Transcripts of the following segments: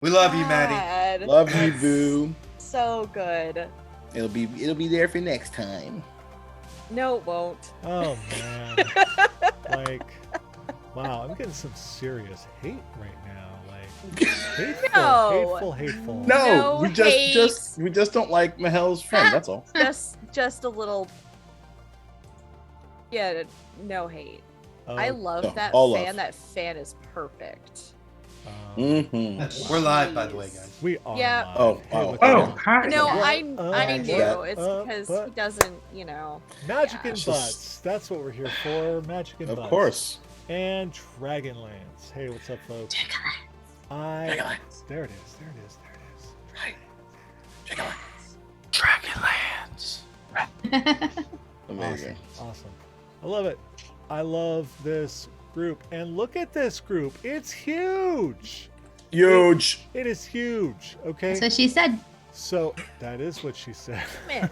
We love you, Maddie. Love you, boo. So good. It'll be there for next time. No, it won't. Oh man. Like, wow, I'm getting some serious hate right now. Like, hateful. No, No we just don't like Mahel's friend. That's all. Just a little. Yeah, no hate. I love that all fan. love. That fan is perfect. We're live, by the way, guys. We are. Yeah. Live. Hi. No, What I knew. up, It's up, because but- he doesn't, you know. Magic Yeah. and butts. That's what we're here for. Magic and butts. Of course. And Dragonlance. Hey, what's up, folks? Dragonlance. There it is. Dragonlance. Amazing. Awesome. I love it. I love this group. And look at this group. It's huge. Huge. It is huge. Okay. That's what she said. So that is what she said. Man.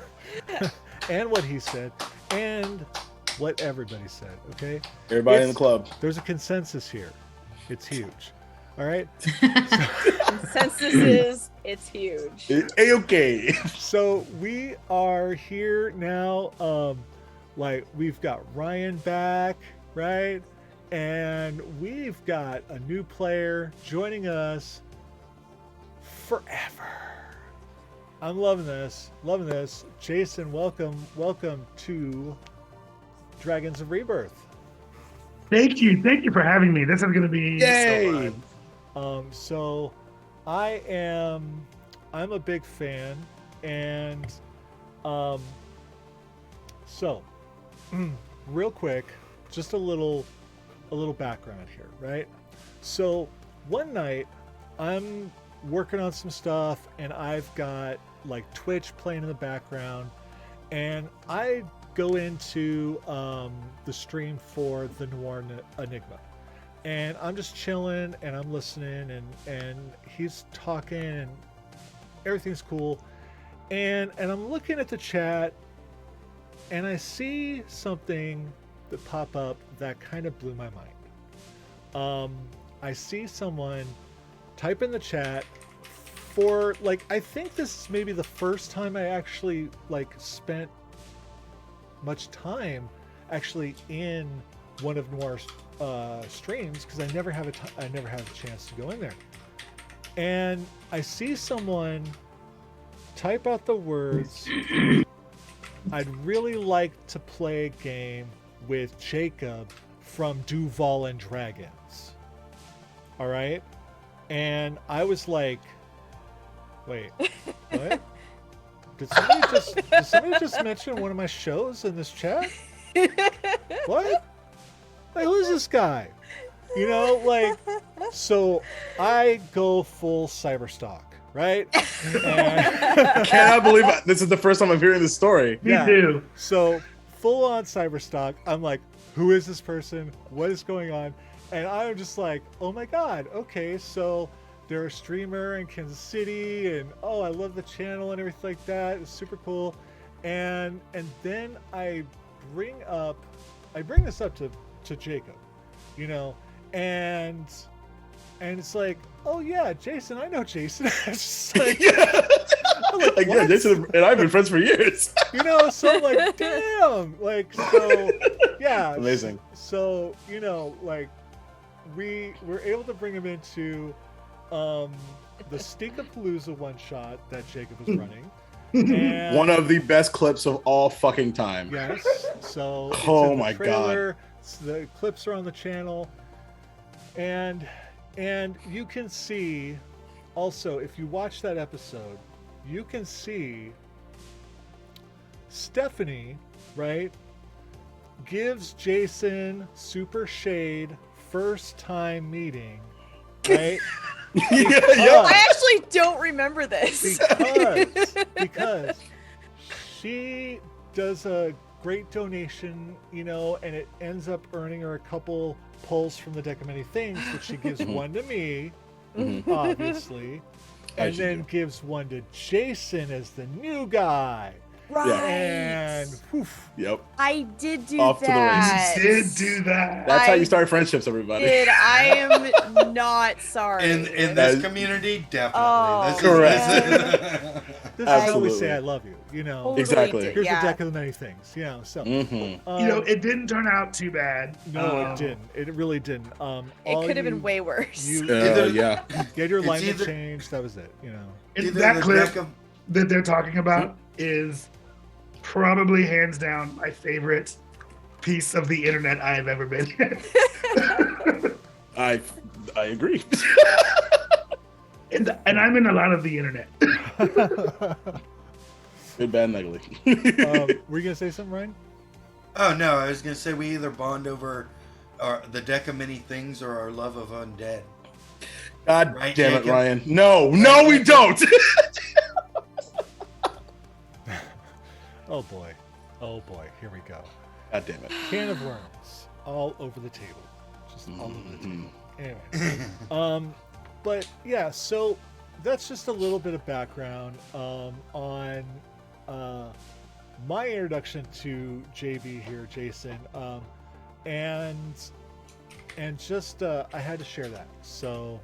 And what he said. And what everybody said. Okay. Everybody in the club. There's a consensus here. It's huge. All right. Consensus is it's huge. A-okay. So we are here now. Like, we've got Ryan back, right? And we've got a new player joining us forever. I'm loving this. Jason, welcome to Dragons of Rebirth. Thank you for having me. This is going to be Yay. so fun. So I'm a big fan, and so real quick, just a little background here, right? So one night I'm working on some stuff and I've got like Twitch playing in the background, and I go into the stream for the Noir Enigma, and I'm just chilling and I'm listening, and he's talking and everything's cool, and I'm looking at the chat and I see something that pop up that kind of blew my mind. I see someone type in the chat for, like, I think this is maybe the first time I actually like spent much time actually in one of Noir's streams, because I never have a chance to go in there. And I see someone type out the words, "I'd really like to play a game with Jacob from Duval and Dragons." All right? And I was like, wait, what? Did somebody just mention one of my shows in this chat? What? Like, who's this guy? You know, like, so I go full cyberstalk, right? And Cannot believe this is the first time I'm hearing this story. Me too. So full on cyberstalk. I'm like, who is this person? What is going on? And I'm just like, oh my God, okay, so they're a streamer in Kansas City, and oh, I love the channel and everything like that. It's super cool. And then I bring this up to Jacob, you know, and it's like, oh yeah, Jason, I know Jason. It's just like, I'm like, Like, yeah, what? Jason and I've been friends for years. You know, so I'm like, damn, like, so yeah, Amazing. So, you know, like, we were able to bring him into the Stinkapalooza one shot that Jacob is running. And One of the best clips of all fucking time. yes, so it's Oh in the my trailer. The clips are on the channel, and you can see also, if you watch that episode, you can see Stephanie, right, gives Jason super shade first time meeting, right? I actually don't remember this. because she does a great donation, you know, and it ends up earning her a couple pulls from the deck of many things, which she gives one to me, obviously, and As you then do. gives one to Jason as the new guy. Right. Yes. woof, Yep. I did do Off to the that. You did do that. That's how I you start friendships, everybody. I am not sorry. In That this is- community, definitely. Oh, This is- Correct. this is how we Absolutely. say I love you. You know, Totally Exactly. did, here's yeah. a deck of the many things. You know, so Mm-hmm. You know, it didn't turn out too bad. no, it didn't. It really didn't. It all could have you- been way worse. You Yeah. get your It's alignment either- changed. That was it. You know. And Either that the clip deck of- that they're talking about is probably hands down my favorite piece of the internet I have ever been in. I agree. and I'm in a lot of the internet. Good, bad, and ugly. Were you gonna say something, Ryan? Oh no, I was gonna say we either bond over the deck of many things or our love of undead. God Right, damn it, Jacob? Ryan. No, we don't. Oh boy, oh boy. Here we go. God damn it. Can of worms all over the table, just all over the table. Mhm. Anyway, but yeah, so that's just a little bit of background on my introduction to JB here, Jason, and just I had to share that. So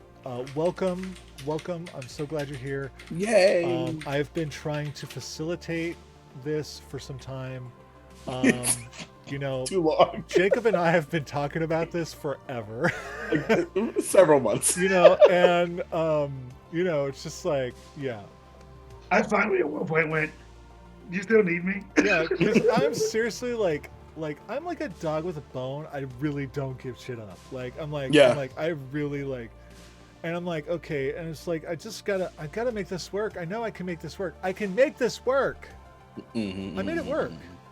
welcome. I'm so glad you're here. Yay. I've been trying to facilitate this for some time. You know, Too long. Jacob and I have been talking about this forever. Like, several months. You know, and you know, it's just like, yeah, I finally at one point went, "You still need me?" yeah, because I'm seriously like I'm like a dog with a bone. I really don't give shit up. Like I'm like, Yeah. I really like, and I'm like, okay, and it's like I gotta make this work. I know I can make this work. I can make this work. Mhm, I made it work.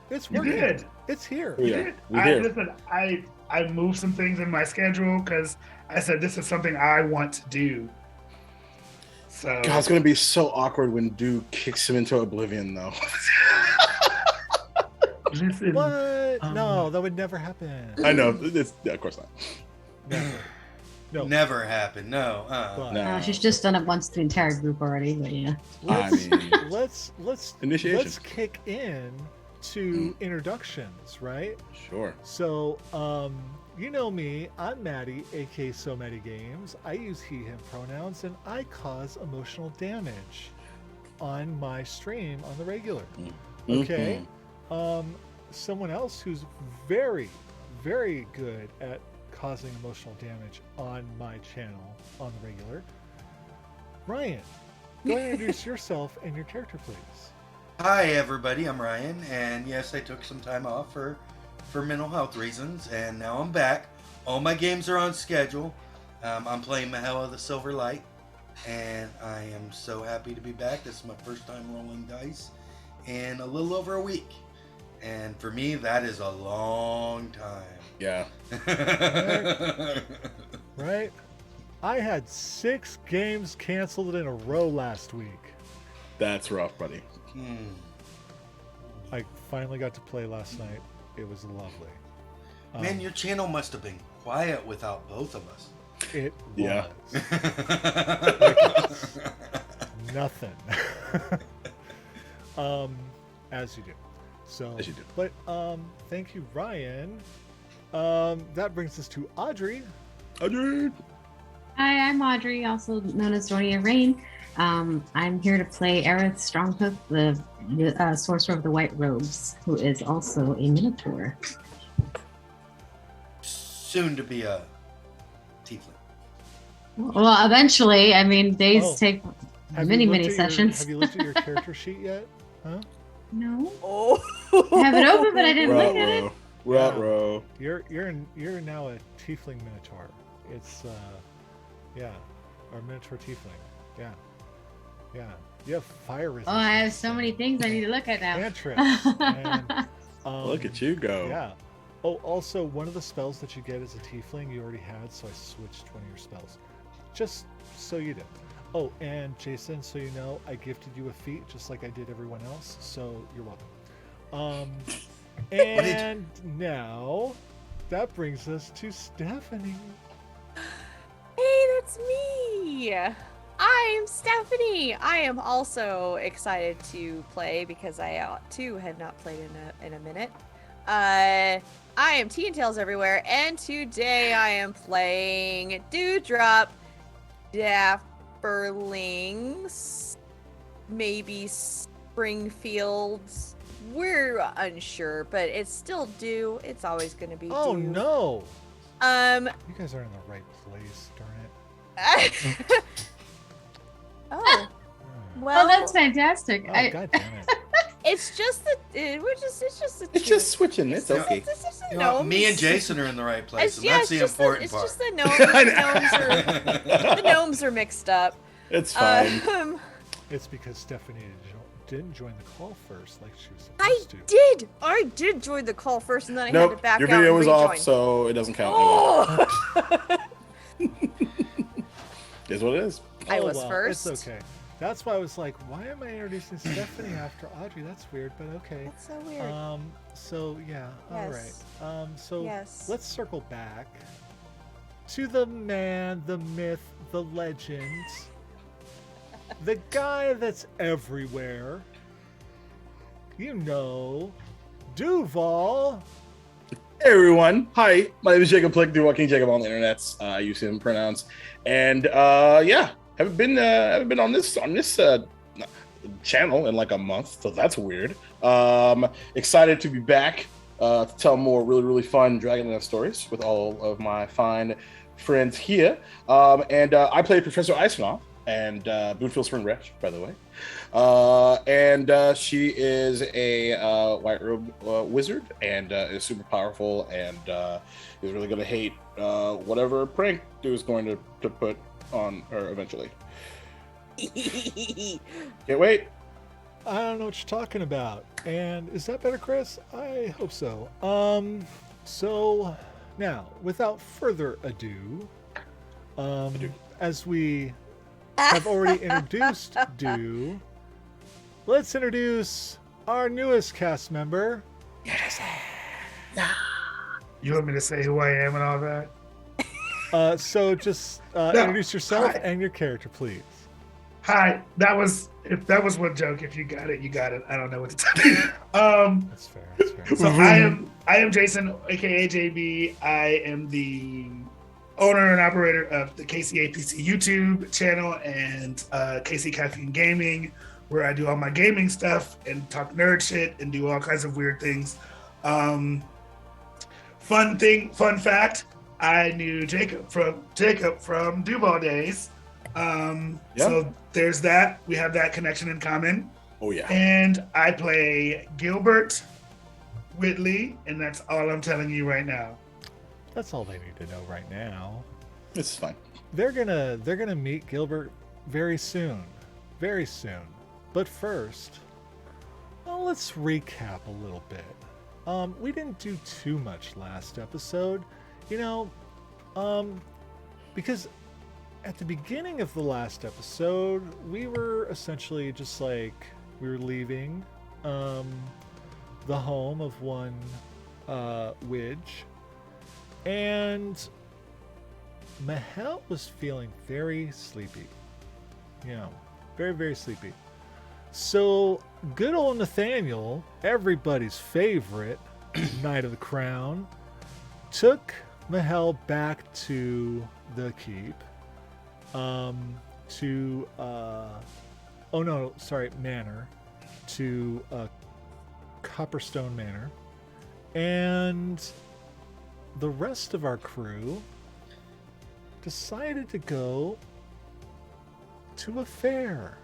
It's You working. did. It's here. Yeah. You did. we here. Listen, I moved some things in my schedule because I said this is something I want to do. So God, it's gonna be so awkward when Duke kicks him into oblivion, though. listen, What? No, that would never happen. I know. Yeah, of course not. Never. No. Never happened. No. But No. She's just done it once to the entire group already, but yeah. I mean, let's Initiation. let's kick in to introductions, right? sure. So, you know me, I'm Maddie, aka So Maddie Games. I use he, him pronouns, and I cause emotional damage on my stream on the regular. Okay. Someone else who's very, very good at causing emotional damage on my channel on the regular. Ryan, go ahead and introduce yourself and your character, please. Hi everybody, I'm Ryan, and yes, I took some time off for mental health reasons, and now I'm back. All my games are on schedule. I'm playing Mahela the Silver Light, and I am so happy to be back. This is my first time rolling dice in a little over a week, and for me, that is a long time. Yeah. Right? I had 6 games canceled in a row last week. That's rough, buddy. I finally got to play last night. It was lovely. Man, your channel must have been quiet without both of us. It Yeah. was nothing. As you do. So, As you do. But thank you, Ryan. That brings us to Audrey. Audrey. Hi, I'm Audrey, also known as Doria Rain. I'm here to play Aerith Stronghook, the sorcerer of the White Robes, who is also a Minotaur. Soon to be a tiefling. Well, eventually, I mean, days Oh. take Have many, you looked many at your- sessions. have you looked at your character sheet yet? Huh? No, Oh. I have it open, but I didn't look at it. Row. You're now a tiefling minotaur. It's yeah, or minotaur tiefling. Yeah. You have fire resistance. Oh, I have so many things I need to look at now. Cantrips. And, Look at you go. Yeah. Oh, also, one of the spells that you get as a tiefling you already had, so I switched one of your spells. Just so you know. Oh, and Jason, so you know, I gifted you a feat just like I did everyone else, so you're welcome. And now that brings us to Stephanie. Hey, that's me. I'm Stephanie. I am also excited to play because I too had not played in a minute. I am Tea and Tales Everywhere, and today I am playing Dewdrop Dapperlings, maybe Springfields. We're unsure, but it's still Dew. It's always going to be Oh Dew. no! You You guys are in the right place, darn it. Oh, Hmm. well, Oh, that's fantastic. Oh, god damn it. it's just that it's just a It's two. just switching. It's okay. It's just a You know, gnome. me and Jason are in the right place, and Yeah, that's the it's important just part. the gnomes are mixed up. It's fine. It's because Stephanie didn't join the call first like she was I supposed to. did join the call first, and then I had Nope, to back your out video and was rejoin. off, so it doesn't count anymore. Oh! Is what it is. I Oh, was well, first. It's okay. That's why I was like, why am I introducing Stephanie after Audrey? That's weird, but okay. That's so weird. So yeah, Yes. all right. So Yes. let's circle back to the man, the myth, the legend, the guy that's everywhere. You know, Duval. Hey everyone, hi. My name is Jacob Plick, do King Jacob on the internet. I use him pronouns, and yeah, haven't been on this channel in like a month, so that's weird. Excited to be back to tell more really fun Dragonlance stories with all of my fine friends here. And I play Professor Icemoth and Boonfield Spring Wretch, by the way. And she is a white robe wizard and is super powerful and is really going to hate whatever prank Dew is going to put on her eventually. Can't wait. I don't know what you're talking about. And is that better, Chris? I hope so. So now, without further ado, as we have already introduced Dew, let's introduce our newest cast member. You want me to say who I am and all that? So just No, introduce yourself hi. and your character, please. Hi, that was one joke. If you got it, you got it. I don't know what to tell you. That's fair. That's fair. So I am Jason, aka JB. I am the owner and operator of the KCAPC YouTube channel and KC Caffeine Gaming, where I do all my gaming stuff and talk nerd shit and do all kinds of weird things. Fun fact, I knew Jacob from Duval days. So there's that. We have that connection in common. Oh yeah. And I play Gilbert Whitley, and that's all I'm telling you right now. That's all they need to know right now. This is fine. They're gonna meet Gilbert very soon. Very soon. But first, well, let's recap a little bit. We didn't do too much last episode, because at the beginning of the last episode, we were essentially just like, we were leaving the home of one Widge, and Mahel was feeling very sleepy. Very, very sleepy. So, good old Nathaniel, everybody's favorite Knight of the Crown, took Mahel back to the keep. Manor, to Copperstone Manor, and the rest of our crew decided to go to a fair.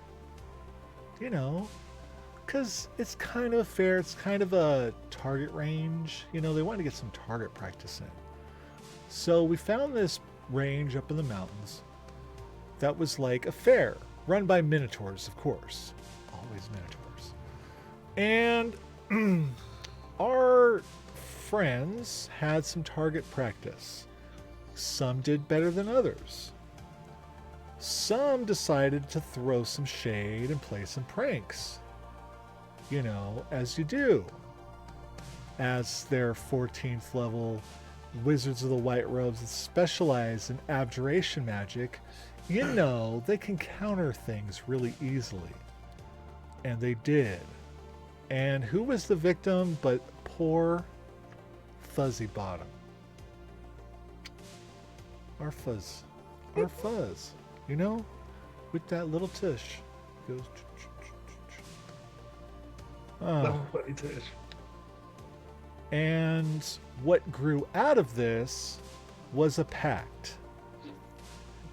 Because it's kind of a fair, it's kind of a target range. They wanted to get some target practice in. So we found this range up in the mountains that was like a fair, run by minotaurs, of course. Always minotaurs. And our friends had some target practice. Some did better than others. Some decided to throw some shade and play some pranks. As you do. As their 14th level Wizards of the White Robes that specialize in abjuration magic you know, they can counter things really easily. And they did. And who was the victim but poor Fuzzy Bottom? Our Fuzz. Our Fuzz. You know? With that little tush. Goes... Little funny tush. And what grew out of this was a pact.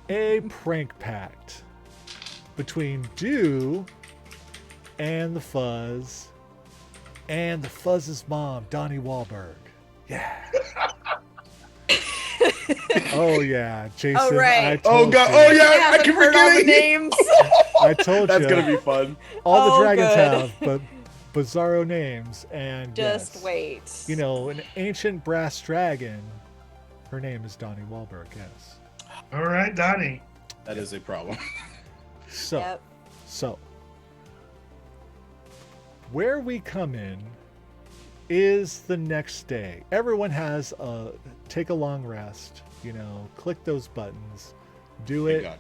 A prank pact. Between Dew and the Fuzz. And the Fuzz's mom, Donnie Wahlberg. Yeah. Oh yeah, Jason. Oh, right. I told God! you. Oh yeah! I haven't keep heard all the forgetting. names. I told That's you. gonna be fun. All the Oh, dragons good. have, but bizarro names, and Just yes, wait. you know, an ancient brass dragon. Her name is Donnie Wahlberg. Yes. All right, Donnie. That is a problem. So, Yep. so where we come in is the next day. Everyone has take a long rest. You know, click those buttons, do Thank it, God.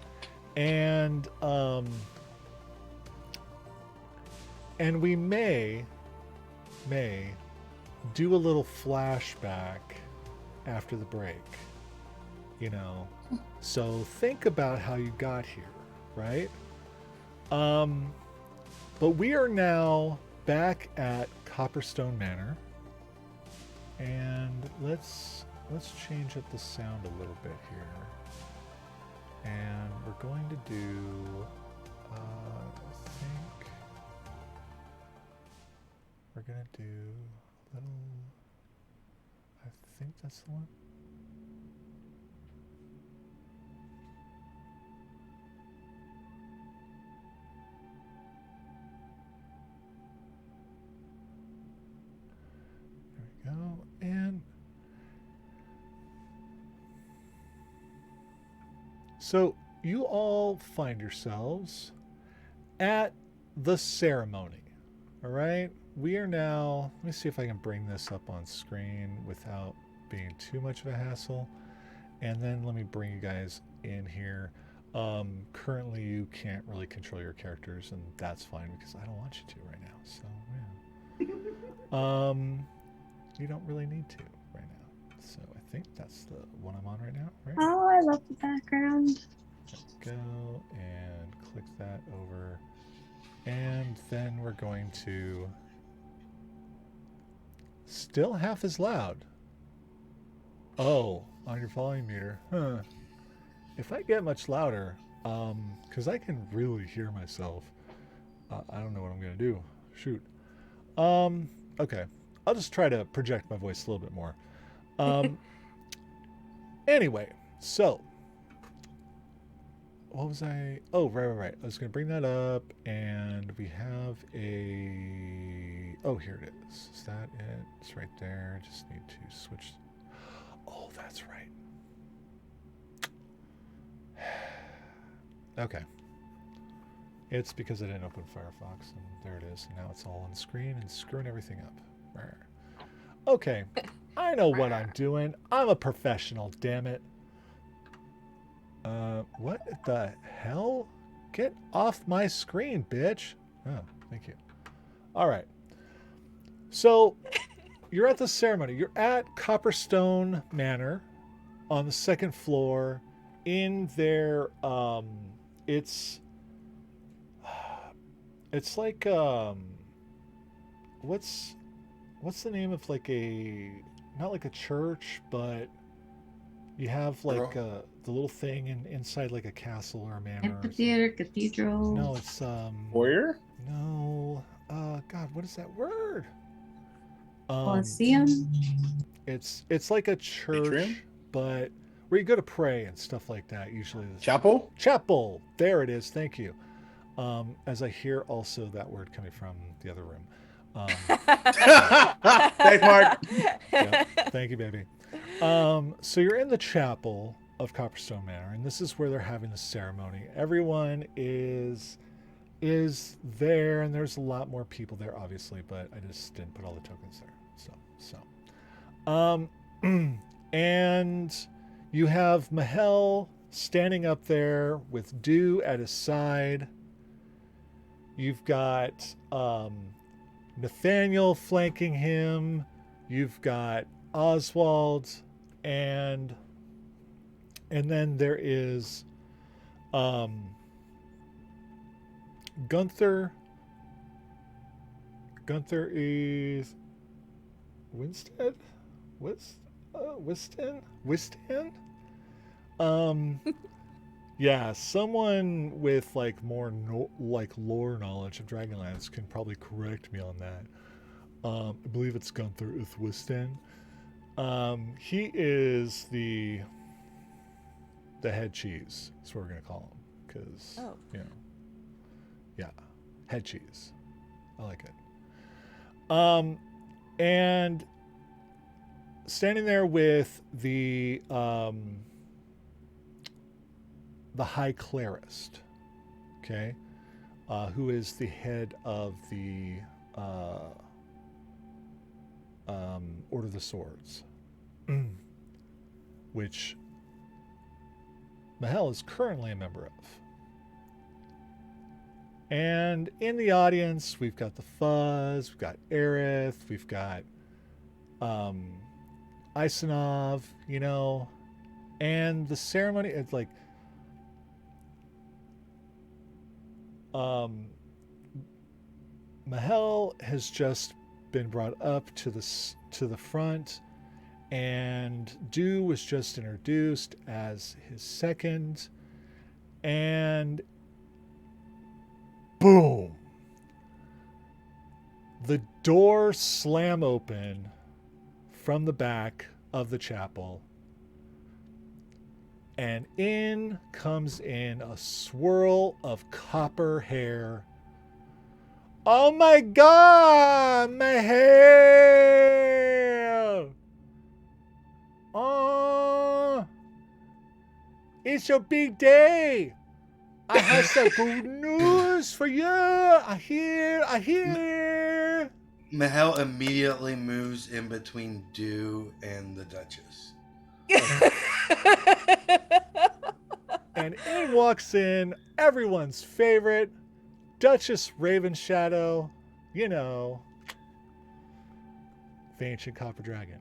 and we may do a little flashback after the break. You know, so think about how you got here, right? But we are now back at Copperstone Manor, and let's change up the sound a little bit here, and we're going to do I think we're gonna do a little, I think that's the one. There we go. And so you all find yourselves at the ceremony. All right. We are now, let me see if I can bring this up on screen without being too much of a hassle. And then let me bring you guys in here. Currently you can't really control your characters, and that's fine because I don't want you to right now. So yeah. You don't really need to right now. So I think that's the one I'm on right now, right? Oh, I love the background. Go and click that over. And then we're going to still half as loud. Oh, on your volume meter. Huh. If I get much louder, because I can really hear myself, I don't know what I'm going to do. Shoot. Okay. I'll just try to project my voice a little bit more. Anyway, so what was I? Oh, right. I was going to bring that up, and we have a. Oh, here it is. Is that it? It's right there. Just need to switch. Oh, that's right. Okay. It's because I didn't open Firefox, and there it is. And now it's all on the screen and screwing everything up. Okay, I know what I'm doing. I'm a professional, damn it. What the hell? Get off my screen, bitch. Oh, thank you. All right. So, you're at the ceremony. You're at Copperstone Manor on the second floor in their, it's like, what's the name of like not like a church, but you have like the little thing inside like a castle or a manor. Amphitheater, cathedral. No, it's Warrior? No, God, what is that word? Colosseum. It's like a church, Atrium? but where you go to pray and stuff like that. Usually, Chapel? Chapel. There it is. Thank you. As I hear also that word coming from the other room. Thanks, Mark. Yeah, thank you, baby. So you're in the chapel of Copperstone Manor, and this is where they're having the ceremony. Everyone is there, and there's a lot more people there, obviously, but I just didn't put all the tokens there. So, and you have Mahel, standing up there with Dew at his side. You've got Nathaniel flanking him. You've got Oswald, and then there is Gunther. Gunther is Winstead? Wistan? Yeah, someone with like more lore knowledge of Dragonlance can probably correct me on that. I believe it's Gunther Uthwistan. He is the head cheese. That's what we're gonna call him, because yeah, head cheese. I like it. And standing there with the High Clerist, okay, who is the head of the Order of the Swords, which Mahel is currently a member of. And in the audience, we've got the Fuzz, we've got Aerith, we've got Isanov, you know, and the ceremony, it's like Mahel has just been brought up to the front, and Dew was just introduced as his second, and boom, the door slam open from the back of the chapel, and in comes in a swirl of copper hair. Oh my god, my hair! Oh, it's your big day. I have some good news for you. I hear. Mahel immediately moves in between Dew and the Duchess. And in walks in everyone's favorite Duchess Ravenshadow, you know, the ancient copper dragon.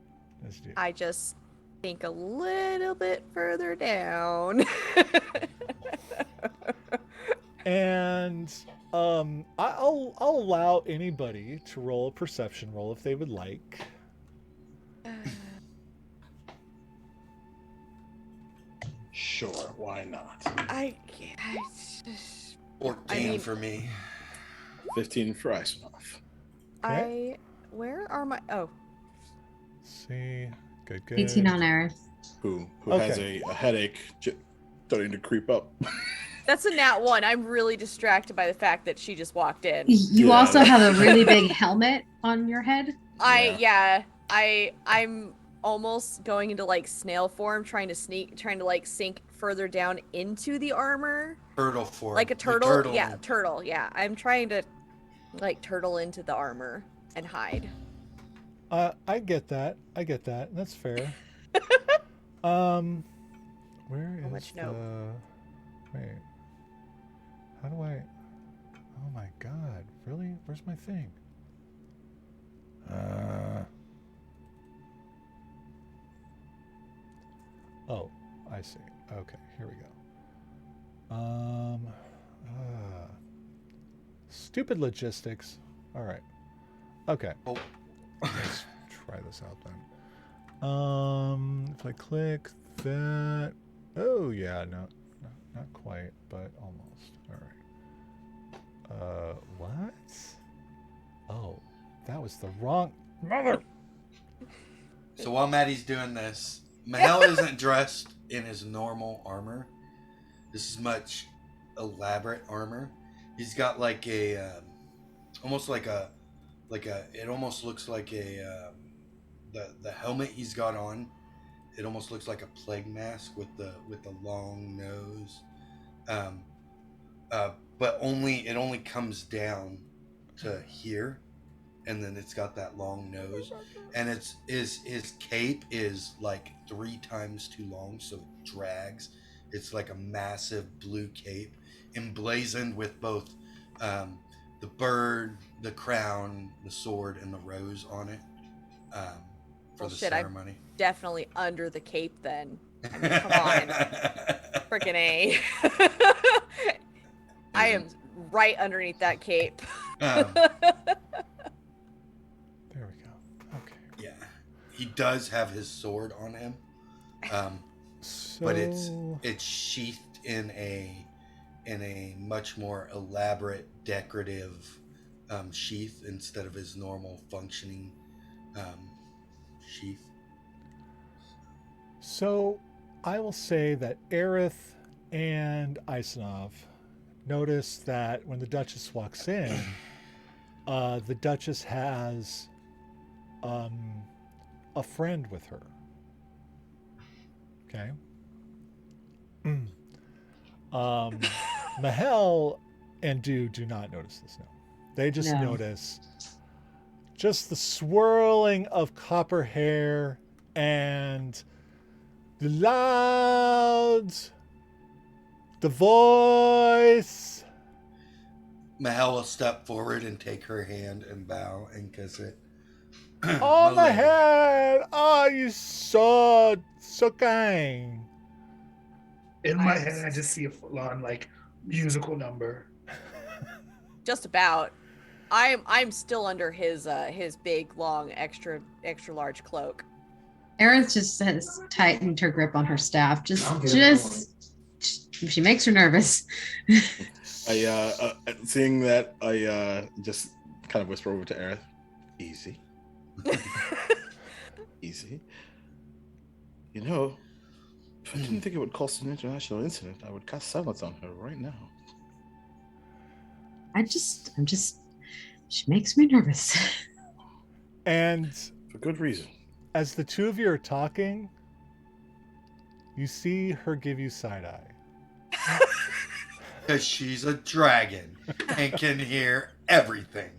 I just think a little bit further down. And I'll allow anybody to roll a perception roll if they would like. Sure, why not? 14 for me. 15 for Isanov. Okay. Where are my? Oh, See, good. 18 on Aerith. Who Okay. has a headache starting to creep up. that's a nat 1. I'm really distracted by the fact that she just walked in. You Yeah. also have a really big helmet on your head. I'm almost going into like snail form, trying to sink further down into the armor. Turtle form. Like a The turtle? Yeah, turtle. Yeah, I'm trying to like turtle into the armor and hide. I get that. That's fair. Where is much note? Wait. How do I? Oh my god! Really? Where's my thing? Oh, I see. Okay, here we go. Stupid logistics. All right. Okay. Oh. Let's try this out then. If I click that. Oh yeah, no, not quite, but almost. All right. What? Oh, that was the wrong mother. So while Maddie's doing this, Mahel isn't dressed in his normal armor. This is much elaborate armor. He's got like a, almost like a, it almost looks like a, the helmet he's got on. It almost looks like a plague mask with the long nose. But it only comes down to here, and then it's got that long nose, and his cape is like 3 times too long, so it drags, It's like a massive blue cape, emblazoned with both the bird, the crown, the sword, and the rose on it for the ceremony. I'm definitely under the cape then. I mean, come on. Freaking A. I am right underneath that cape. There we go. Okay. Yeah. He does have his sword on him. So... But it's sheathed in a much more elaborate, decorative sheath instead of his normal functioning sheath. So I will say that Aerith and Isanov notice that when the Duchess walks in, the Duchess has a friend with her. Okay. Mahel and do not notice this. No, they just notice just the swirling of copper hair and the voice. Mahel will step forward and take her hand and bow and kiss it. Oh, my head! Oh, you so kind. In my head, I just see a full-on like musical number. Just about. I'm still under his big, long, extra large cloak. Aerith just has tightened her grip on her staff. She makes her nervous. Seeing that, I just kind of whisper over to Aerith, easy. Easy. You know, if I didn't think it would cause an international incident, I would cast silence on her right now. She makes me nervous. And for good reason. As the two of you are talking, you see her give you side eye. Because she's a dragon and can hear everything.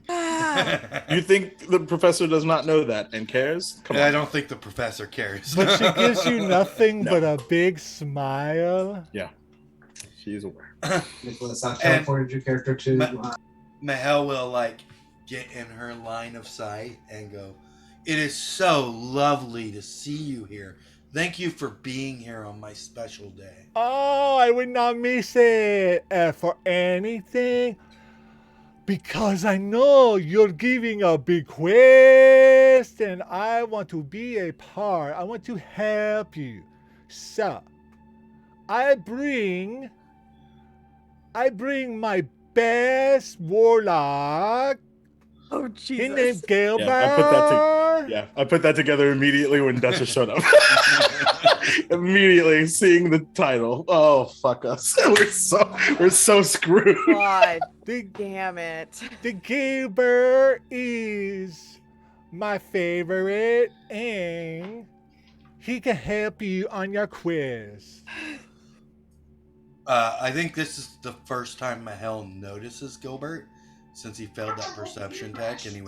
You think the professor does not know that and cares? Come on. I don't think the professor cares. But she gives you nothing but a big smile. Yeah. She is aware. Nicholas, I've teleported your character to... Mahel will, like, get in her line of sight and go, "It is so lovely to see you here. Thank you for being here on my special day." Oh, I would not miss it for anything. Because I know you're giving a big quest and I want to be a part. I want to help you. So, I bring my best warlock. Oh, Jesus. His name's Gilbert. I put that together immediately when Duchess showed up. Immediately seeing the title. Oh, fuck us. We're so screwed. God damn it. The Gilbert is my favorite and he can help you on your quest. I think this is the first time Mahel notices Gilbert since he failed that perception check, and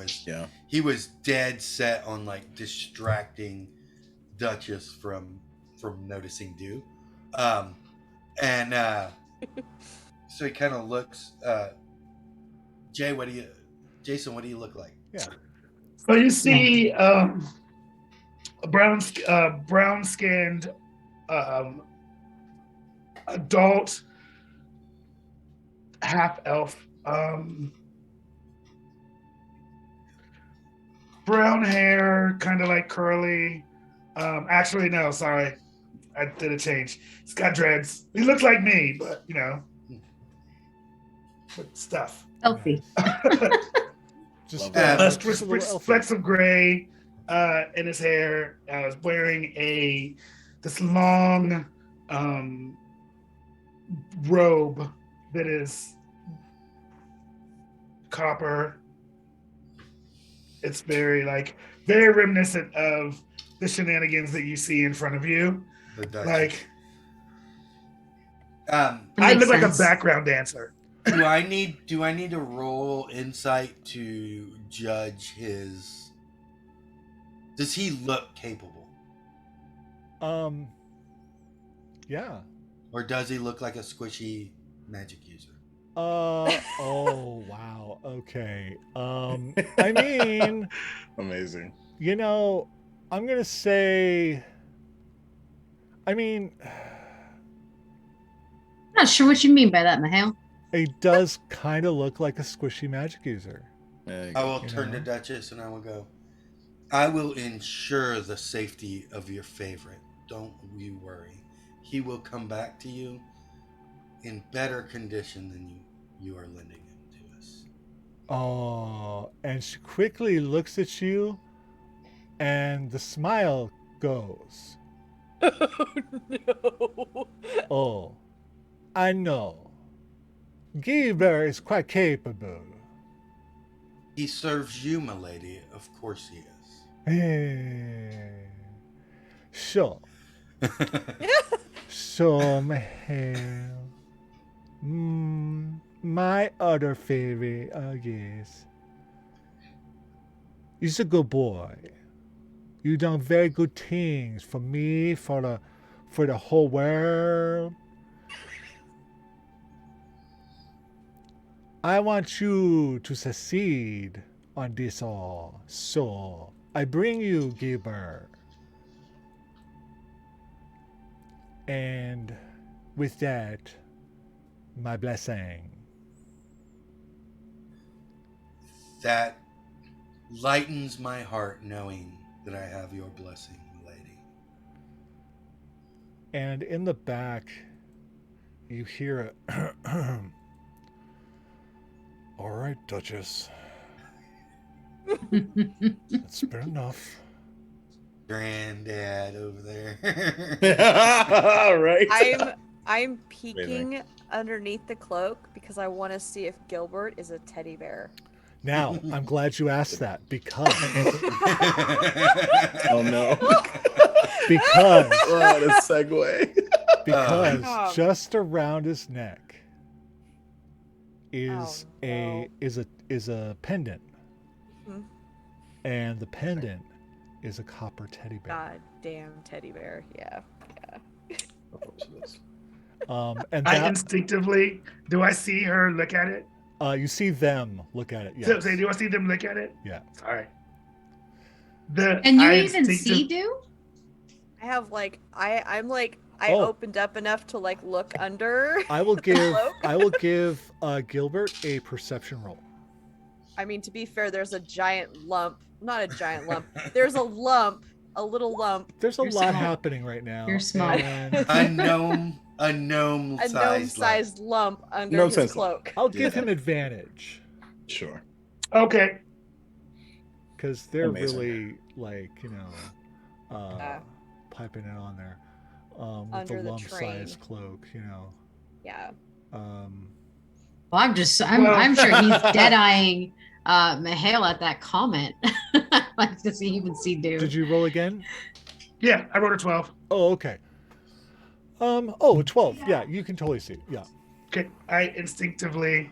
he was dead set on like distracting Duchess from noticing Dew. So he kind of looks. Jason, what do you look like? Yeah. So you see a brown-skinned adult half-elf, brown hair, kind of like curly. Actually, no, sorry. I did a change. He's got dreads. He looks like me, but, you know, with stuff. Healthy. Just Flecks of gray in his hair. Wearing this long robe that is copper. It's very reminiscent of the shenanigans that you see in front of you. Like, I look like a background dancer. Do I need to roll insight to judge his? Does he look capable? Yeah. Or does he look like a squishy magic user? Oh wow. Okay. I mean, Amazing. you know, I'm gonna say. I mean, I'm not sure what you mean by that, Mahale. he does kind of look like a squishy magic user. There you I go. will You turn to know? Duchess and I will go, I will ensure the safety of your favorite. Don't you worry. He will come back to you in better condition than you are lending him to us. Oh, and she quickly looks at you, and the smile goes. Oh no. Oh, I know. Gilbert is quite capable. He serves you, my lady. Of course he Sure. So, Mahale. My other favorite, I guess. He's a good boy. You done very good things for me, for the whole world. I want you to succeed on this all. So I bring you Gilbert. And with that, my blessing. That lightens my heart knowing that I have your blessing, lady. And in the back, you hear a all right, Duchess. That's been enough. Granddad over there. Right. I'm peeking underneath the cloak because I want to see if Gilbert is a teddy bear. Now, I'm glad you asked that because Oh no. because What a segue. Oh. just around his neck is Oh, no. is a pendant, Mhm. and the pendant is a copper teddy bear. God damn teddy bear. Yeah. Of course it is. And I that instinctively do I see her look at it? you see them look at it. So, Yes. say, do I see them look at it? Yeah. Sorry. And you even see do? I have like I'm like I Oh. opened up enough to like look under. I will the give cloak. Gilbert a perception roll. I mean, to be fair, there's a giant lump. Not a giant lump. There's a lump, a little lump, There's a You're lot small. happening right now. You're small. and a gnome a sized gnome-sized lump under Gnome his sized cloak. I'll give Yeah. him advantage Sure. Okay. because they're Amazing. really like Yeah. piping it on there with Under the the lump-sized train. cloak. Yeah. Well, I'm Well- I'm sure he's dead-eyeing Mahale at that comment. Like, does he even see do? Did you roll again? Yeah, I wrote a 12. Oh, okay. Oh, 12. Yeah, you can totally see. Yeah. Okay. I instinctively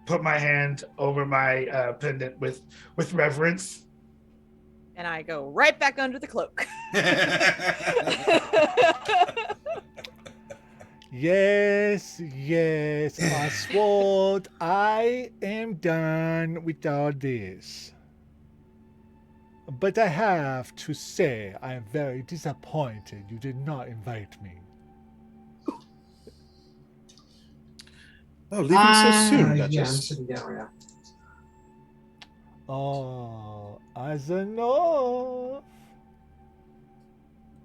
put my hand over my pendant with reverence. And I go right back under the cloak. Yes, Oswald, I am done with all this. But I have to say, I am very disappointed you did not invite me. Oh, leaving so soon, Yeah, I'm Duchess. sitting down right now. Oh, as enough.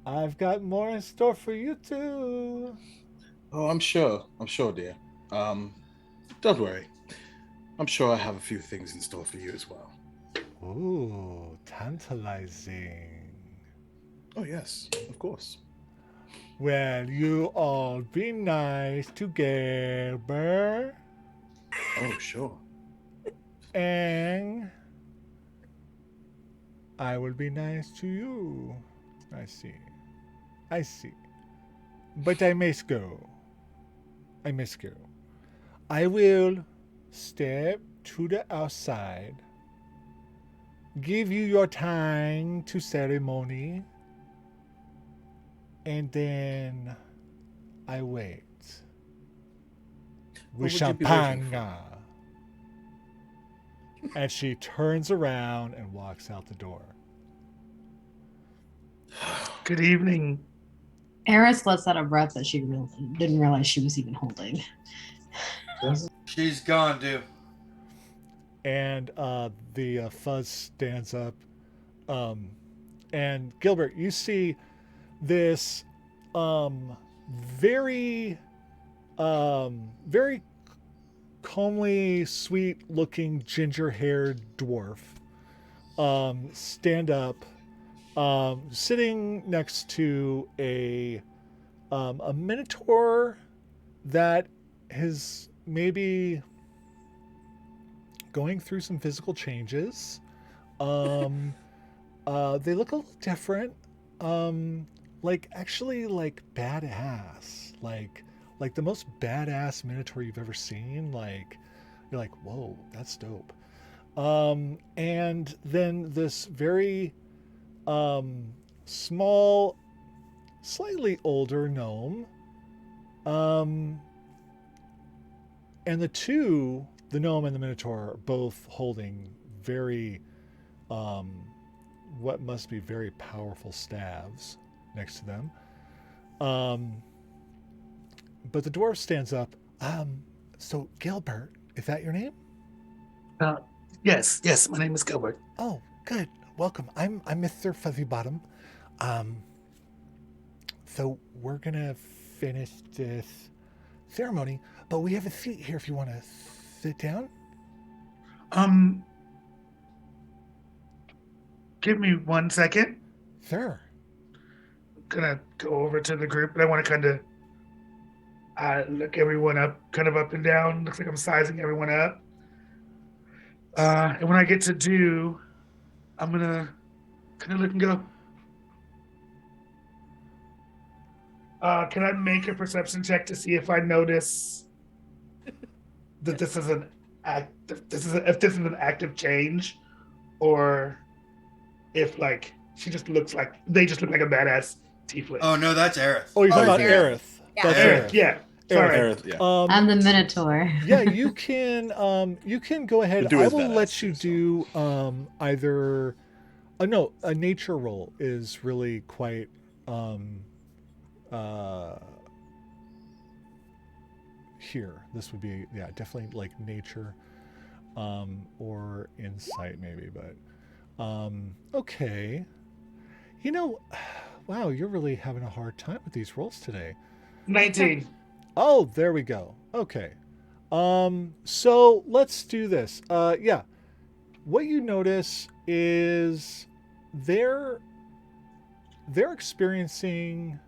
I've got more in store for you too. Oh, I'm sure, dear. Don't worry. I'm sure I have a few things in store for you as well. Ooh, tantalizing. Oh, yes, of course. Well, you all be nice to Gilbert, Oh, sure. and I will be nice to you. I see. But I must go. I will step to the outside, give you your time to ceremony, and then I wait. What We would you be waiting for? champagne. And she turns around and walks out the door. Good evening. Eris lets out a breath that she didn't realize she was even holding. She's gone, dude. And the fuzz stands up. And Gilbert, you see this very calmly sweet looking ginger haired dwarf stand up, sitting next to a minotaur that is maybe going through some physical changes. They look a little different. Actually badass. Like the most badass minotaur you've ever seen. Like, you're like, whoa, that's dope. And then this very small, slightly older gnome. And the gnome and the minotaur, are both holding very what must be very powerful staves next to them. But the dwarf stands up. So Gilbert, is that your name? Yes, my name is Gilbert. Oh, good. Welcome. I'm Mr. Fuzzy Bottom. So we're gonna finish this ceremony, but we have a seat here if you want to sit down. Give me 1 second. Sure. I'm gonna go over to the group, and I want to kind of look everyone up, kind of up and down. Looks like I'm sizing everyone up. And when I get to do, I'm gonna kind of look and go. Can I make a perception check to see if I notice that this is an if this is an active change, or if like they just look like a badass tiefling? Oh no, that's Aerith. Oh, you're talking about Aerith. Aerith. Yeah. That's Aerith, Aerith. yeah. Sorry. Aerith, yeah. I'm the Minotaur. Yeah, you can go ahead. Do I his will badass let you too, do either a nature roll is really quite here. This would be definitely like nature or insight maybe, but okay. Wow, you're really having a hard time with these rolls today. 19. Oh, there we go. Okay. So let's do this. What you notice is they're experiencing.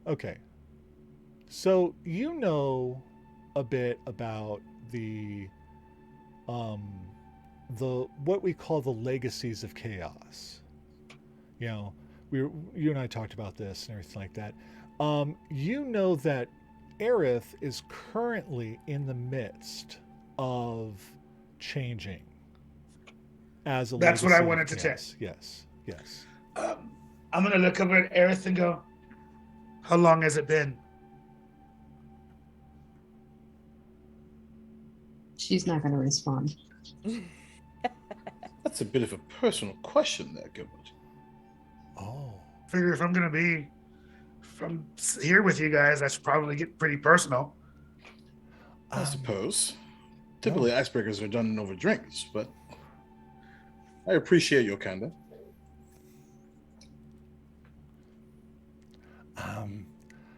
Okay. So you know a bit about the what we call the legacies of chaos. You and I talked about this and everything like that. You know that Aerith is currently in the midst of changing as a That's what legacy I wanted to of check. Yes. I'm gonna look over at Aerith and go, how long has it been? She's not going to respond. That's a bit of a personal question there, Gilbert. Oh. Figure if I'm gonna be from here with you guys, I should probably get pretty personal. I suppose. Typically, icebreakers are done over drinks, but I appreciate your candor.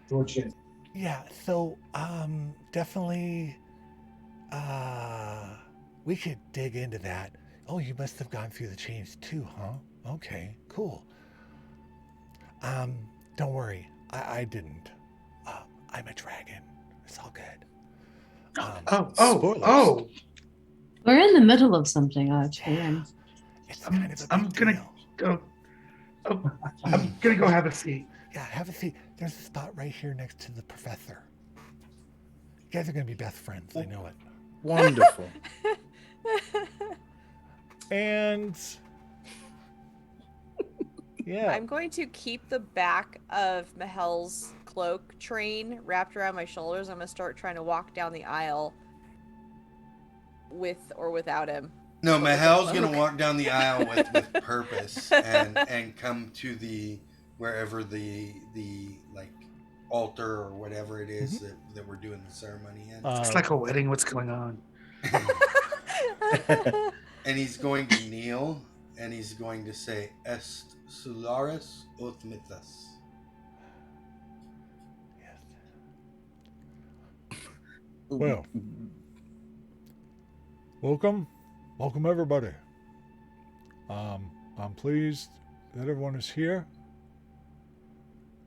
George, Yeah, so definitely we should dig into that. Oh, you must have gone through the change too, huh? Okay, cool. Don't worry, I didn't. I'm a dragon. It's all good. Oh. We're in the middle of something, actually. And It's kind of a I'm big gonna deal. go. Oh, I'm gonna go have a seat. Yeah, have a seat. There's a spot right here next to the professor. You guys are gonna be best friends. I know it. Wonderful. And Yeah. I'm going to keep the back of Mahel's cloak train wrapped around my shoulders. I'm going to start trying to walk down the aisle with or without him. No, but with the Mahel's gonna cloak. walk down the aisle with purpose and come to the wherever the like altar or whatever it is that we're doing the ceremony in. It's like a wedding. What's going on? And he's going to kneel and he's going to say Est Solaris Oth Mythos. Well, welcome everybody. I'm pleased that everyone is here.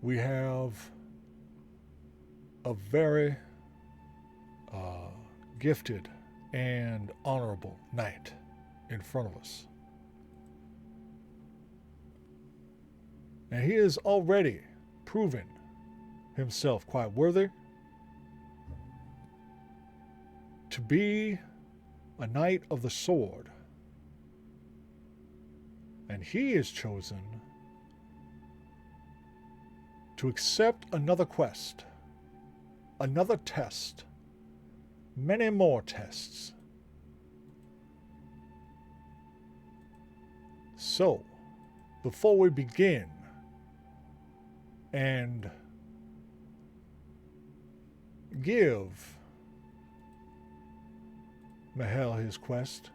We have a very gifted and honorable knight in front of us. And he has already proven himself quite worthy to be a knight of the sword. And he is chosen to accept another quest, another test, many more tests. So, before we begin and give Mahel his quest,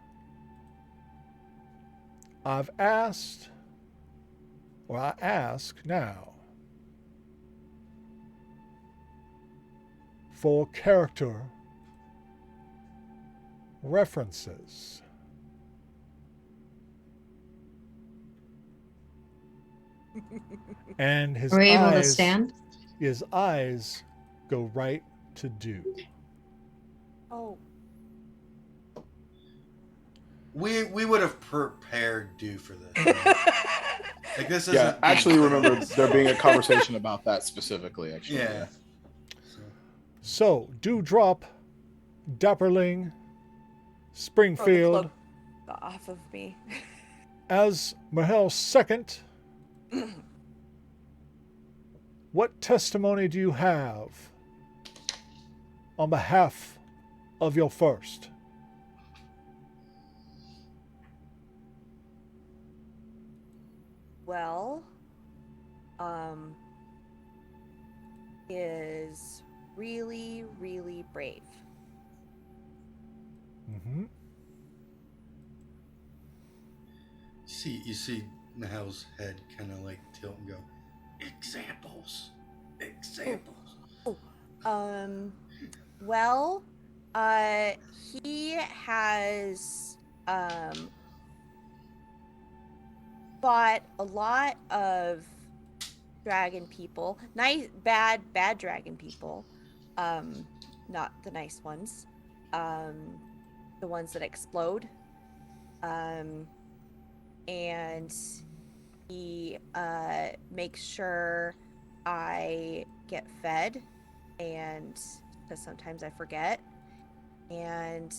I ask now for character references. And Are we able to stand? His eyes go right to do. Oh. We would have prepared Do for this. Like this isn't. Yeah, actually remember there being a conversation about that specifically, actually. Yeah. So, Dewdrop, Dapperling, Springfield, Off of me. as Mahel's second, what testimony do you have on behalf of your first? Well, is really, really brave. Mm-hmm. You see Mahel's head kind of like tilt and go, examples. Well, he has, fought a lot of dragon people. Nice, bad dragon people. Not the nice ones. The ones that explode. And he makes sure I get fed, and because sometimes I forget. And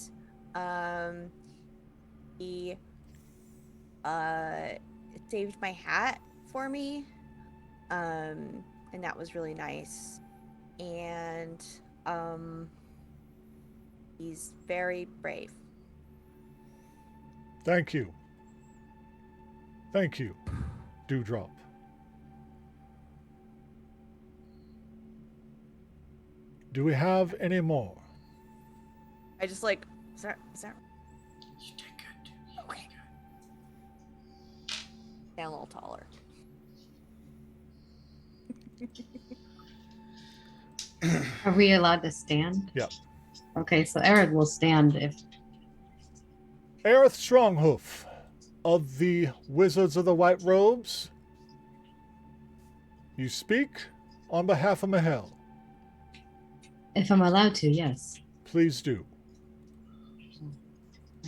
he saved my hat for me, and that was really nice. And he's very brave. Thank you, Dewdrop. Do we have any more? I just like, is that You did good, dude. okay? Stand a little taller. Are we allowed to stand? Yep. Okay, so Aerith will stand if. Aerith Stronghoof of the Wizards of the White Robes, you speak on behalf of Mahel. If I'm allowed to, yes. Please do.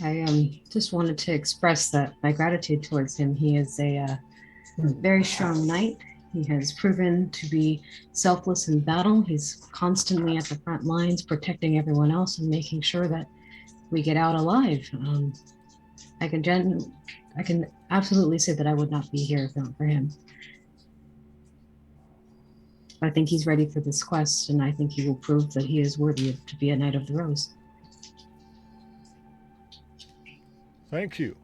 I just wanted to express that my gratitude towards him. He is a very strong knight. He has proven to be selfless in battle. He's constantly at the front lines, protecting everyone else and making sure that we get out alive. I can absolutely say that I would not be here if not for him. I think he's ready for this quest, and I think he will prove that he is worthy to be a Knight of the Rose. Thank you.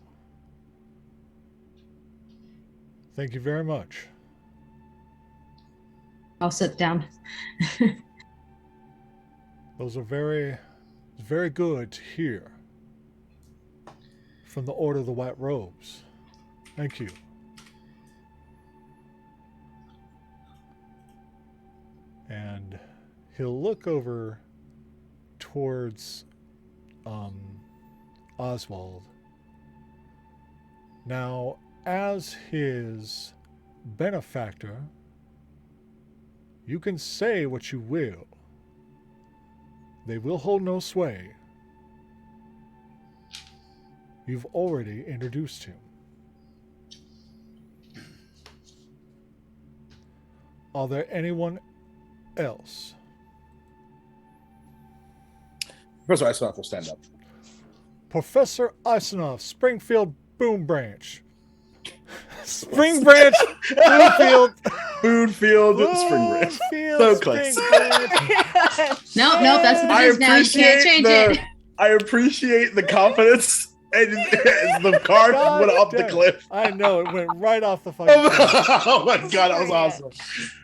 Thank you very much. I'll sit down. Those are very, very good to hear from the Order of the White Robes. Thank you. And he'll look over towards Oswald. Now, as his benefactor, you can say what you will. They will hold no sway. You've already introduced him. Are there anyone else? Professor Isenoff will stand up. Professor Isenoff, Springfield Boom Branch. Spring Branch, Bloomfield. Boonfield, Spring Branch. So close. No, that's what it is now. You can't change it. I appreciate the confidence. And the card went off the cliff. I know, it went right off the fucking cliff. Oh my god, that was awesome.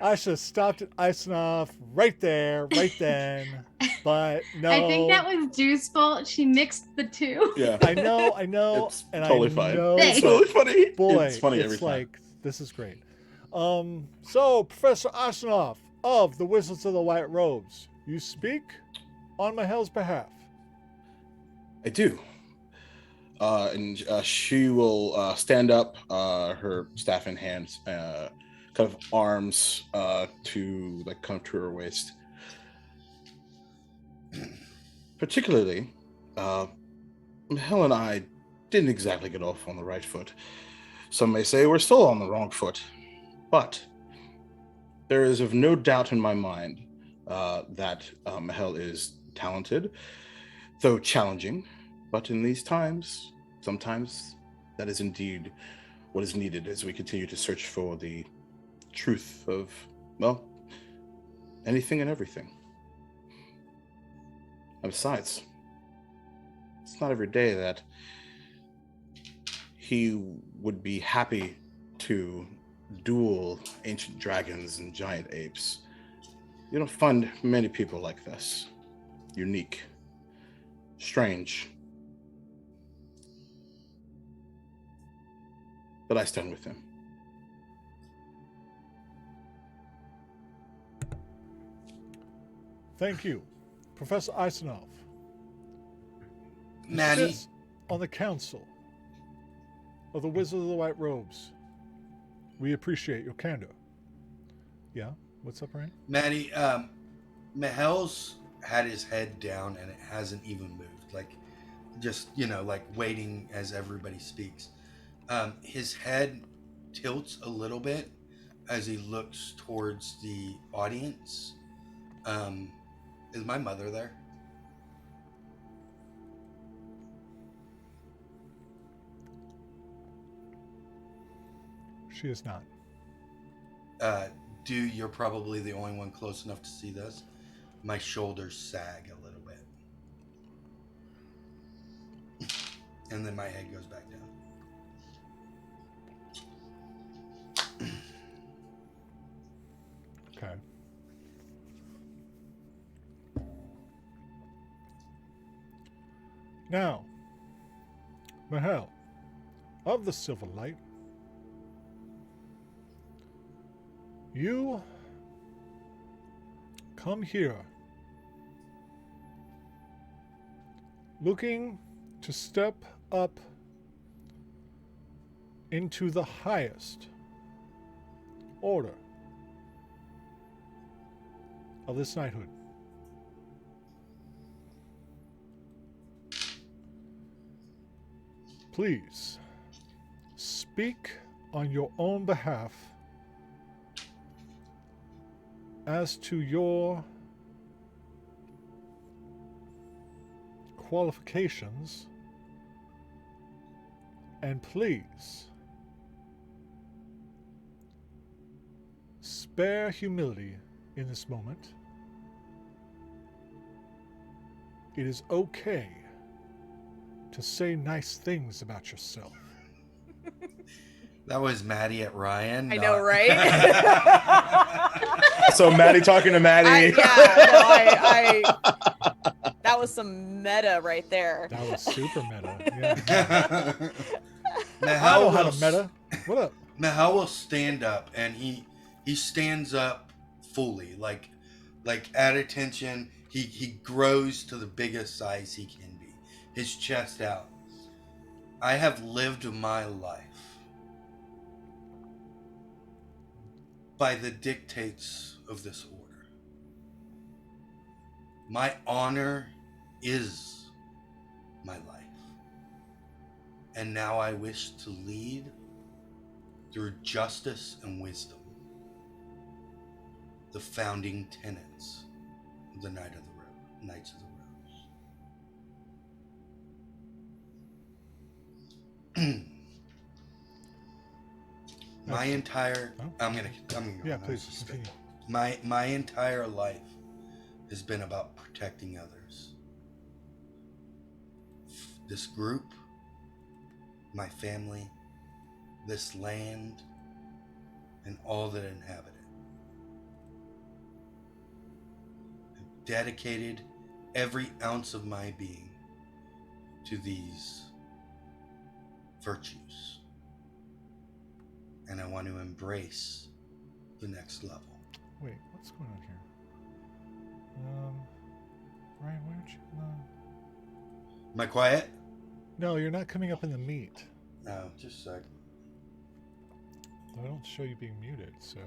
I should have stopped at Isenoff right there, right then. But no. I think that was Drew's fault. She mixed the two. Yeah. I know. It's and totally I fine. know, It's totally funny. Boy, it's funny every it's time. like, this is great. So, Professor Isenoff of the Wizards of the White Robes, you speak on Mahel's behalf. I do. And she will stand up, her staff in hand, kind of arms to like come to her waist. Particularly, Mahel and I didn't exactly get off on the right foot. Some may say we're still on the wrong foot, but there is of no doubt in my mind that Mahel is talented, though challenging. But in these times, sometimes that is indeed what is needed as we continue to search for the truth of, well, anything and everything. And besides, it's not every day that he would be happy to duel ancient dragons and giant apes. You don't find many people like this. Unique. Strange. But I stand with him. Thank you, Professor Isenoff. Manny, Sits on the council of the Wizards of the White Robes. We appreciate your candor. Yeah, what's up, Ryan? Manny, Mahel's had his head down and it hasn't even moved. Like, just, like waiting as everybody speaks. His head tilts a little bit as he looks towards the audience. Is my mother there? She is not. You're probably the only one close enough to see this. My shoulders sag a little bit. And then my head goes back down. Okay. Now, Mahel of the Silver Light, you come here looking to step up into the highest order of this knighthood. Please speak on your own behalf as to your qualifications, and please spare humility in this moment. It is okay to say nice things about yourself. That was Maddie at Ryan. I know, right? So Maddie talking to Maddie. That was some meta right there. That was super meta. Yeah. Mehel I know how will to meta. What up? Mehel will stand up, and he stands up fully, like at attention. He grows to the biggest size he can be, his chest out. I have lived my life by the dictates of this order. My honor is my life. And now I wish to lead through justice and wisdom the founding tenets of the Knights of the Rose. My entire I'm gonna Yeah, go. please continue. My entire life has been about protecting others. This group, my family, this land, and all that inhabit it. I've dedicated every ounce of my being to these virtues. And I want to embrace the next level. Wait, what's going on here? Ryan, why aren't you? Am I quiet? No, you're not coming up in the meet. No, just a sec. I don't show you being muted, so.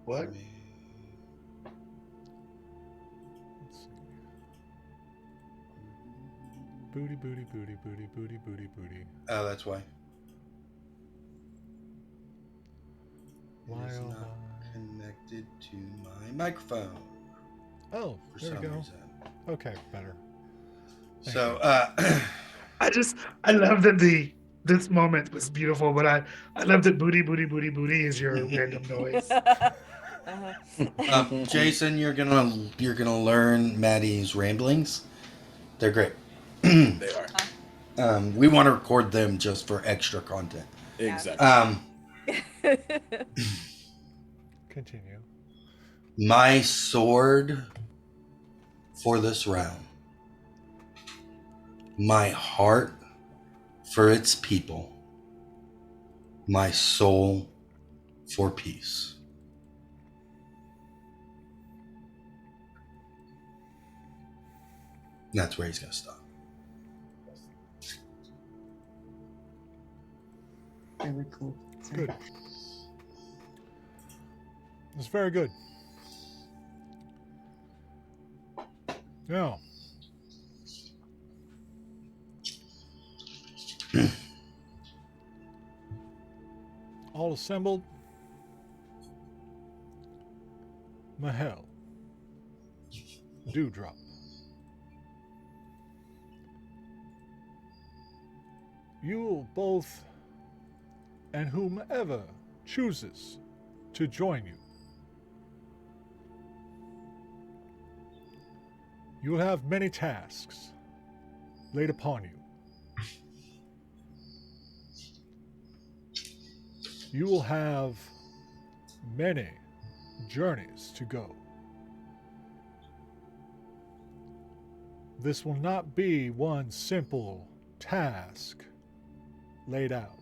What? Let's see. Booty, booty, booty, booty, booty, booty, booty. Oh, that's why. Why, It is oh, not why? connected to my microphone Oh, for there some we go. reason. Okay, better. Thank So, I love that this moment was beautiful, but I love that booty is your random noise. Jason, you're gonna learn Maddie's ramblings. They're great. They are. We want to record them just for extra content. Exactly. Continue. My sword for this round. My heart for its people. My soul for peace. And that's where he's going to stop. Really cool. Sorry. Good. It's very good. Now, all assembled. Mehel. Dewdrop. You will both, and whomever chooses to join you, you will have many tasks laid upon you. You will have many journeys to go. This will not be one simple task laid out.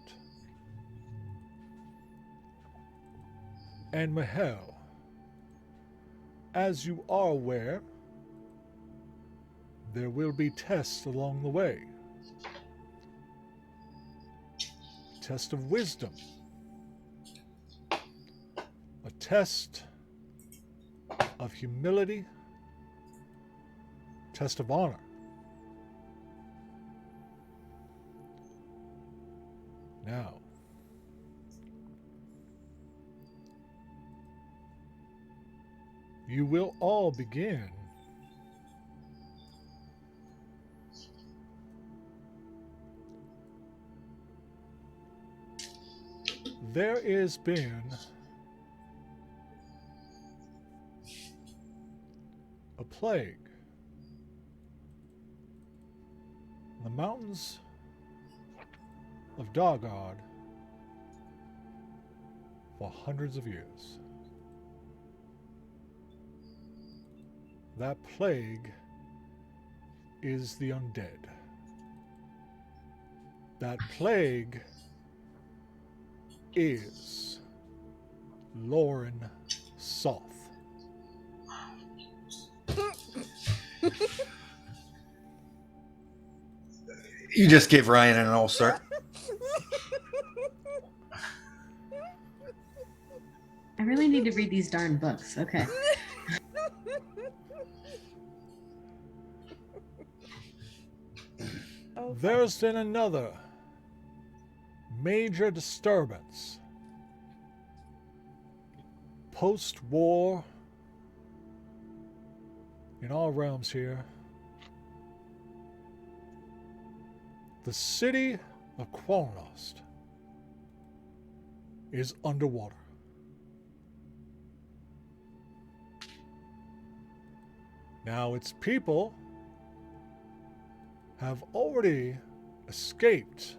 And Mehel, as you are aware, there will be tests along the way. Test of wisdom. A test of humility. Test of honor. Now, you will all begin there is been a plague in the mountains of Dargard for hundreds of years. That plague is the undead. That plague is Lauren Soth. You just gave Ryan an ulcer. I really need to read these darn books. Okay. There's been another major disturbance. Post-war in all realms here. The city of Qualnost is underwater. Now its people have already escaped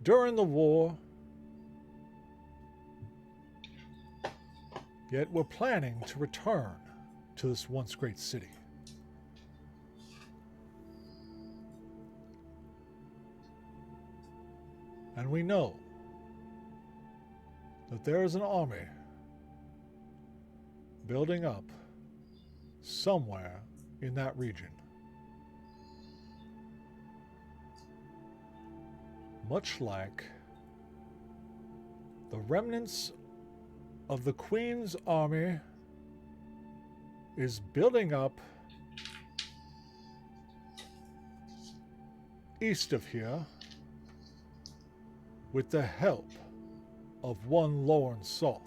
during the war, yet we're planning to return to this once great city. And we know that there is an army building up somewhere in that region. Much like the remnants of the Queen's army is building up east of here with the help of one Lauren Soth.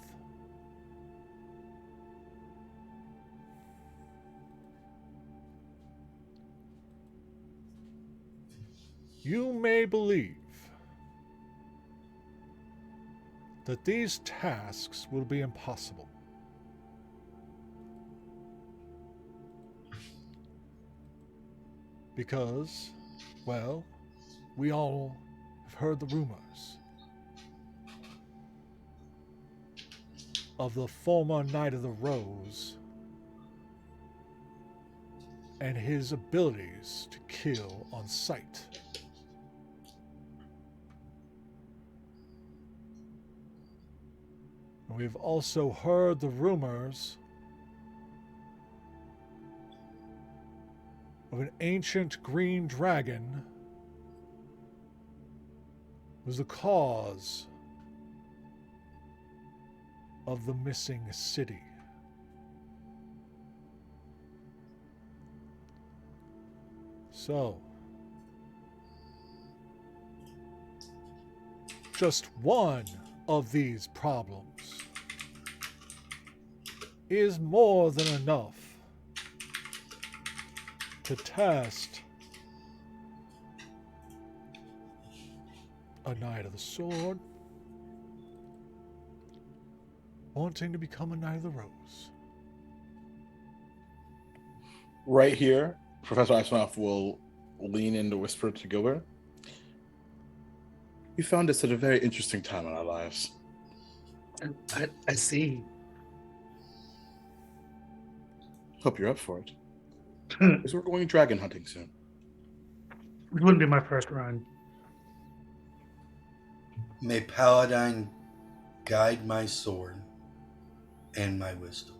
You may believe that these tasks will be impossible. Because, well, we all have heard the rumors of the former Knight of the Rose and his abilities to kill on sight. We've also heard the rumors of an ancient green dragon was the cause of the missing city. So, just one of these problems is more than enough to test a Knight of the Sword wanting to become a Knight of the Rose. Right here, Professor Eisenoff will lean in to whisper to Gilbert. You found us at a very interesting time in our lives. I see. Hope you're up for it. Because we're going dragon hunting soon. It wouldn't be my first run. May Paladine guide my sword and my wisdom.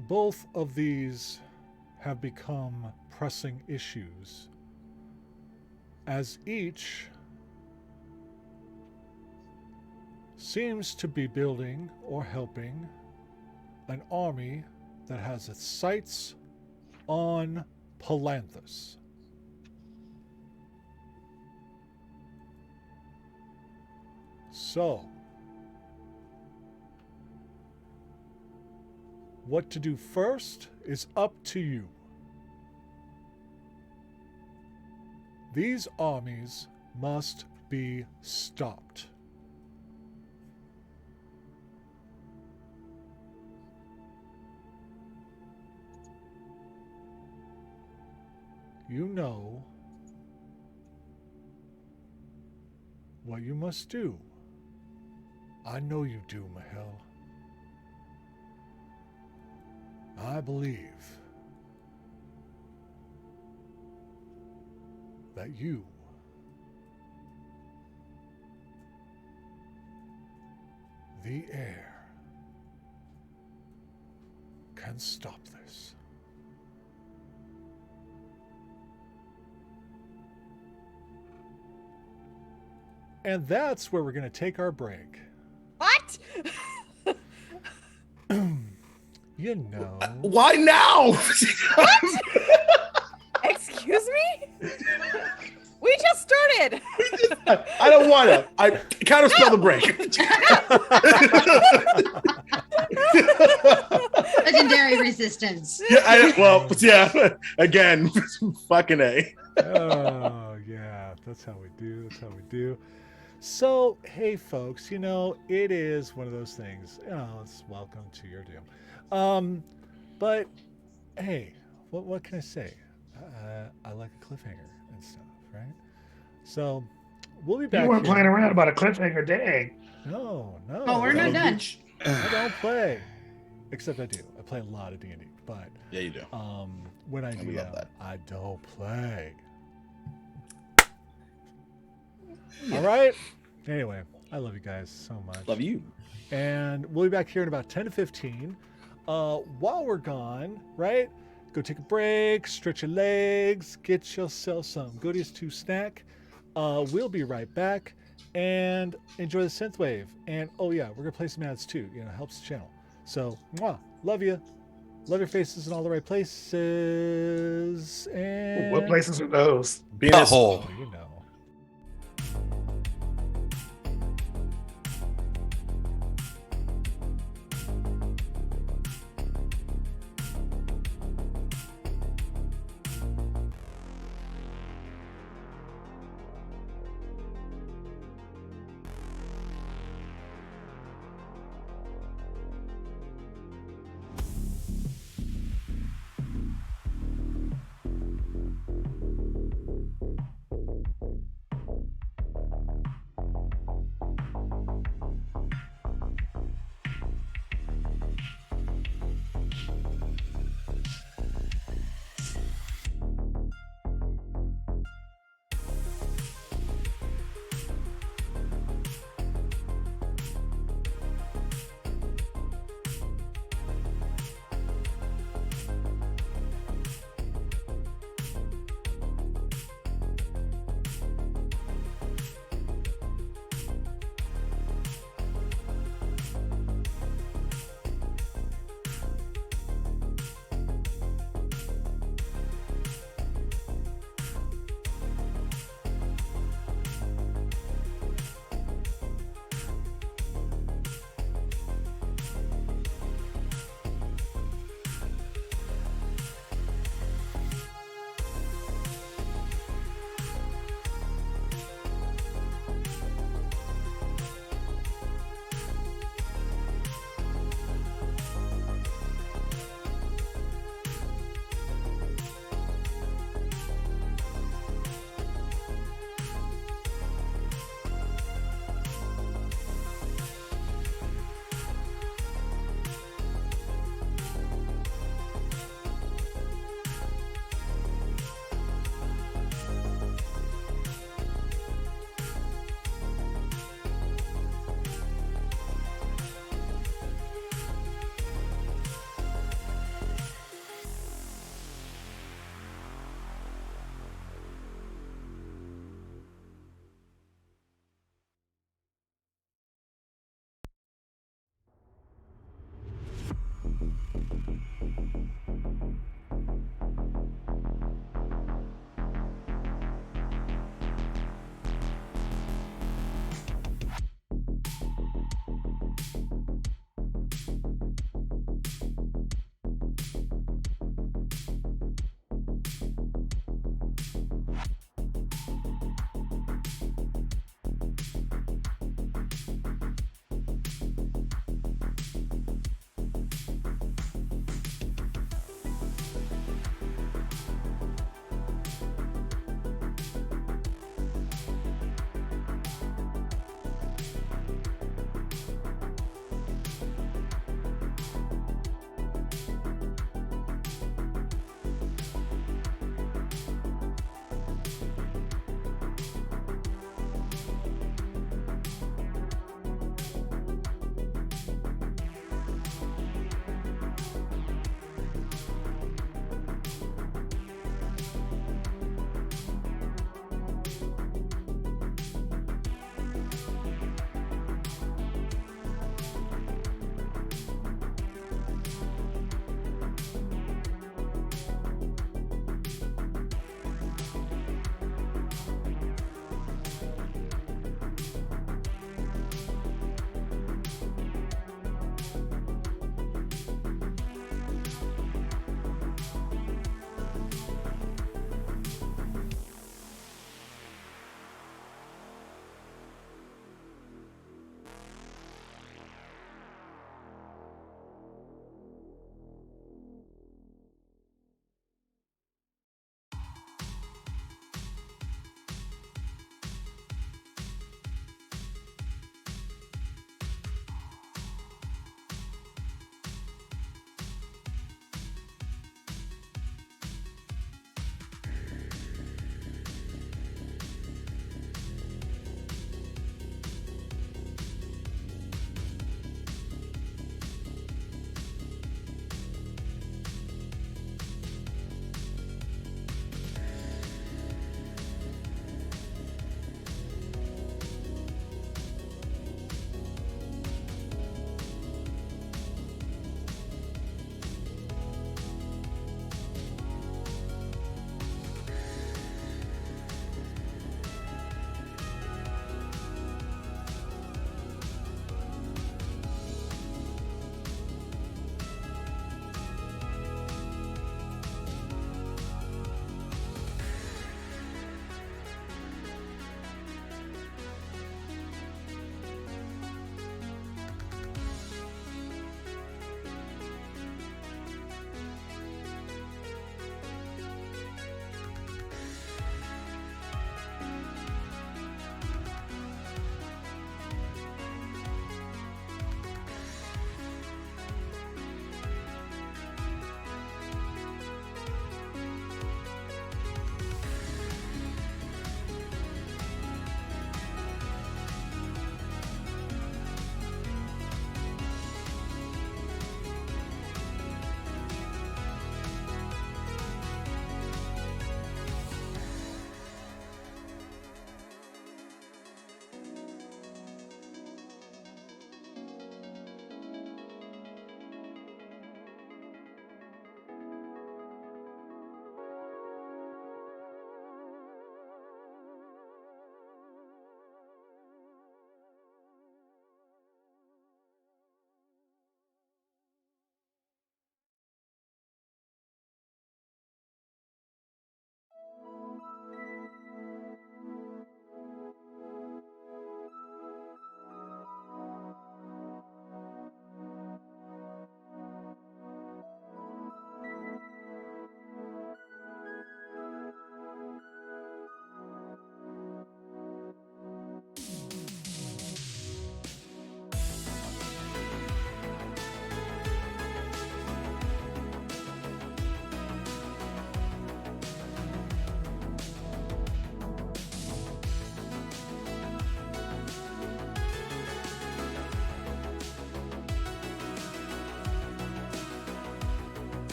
Both of these have become pressing issues, as each seems to be building or helping an army that has its sights on Palanthus. So, what to do first is up to you. These armies must be stopped. You know what you must do. I know you do, Mahel. I believe that you the heir can stop this. And that's where we're going to take our break. What? You know. Why now? Excuse me? We just started. I don't want to. I counter spell the break. Legendary resistance. Yeah. Again, fucking A. Oh, yeah. That's how we do. That's how we do. So, hey, folks, you know, it is one of those things. You know, it's welcome to your doom. But, hey, what can I say? I like a cliffhanger and stuff, right? So, we'll be back. You weren't here. playing around about a cliffhanger, dang. No. Oh, we're not done. I don't play. Except I do. I play a lot of D&D, but Yeah, you do. when I And do we love that. I don't play. All right. Anyway, I love you guys so much. Love you. And we'll be back here in about 10 to 15. While we're gone, right? Go take a break, stretch your legs, get yourself some goodies to snack. We'll be right back and enjoy the synthwave. And oh yeah, we're gonna play some ads too. You know, helps the channel. So, mwah, love you. Love your faces in all the right places. And What places are those? Butthole. Oh, you know.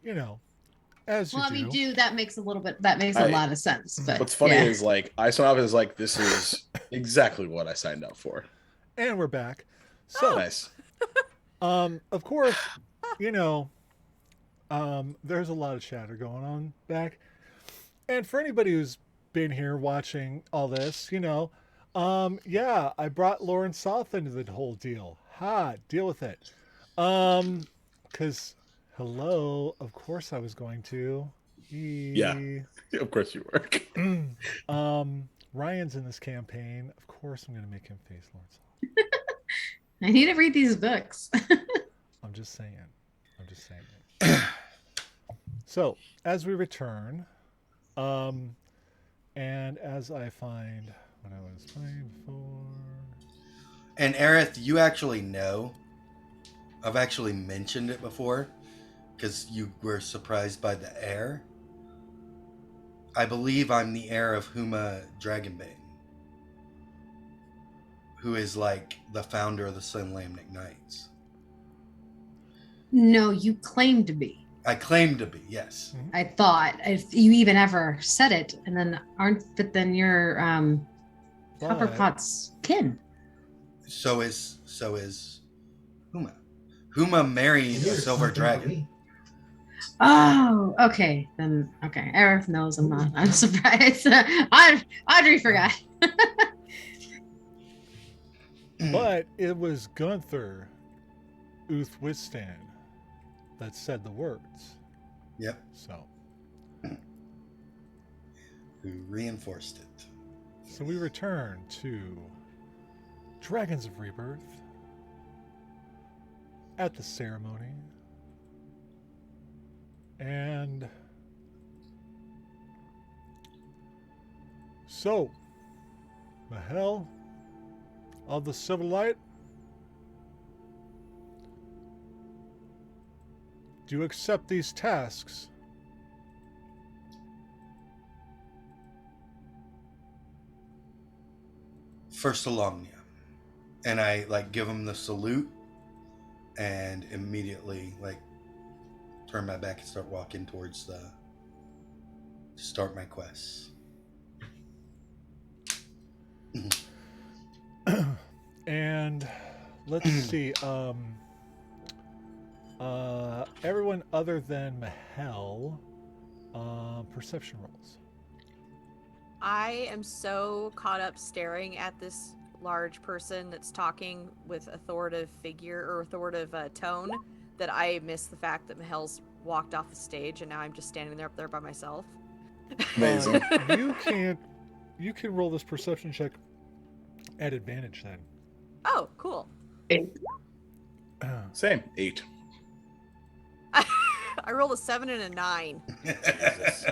You know, as you Well, I do. mean, that makes a lot of sense. But What's funny yeah. is like I signed up as like this is exactly what I signed up for. And we're back. So, Nice. of course, you know, there's a lot of chatter going on back. And for anybody who's been here watching all this, you know, yeah, I brought Lauren South into the whole deal. Deal with it. Because, hello, of course I was going to. Yeah. Of course you were. Ryan's in this campaign. Of course I'm going to make him face Lauren South. I need to read these books. I'm just saying. So, as we return, and as I find what I was playing before. And Aerith, you actually know. I've actually mentioned it before because you were surprised by the heir. I believe I'm the heir of Huma Dragonbane, who is like the founder of the Sunlamnic Knights. No, you claim to be. I claim to be, yes. I thought if you even ever said it, and then then you're Copperpot's kin. So is Huma. Huma married a silver dragon. Oh, okay. Then okay. Aerith knows I'm not. I'm surprised. Audrey forgot. But it was Gunther Uthwistan that said the words. Yep. So. Who reinforced it. So we return to Dragons of Rebirth at the ceremony. And so, Mahel of the Silver Light, do you accept these tasks? For Solomnia. And I like give him the salute and immediately like turn my back and start walking towards start my quests. And let's see, everyone other than Mahel, perception rolls. I am so caught up staring at this large person that's talking with authoritative figure or authoritative tone that I miss the fact that Mahel's walked off the stage and now I'm just standing there up there by myself. Amazing. You can roll this perception check at advantage then. Oh, cool. 8. Same. 8. I rolled a 7 and a 9. Jesus.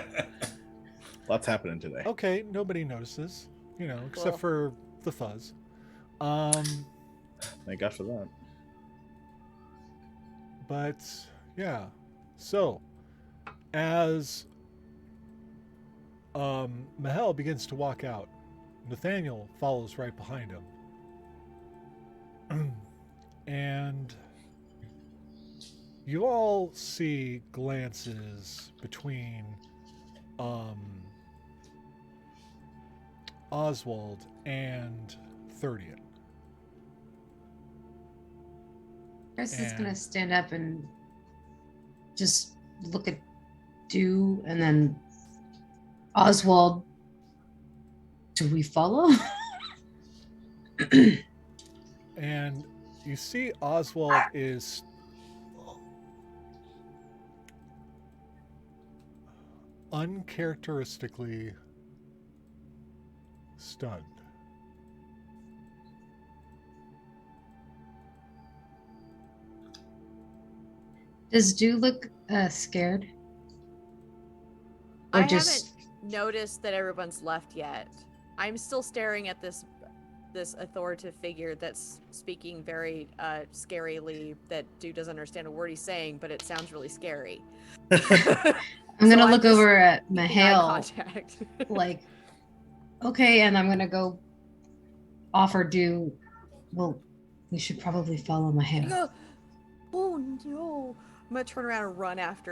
Lots happening today. Okay, nobody notices, you know, except Cool. for the fuzz. Thank God for that. But yeah, so as Mahel begins to walk out, Nathaniel follows right behind him. And you all see glances between Oswald and 30th. Chris is And- gonna stand up and just look at Dew, and then Oswald. Do we follow? And you see Oswald is uncharacteristically stunned. Does Dew look scared? I Or just haven't noticed that everyone's left yet. I'm still staring at this authoritative figure that's speaking very scarily that dude doesn't understand a word he's saying, but it sounds really scary. I'm So gonna I'm look just over at Keeping eye Mahale, contact. like, okay, and I'm gonna go offer Dew. Well, we should probably follow You Mahale. go, oh no, gonna turn around and run after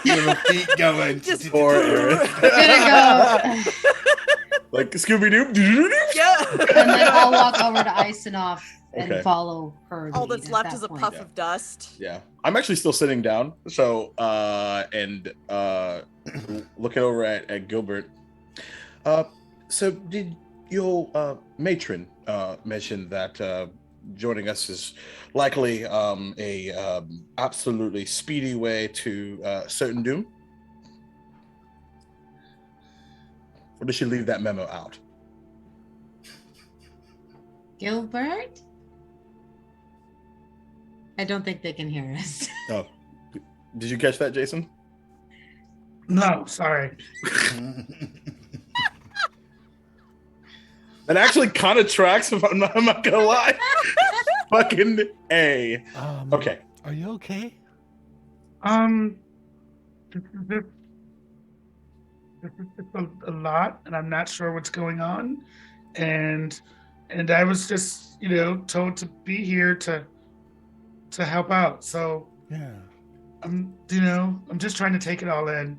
Little feet going. Just Poor Aaron. Gonna go. Like Scooby Doo. Yeah. And then I'll walk over to Isonoff and Okay. follow her. All lead that's at left that is a point. puff Yeah. of dust. Yeah, I'm actually still sitting down. So looking over at Gilbert. So did your matron mention that joining us is likely a absolutely speedy way to certain doom? Or did she leave that memo out? Gilbert? I don't think they can hear us. Oh, did you catch that, Jason? No, sorry. That actually kind of tracks. If I'm not gonna lie. Fucking A. Okay. Are you okay? This is a lot, and I'm not sure what's going on, and I was just, told to be here to help out. So Yeah. I'm just trying to take it all in.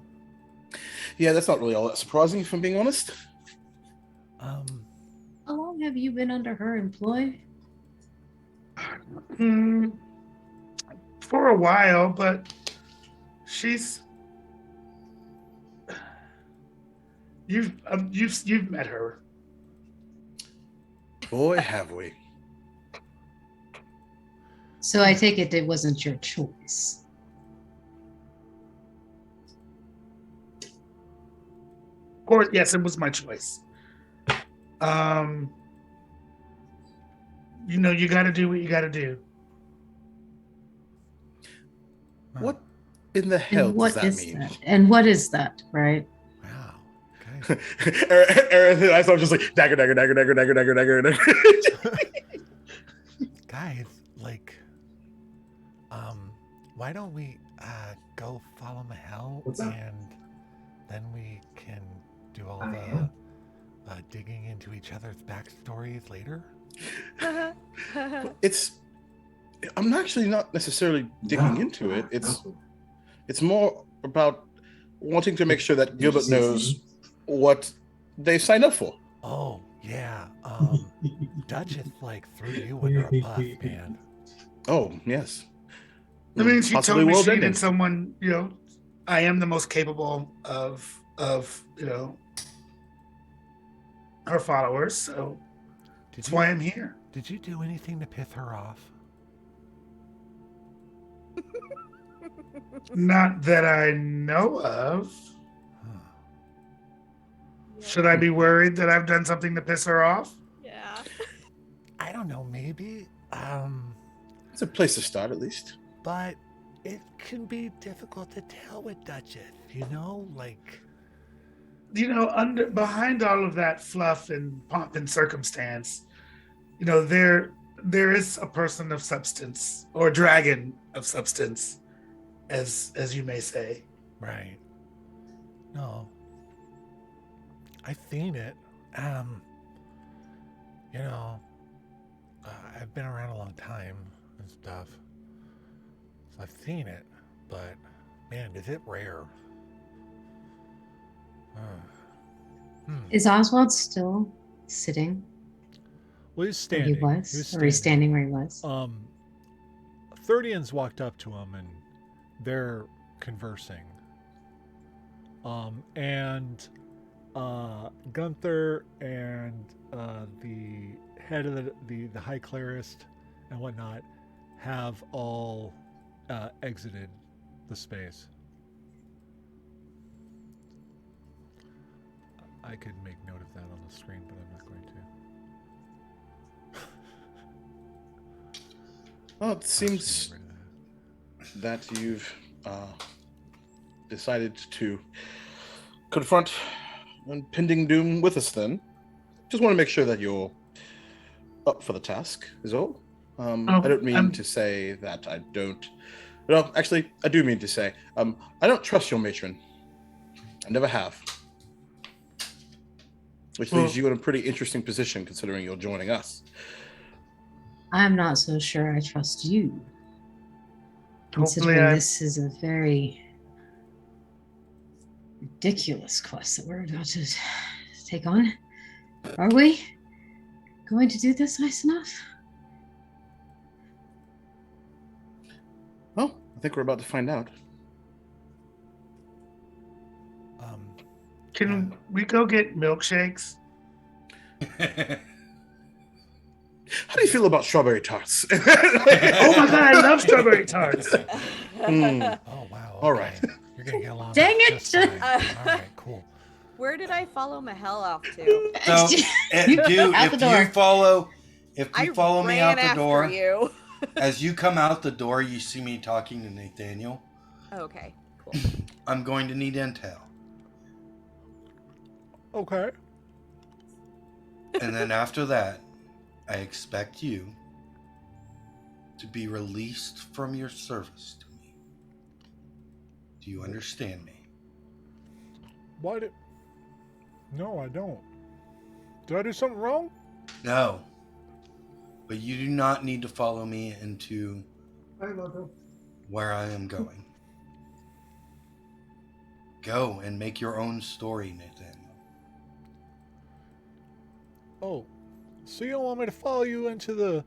Yeah, that's not really all that surprising, if I'm being honest. How long have you been under her employ? For a while, but you've met her. Boy, have we. So I take it wasn't your choice. Of course, yes, it was my choice. You got to do what you got to do. What in the hell And what does that is mean? that? And what is that, right? Wow. Okay. Aaron and I saw just like dagger. Guys, like, why don't we go follow Mahel What's up? and then we can do all the digging into each other's backstories later? I'm actually not necessarily digging into it. It's more about wanting to make sure that Gilbert knows what they signed up for. Oh, yeah. Duchess, like, threw you under a bus, man. Oh, yes. I mean, she Possibly told me she world-ending. needed someone, I am the most capable of her followers, so Did that's why I'm here. Did you do anything to piss her off? Not that I know of. Huh. Should I be worried that I've done something to piss her off? Yeah. I don't know, maybe. It's a place to start, at least. But it can be difficult to tell with Duchess, like. Behind all of that fluff and pomp and circumstance, there is a person of substance, or dragon of substance, as you may say. Right. No. I've seen it. I've been around a long time and stuff. So I've seen it, but man, is it rare. Is Oswald still sitting Well, he's where standing. he was? Or he's standing where he was? 30ans walked up to him and they're conversing. And Gunther and the head of the High Clerist and whatnot have all exited the space. I could make note of that on the screen, but I'm not going to. Well, it seems Get rid of that you've decided to confront impending doom with us then. Just want to make sure that you're up for the task, is all. I don't mean to say that I don't... Well, actually, I do mean to say, I don't trust your matron. I never have. Which leaves you in a pretty interesting position considering you're joining us. I'm not so sure I trust you. considering Hopefully, this is a very ridiculous quest that we're about to take on. Are we going to do this nice enough? Well, I think we're about to find out. can we go get milkshakes? How do you feel about strawberry tarts? Oh my god, I love strawberry tarts. Mm. Oh wow. All okay. right. You're gonna get along. Dang it! just fine. All right. Cool. Where did I follow Mahel off to? So, dude, Out the if door. you follow me ran out the after door, you. as you come out the door, you see me talking to Nathaniel. Okay, cool. I'm going to need intel. Okay. And then after that, I expect you to be released from your service to me. Do you understand me? Why did? No, I don't. Did I do something wrong? No. But you do not need to follow me into where I am going. Go and make your own story, Nathaniel. Oh, so you don't want me to follow you into the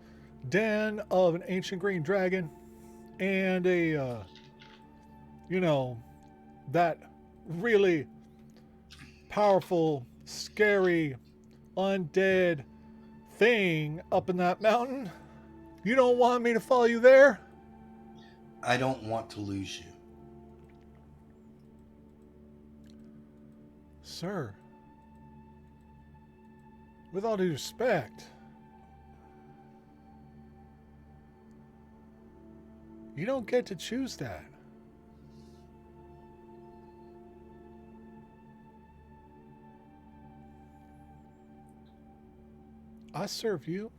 den of an ancient green dragon and a, that really powerful, scary, undead thing up in that mountain? You don't want me to follow you there? I don't want to lose you. Sir, with all due respect, you don't get to choose that. I serve you.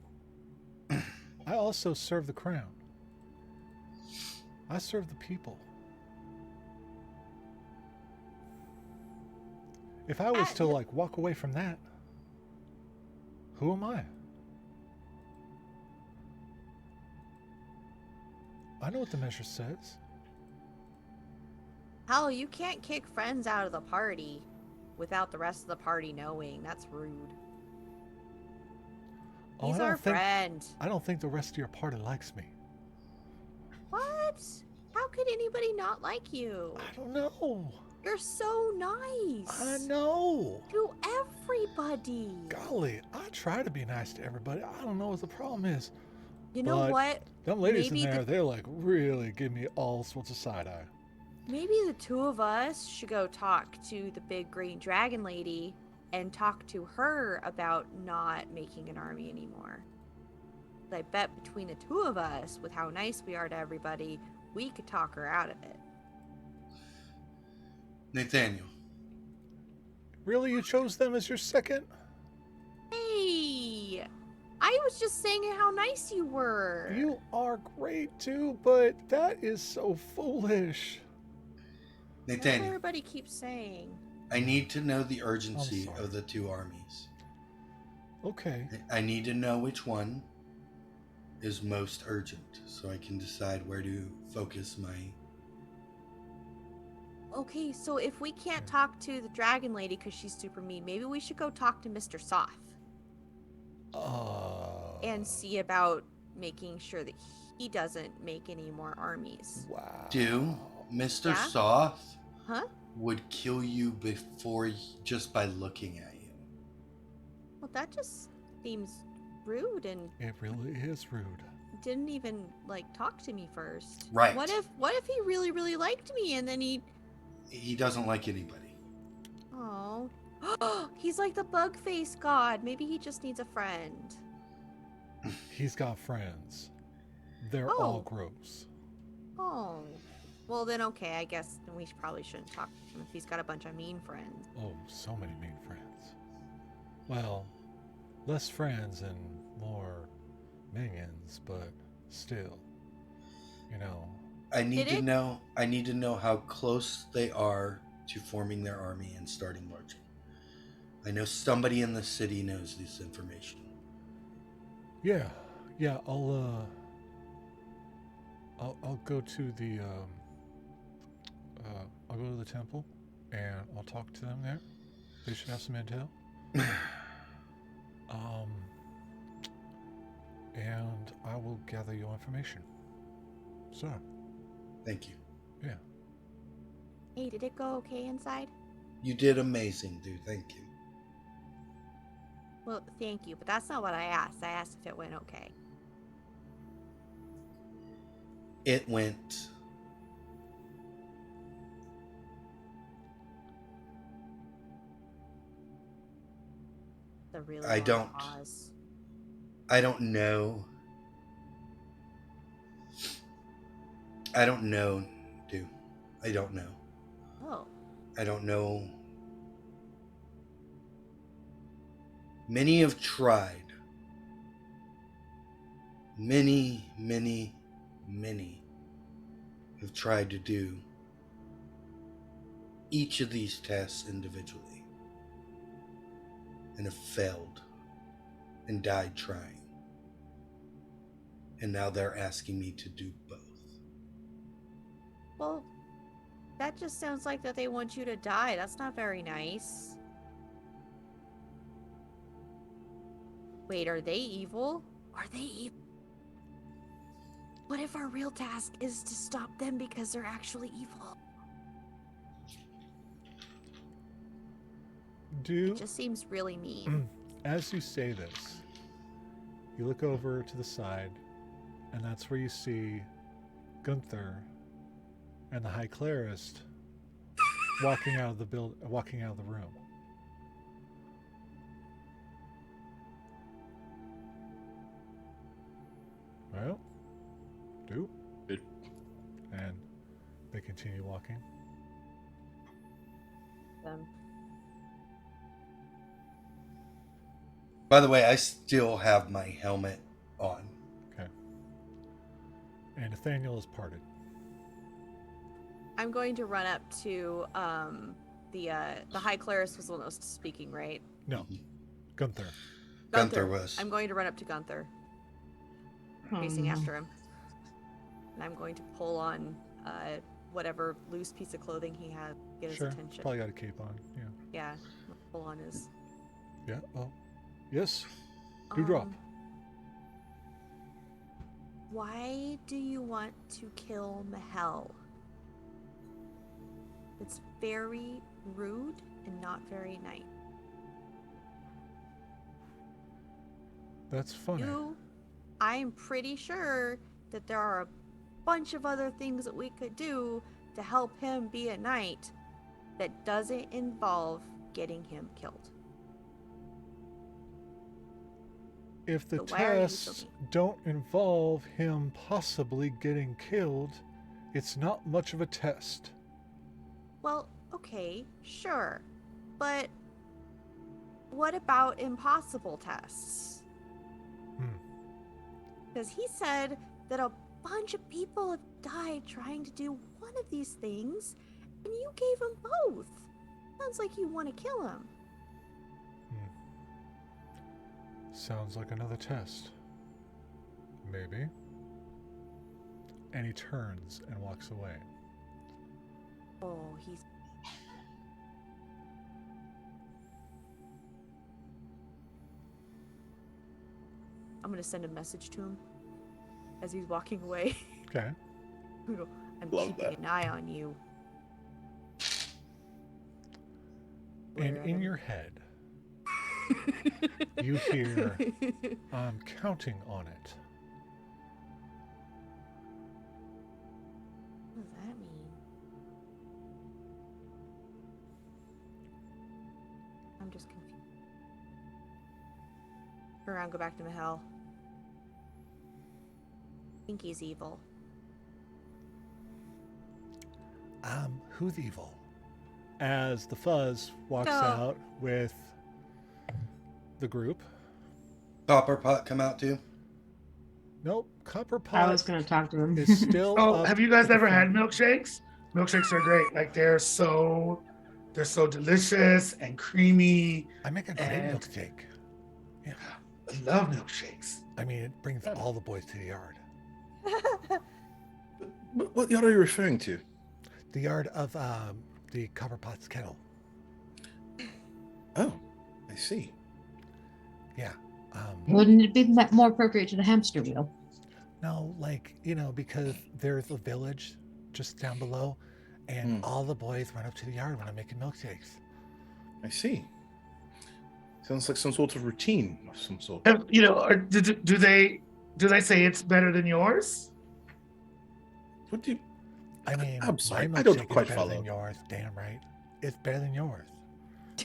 I also serve the crown. I serve the people. If I was to walk away from that, who am I? I know what the measure says. Hell, you can't kick friends out of the party without the rest of the party knowing. That's rude. Oh, He's our friend. I don't think the rest of your party likes me. What? How could anybody not like you? I don't know. You're so nice. I know. To everybody. Golly, I try to be nice to everybody. I don't know what the problem is. You know But what? Them ladies Maybe in there, they're like really give me all sorts of side eye. Maybe the two of us should go talk to the big green dragon lady and talk to her about not making an army anymore. I bet between the two of us, with how nice we are to everybody, we could talk her out of it. Nathaniel. Really, you chose them as your second? Hey! I was just saying how nice you were. You are great too, but that is so foolish. That's what Nathaniel, everybody keeps saying. I need to know the urgency sorry. of the two armies. Okay. I need to know which one is most urgent so I can decide where to focus my... Okay, so if we can't talk to the dragon lady because she's super mean, maybe we should go talk to Mr. Soth and see about making sure that he doesn't make any more armies. Wow. Do Mr. Yeah? Soth Huh? would kill you before just by looking at you. Well, that just seems rude and It really is rude. didn't even talk to me first. Right. What if he really, really liked me and then He doesn't like anybody. Oh. He's like the bug face god. Maybe he just needs a friend. He's got friends. They're Oh. all gross. Oh. Well then okay, I guess we probably shouldn't talk to him if he's got a bunch of mean friends. Oh, so many mean friends. Well, less friends and more minions, but still, I need Did to it- know. I need to know how close they are to forming their army and starting marching. I know somebody in the city knows this information. Yeah, I'll go to the I'll go to the temple, and I'll talk to them there. They should have some intel. And I will gather your information. So, Thank you. yeah. Hey, did it go okay inside? You did amazing, dude. Thank you. Well, thank you, but that's not what I asked. I asked if it went okay. It went. The really I long don't- pause. I don't know. I don't know, dude. I don't know. Oh, I don't know. Many have tried. Many have tried to do each of these tests individually and have failed and died trying. And now they're asking me to do both. well, that just sounds like that they want you to die. That's not very nice. Wait, are they evil? Are they evil? What if our real task is to stop them because they're actually evil? It just seems really mean. As you say this, you look over to the side, and that's where you see Gunther and the High Clerist walking out of the room. Well, do. Good. And they continue walking. By the way, I still have my helmet on. Okay. And Nathaniel is parted. I'm going to run up to the High Clerist was the one that was speaking, right? No, Gunther. Gunther was. I'm going to run up to Gunther, pacing after him, and I'm going to pull on whatever loose piece of clothing he has, get his Sure. attention. Probably got a cape on. Yeah. Yeah, pull on his. Yeah. Oh, yes. Do drop. Why do you want to kill Mahel? It's very rude and not very nice. That's funny. I'm pretty sure that there are a bunch of other things that we could do to help him be a knight that doesn't involve getting him killed. If the So why are you tests so mean? don't involve him possibly getting killed, it's not much of a test. Well, okay, sure. But what about impossible tests? Because he said that a bunch of people have died trying to do one of these things, and you gave him both. Sounds like you want to kill him. Sounds like another test. Maybe. And he turns and walks away. Oh, he's... I'm going to send a message to him as he's walking away. Okay. I'm Love keeping that. an eye on you. And in your head, you hear, I'm counting on it. What does that mean? I'm just confused. Turn around, go back to Mahel. I think he's evil. Who's evil? As the Fuzz walks No. out with the group. Copper Pot come out too? Nope, Copper I Pot was going to talk to him. is still Oh, up have you guys at the ever had front. milkshakes? Milkshakes are great. Like they're so delicious and creamy. I make a great And- milkshake. I love milkshakes. I mean, it brings all the boys to the yard. What yard are you referring to? The yard of the Copperpot's kettle. Oh, I see. Yeah. Wouldn't it be more appropriate to the hamster wheel? No, like, because there's a village just down below, and all the boys run up to the yard when I'm making milkshakes. I see. Sounds like some sort of routine of some sort. Do they say it's better than yours? What do you? I mean, I'm sorry, my I don't milkshake quite is better follow. than yours. Damn right. It's better than yours.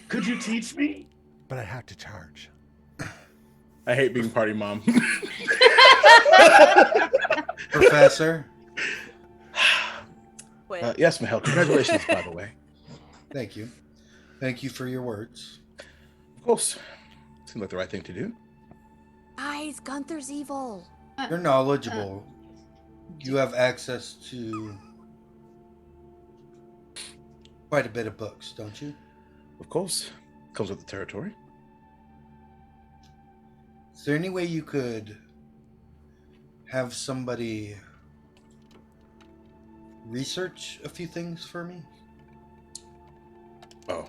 Could you teach me? But I have to charge. I hate being party mom. Professor, Quinn. Yes, Mahel. Congratulations, by the way. thank you. Thank you for your words. Of course. Seemed like the right thing to do. Guys, Gunther's evil. You're knowledgeable. You have access to quite a bit of books, don't you? Of course. Comes with the territory. Is there any way you could have somebody research a few things for me? Oh,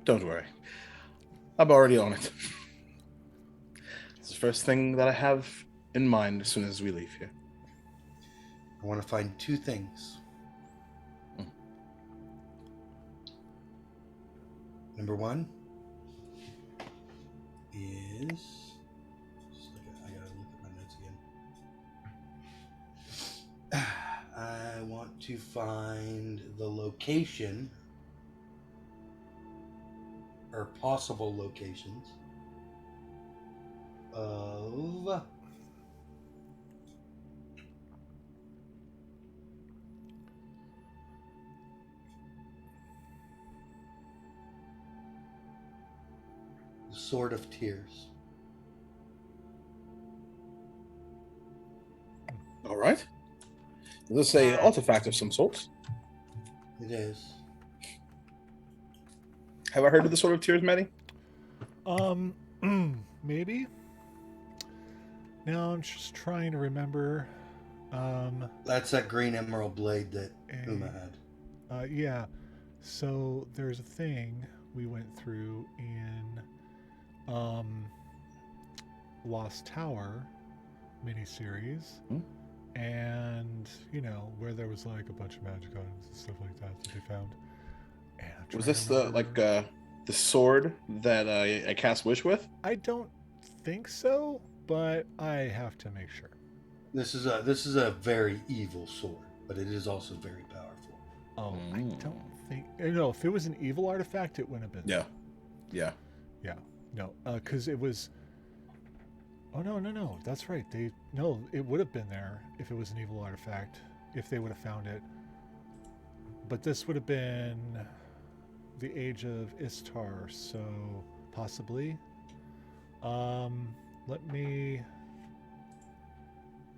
don't worry. I'm already on it. It's the first thing that I have in mind as soon as we leave here. I want to find two things. Number one is... I gotta look at my notes again. I want to find the location or possible locations of the Sword of Tears. All right. Is this a artifact of some sort? It is. Have I heard of the Sword of Tears, Maddie? Maybe. Now I'm just trying to remember. That's that green emerald blade that Uma had. Yeah. So there's a thing we went through in Lost Tower miniseries. And, where there was like a bunch of magic items and stuff like that they found. And Was this the sword that I cast Wish with? I don't think so, but I have to make sure. This is a very evil sword, but it is also very powerful. Oh, I don't think. No, if it was an evil artifact, it wouldn't have been. Yeah. No, because it was. Oh no! That's right. It would have been there if it was an evil artifact, if they would have found it. But this would have been the Age of Istar, so possibly. Let me.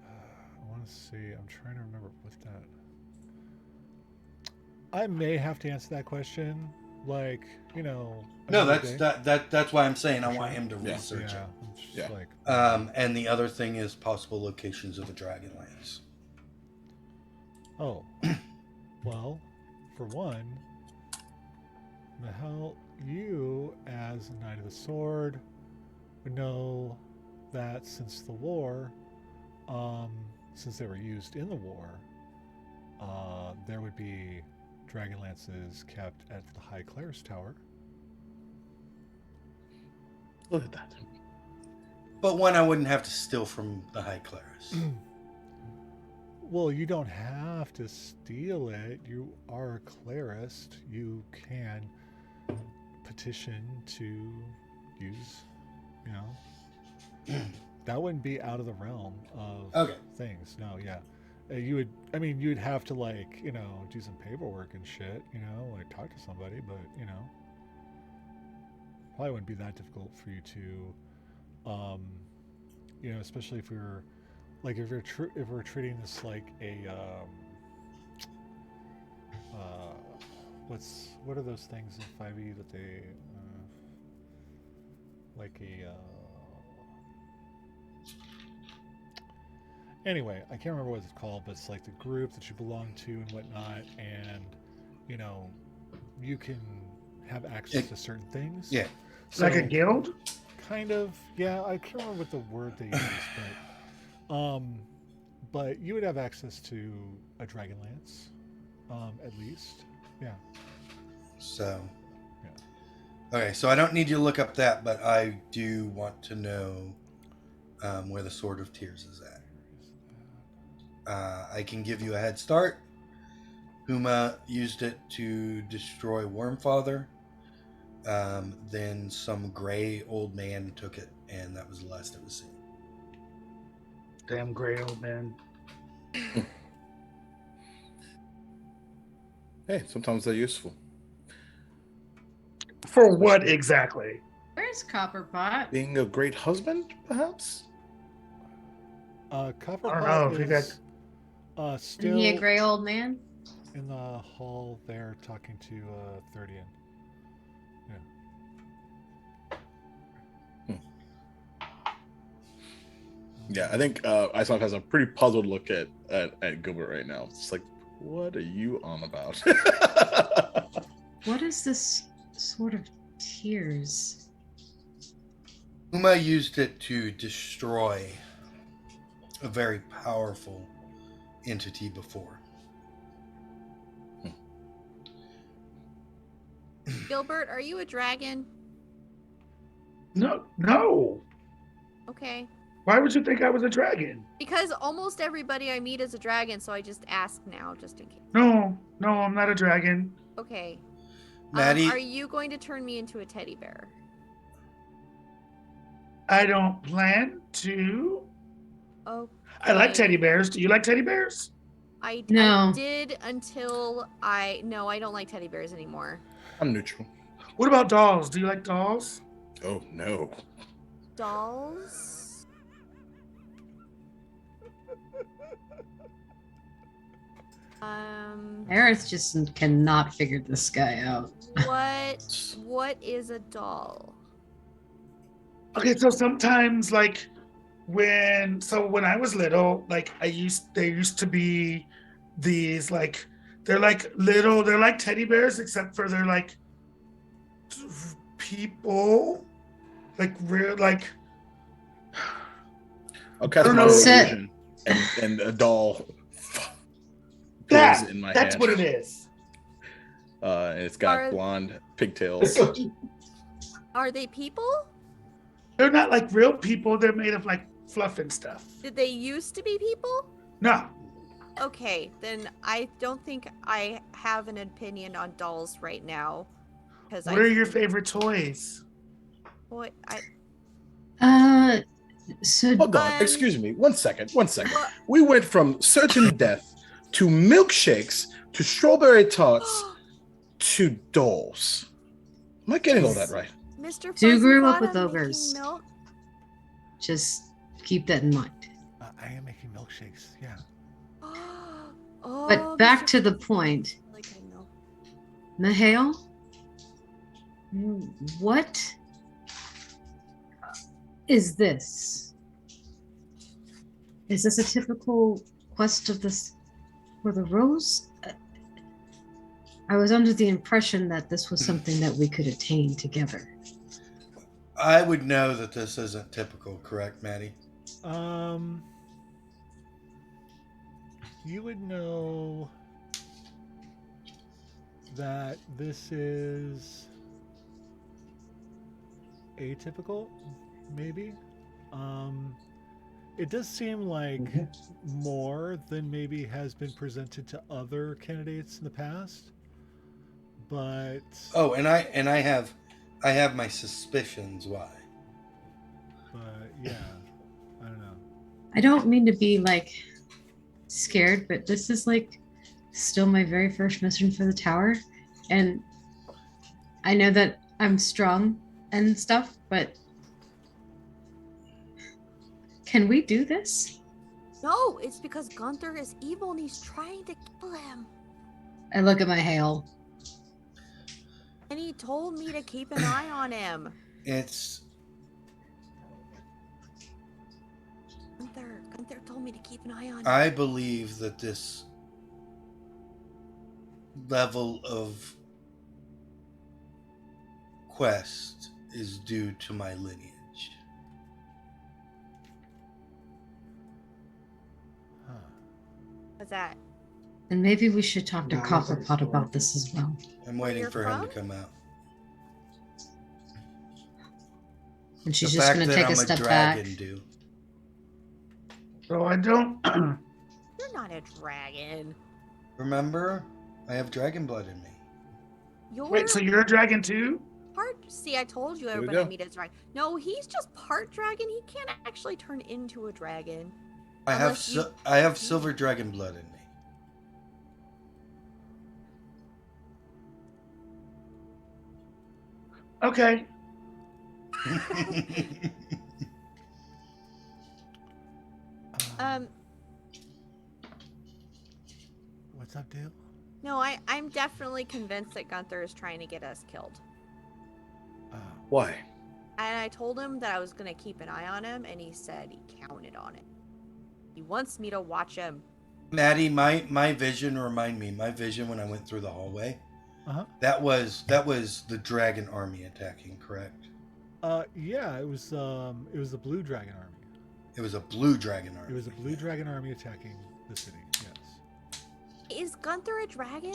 I want to see. I'm trying to remember with that. I may have to answer that question, like No, another that's day. that's why I'm saying I want him to research Yeah, it. I'm just Yeah. like. And the other thing is possible locations of the Dragonlance. Oh, well, for one, Mahel, you as a Knight of the Sword would know that since the war, since they were used in the war, there would be Dragonlances kept at the High Clerist's Tower. Look at that. But one I wouldn't have to steal from the High Clerist. Well, you don't have to steal it. You are a clerist. You can petition to use, that wouldn't be out of the realm of things. No, yeah. You'd have to do some paperwork and shit, like talk to somebody, but, probably wouldn't be that difficult for you to, especially if we're, like if we're treating this like a what are those things in 5e that they like a Anyway, I can't remember what it's called, but it's like the group that you belong to and whatnot, and you know, you can have access to certain things. Yeah. So, Like a guild? kind of, yeah. I can't remember what the word they use, but you would have access to a Dragonlance, at least. Yeah. So. Yeah. Okay, so I don't need you to look up that, but I do want to know where the Sword of Tears is at. I can give you a head start. Huma used it to destroy Wormfather. Then some gray old man took it, and that was the last it was seen. Damn gray old man. Hey, sometimes they're useful. For what exactly? Where's Copperpot? Being a great husband, perhaps? Copperpot if he got- is Is still he a gray old man? in the hall there talking to Thirdian. Yeah, I think Iceland has a pretty puzzled look at Gilbert right now. It's like, what are you on about? What is this sort of tears? Huma used it to destroy a very powerful entity before. Gilbert, are you a dragon? No. Okay. Why would you think I was a dragon? Because almost everybody I meet is a dragon, so I just ask now, just in case. No, I'm not a dragon. Okay. Maddie, Are you going to turn me into a teddy bear? I don't plan to. Oh. I like teddy bears. Do you like teddy bears? I No. did until I don't like teddy bears anymore. I'm neutral. What about dolls? Do you like dolls? Oh, no. Dolls? Aerith just cannot figure this guy out. What is a doll? Okay, so sometimes when I was little, there used to be these they're like teddy bears, except for they're like people, real I'll cast I don't my know. illusion, and a doll appears in my that's hand. what it is. And it's got blonde pigtails. Are they people? They're not like real people. They're made of fluff and stuff. Did they used to be people? No. Okay, then I don't think I have an opinion on dolls right now. Because What are your favorite toys? What So Hold on, excuse me. One second. What? We went from certain death to milkshakes to strawberry tarts to dolls. Am I getting all that right? Mr. Who grew up Fuzzy with Bottom ogres? making milk? just keep that in mind. I am making milkshakes. Yeah. Oh, But back Mr. to the point, I like getting milk. Mihail, what is this? Is this a typical quest of this for the rose? I was under the impression that this was something that we could attain together. I would know that this isn't typical, correct, Maddie? You would know that this is atypical, maybe. It does seem like more than maybe has been presented to other candidates in the past, but Oh, and I have my suspicions why. yeah, I don't know. I don't mean to be scared, but this is still my very first mission for the tower, and I know that I'm strong and stuff, but can we do this? No, it's because Gunther is evil and he's trying to kill him. I look at my Hale. And he told me to keep an eye on him. It's Gunther told me to keep an eye on. I believe that this level of quest is due to my lineage. Huh. What's that? And maybe we should talk to Copperpot about this as well. I'm Where waiting you're for him to from? come out. And she's The just fact going to that take I'm a step dragon back. do. So I don't. You're not a dragon. Remember? I have dragon blood in me. You're Wait, so you're a dragon too? part. See, I told you we everybody I go. meet is dragon. No, he's just part dragon. He can't actually turn into a dragon. I Unless you- have silver dragon blood in me. Okay. Um, What's up, dude? no, I'm definitely convinced that Gunther is trying to get us killed. Why? And I told him that I was gonna keep an eye on him, and he said he counted on it. He wants me to watch him. Maddie, my vision, remind me, my vision when I went through the hallway, Uh-huh. that was the dragon army attacking, correct? Yeah, it was the blue dragon army. It was a blue dragon army. It was a blue dragon army attacking the city. Yes. Is Gunther a dragon?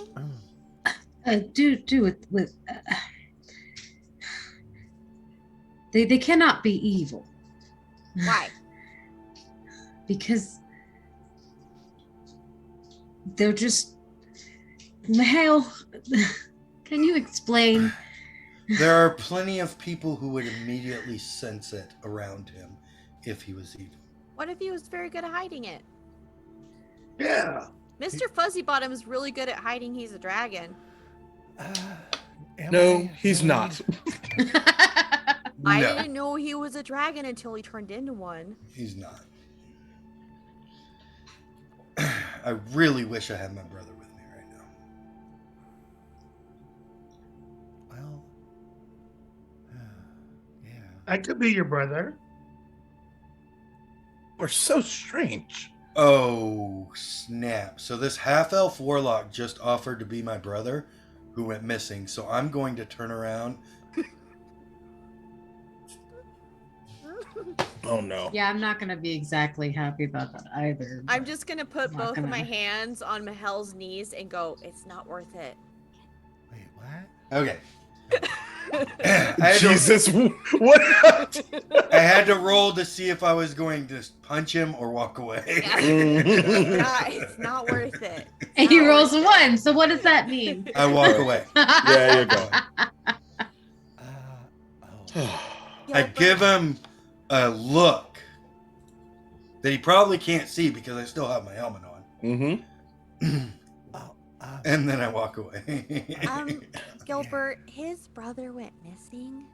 They cannot be evil Why? because they're just. Mahale, can you explain? There are plenty of people who would immediately sense it around him if he was evil. What if he was very good at hiding it? Yeah. Mr. Fuzzy Bottom is really good at hiding he's a dragon. Am No, I he's really- not. I No, didn't know he was a dragon until he turned into one. he's not. I really wish I had my brother with me right now. Well, yeah. I could be your brother. We're so strange. Oh, snap. So this half-elf warlock just offered to be my brother who went missing. So I'm going to turn around. Oh no. Yeah, I'm not going to be exactly happy about that either. I'm just gonna put I'm not both of my gonna- hands on Mahel's knees and go, it's not worth it. Wait, what? Okay. I Jesus, what? had to roll to see if I was going to punch him or walk away. It's not worth it. It's And he not rolls a worth 1, so what does that mean? I walk away. There you go. Oh. it. I Gilbert, give him a look that he probably can't see because I still have my helmet on. Mm-hmm. Oh, And then I walk away. Gilbert, his brother went missing.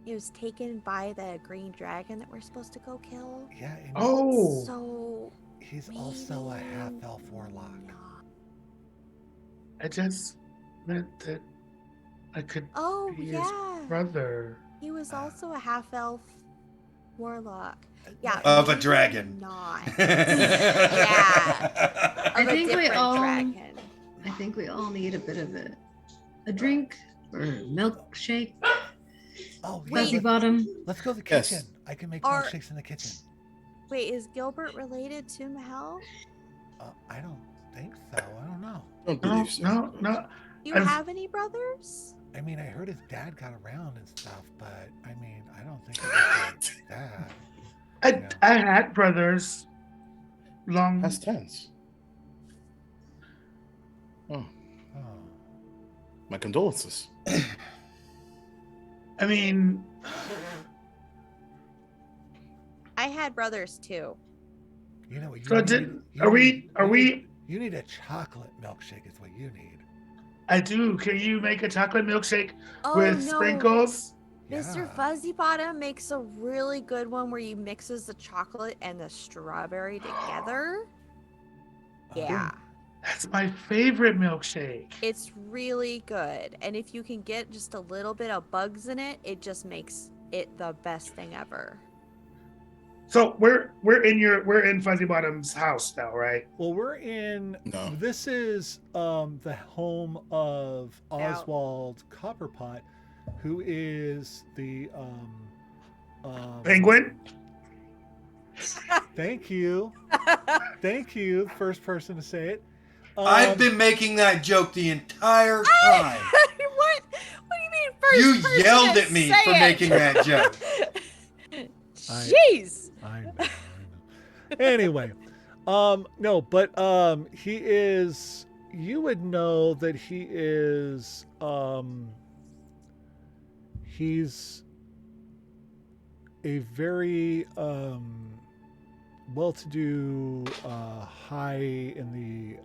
He was taken by the green dragon that we're supposed to go kill. yeah. And Oh. So he's also a maybe half-elf warlock. not. I just meant that I could Oh be yeah, his brother. he was also a half elf warlock. Yeah, Of a maybe dragon. Not. yeah. Of a think we different all- dragon. I think we all need a bit of a drink or a milkshake. Oh, yeah. Fuzzy Wait. Bottom. Let's go to the Yes. kitchen. I can make Are- milkshakes in the kitchen. Wait, is Gilbert related to Mahel? I don't think so. I don't know. Don't No, believe so. no. Do you I've- have any brothers? I mean, I heard his dad got around and stuff, but I mean, I don't think it was like that. Yeah. I had brothers. Long. Past tense. Oh, Oh. my condolences. I mean, I had brothers too. You know what? You so need, did, you are we? need- Are you we? need- You need a chocolate milkshake. Is what you need. I do. Can you make a chocolate milkshake Oh with no. sprinkles? Mr. Yeah. Fuzzy Bottom makes a really good one where he mixes the chocolate and the strawberry together. Yeah. That's my favorite milkshake. It's really good. And if you can get just a little bit of bugs in it, it just makes it the best thing ever. So we're in Fuzzy Bottom's house now, right? Well, we're in. No. This is the home of Oswald Copperpot, who is the Penguin. Thank you, first person to say it. I've been making that joke the entire time. What? What do you mean first You person yelled to at me say for it? making that joke. Jeez. I know. Anyway, no, but he is. You would know that he is. He's a very well-to-do, high in the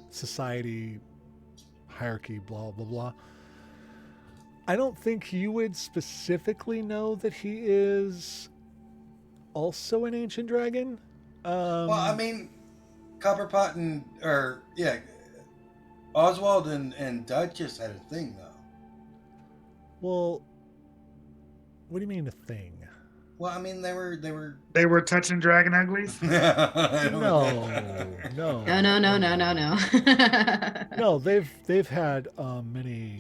society hierarchy. Blah blah blah. I don't think you would specifically know that he is also an ancient dragon. Well, I mean, Copperpot Oswald and Duchess had a thing though. Well, what do you mean a thing? Well, I mean they were They were touching dragon uglies. No. No. No, they've had many.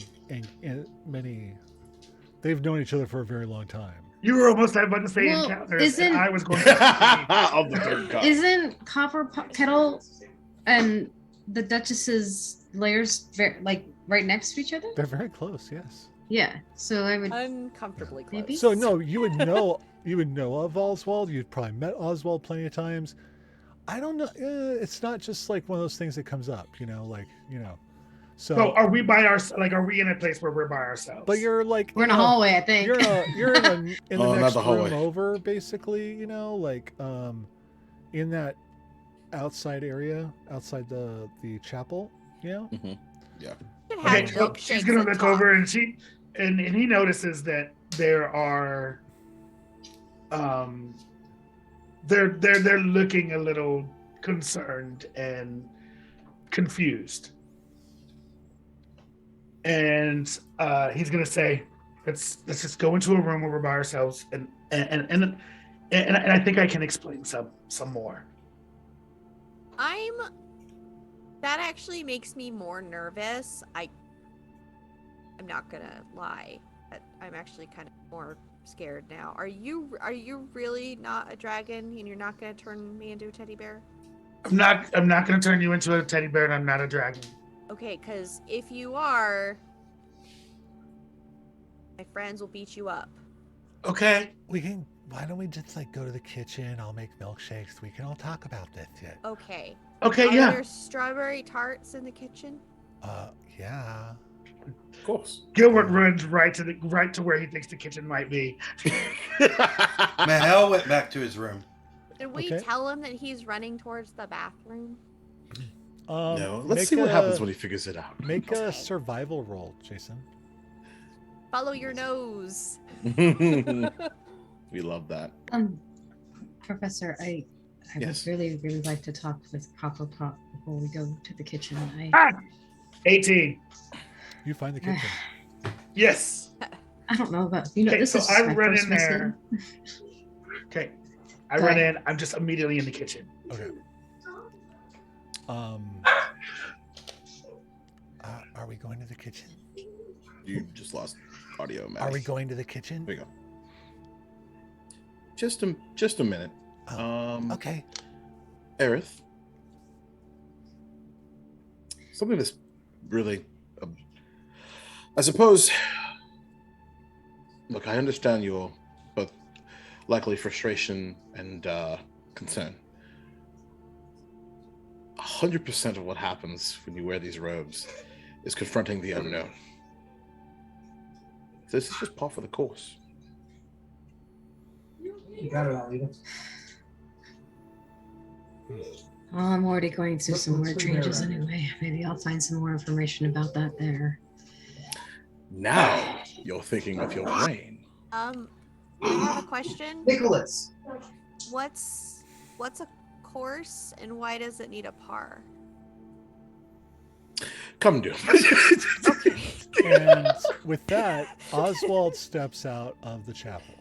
They've known each other for a very long time. You were almost about to say Well, encounters, and I was going to Of the third cup. Isn't Copper Kettle and the Duchess's layers right next to each other? They're very close, yes. Yeah. So I would. Uncomfortably close. Maybe. So no, you would know of Oswald. You'd probably met Oswald plenty of times. I don't know. It's not just like one of those things that comes up, So, So are we by ourselves? Like, are we in a place where we're by ourselves? but you're like We're in a hallway, I think. You're in the Oh, not next the hallway. room over, basically. In that outside area, outside the chapel. Mhm. Okay, so she's gonna look over, and he notices that there are, they're looking a little concerned and confused, and he's gonna say, let's just go into a room where we're by ourselves, and I think I can explain some more. That actually makes me more nervous. I'm not gonna lie. I'm actually kind of more scared now. Are you really not a dragon and you're not gonna turn me into a teddy bear? I'm not gonna turn you into a teddy bear, and I'm not a dragon. Okay, because if you are, my friends will beat you up. Okay. Why don't we just go to the kitchen? I'll make milkshakes. We can all talk about this yet. Okay. Okay, Are yeah. there strawberry tarts in the kitchen? Yeah. Of course. Gilbert runs right to where he thinks the kitchen might be. Mahel went back to his room. Did we Okay. tell him that he's running towards the bathroom? No, let's make see what a- happens when he figures it out. Make a survival roll, Jason. Follow your nose. We love that. Professor, I Yes. would really, really like to talk with Copperpot before we go to the kitchen. 18. You find the kitchen. Yes. I don't know about Okay, this so is I my run first in there. visit. Okay. I Go run ahead. in. I'm just immediately in the kitchen. Okay. Are we going to the kitchen? You just lost audio, Matt. Are we going to the kitchen? There we go. Just a minute. Okay. Aerith. Something that's really, I suppose. Look, I understand your both likely frustration and concern. 100% of what happens when you wear these robes is confronting the unknown. This is just par for the course. You got it, Alita. Well, I'm already going through some more What's in there, changes right? anyway. Maybe I'll find some more information about that there. Now you're thinking with your brain. I have a question. Nicholas. What's a course and why does it need a par? Come do. And with that, Oswald steps out of the chapel.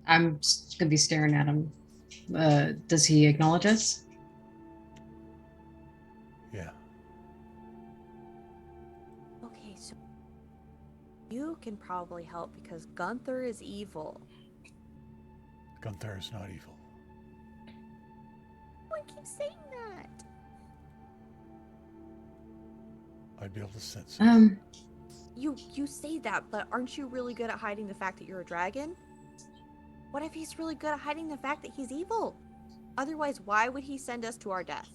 I'm just gonna be staring at him. Does he acknowledge us? Yeah. Okay, so you can probably help because Gunther is evil. Gunther is not evil. Why keep saying that? I'd be able to sense it. You say that, but aren't you really good at hiding the fact that you're a dragon? What if he's really good at hiding the fact that he's evil? Otherwise, why would he send us to our death?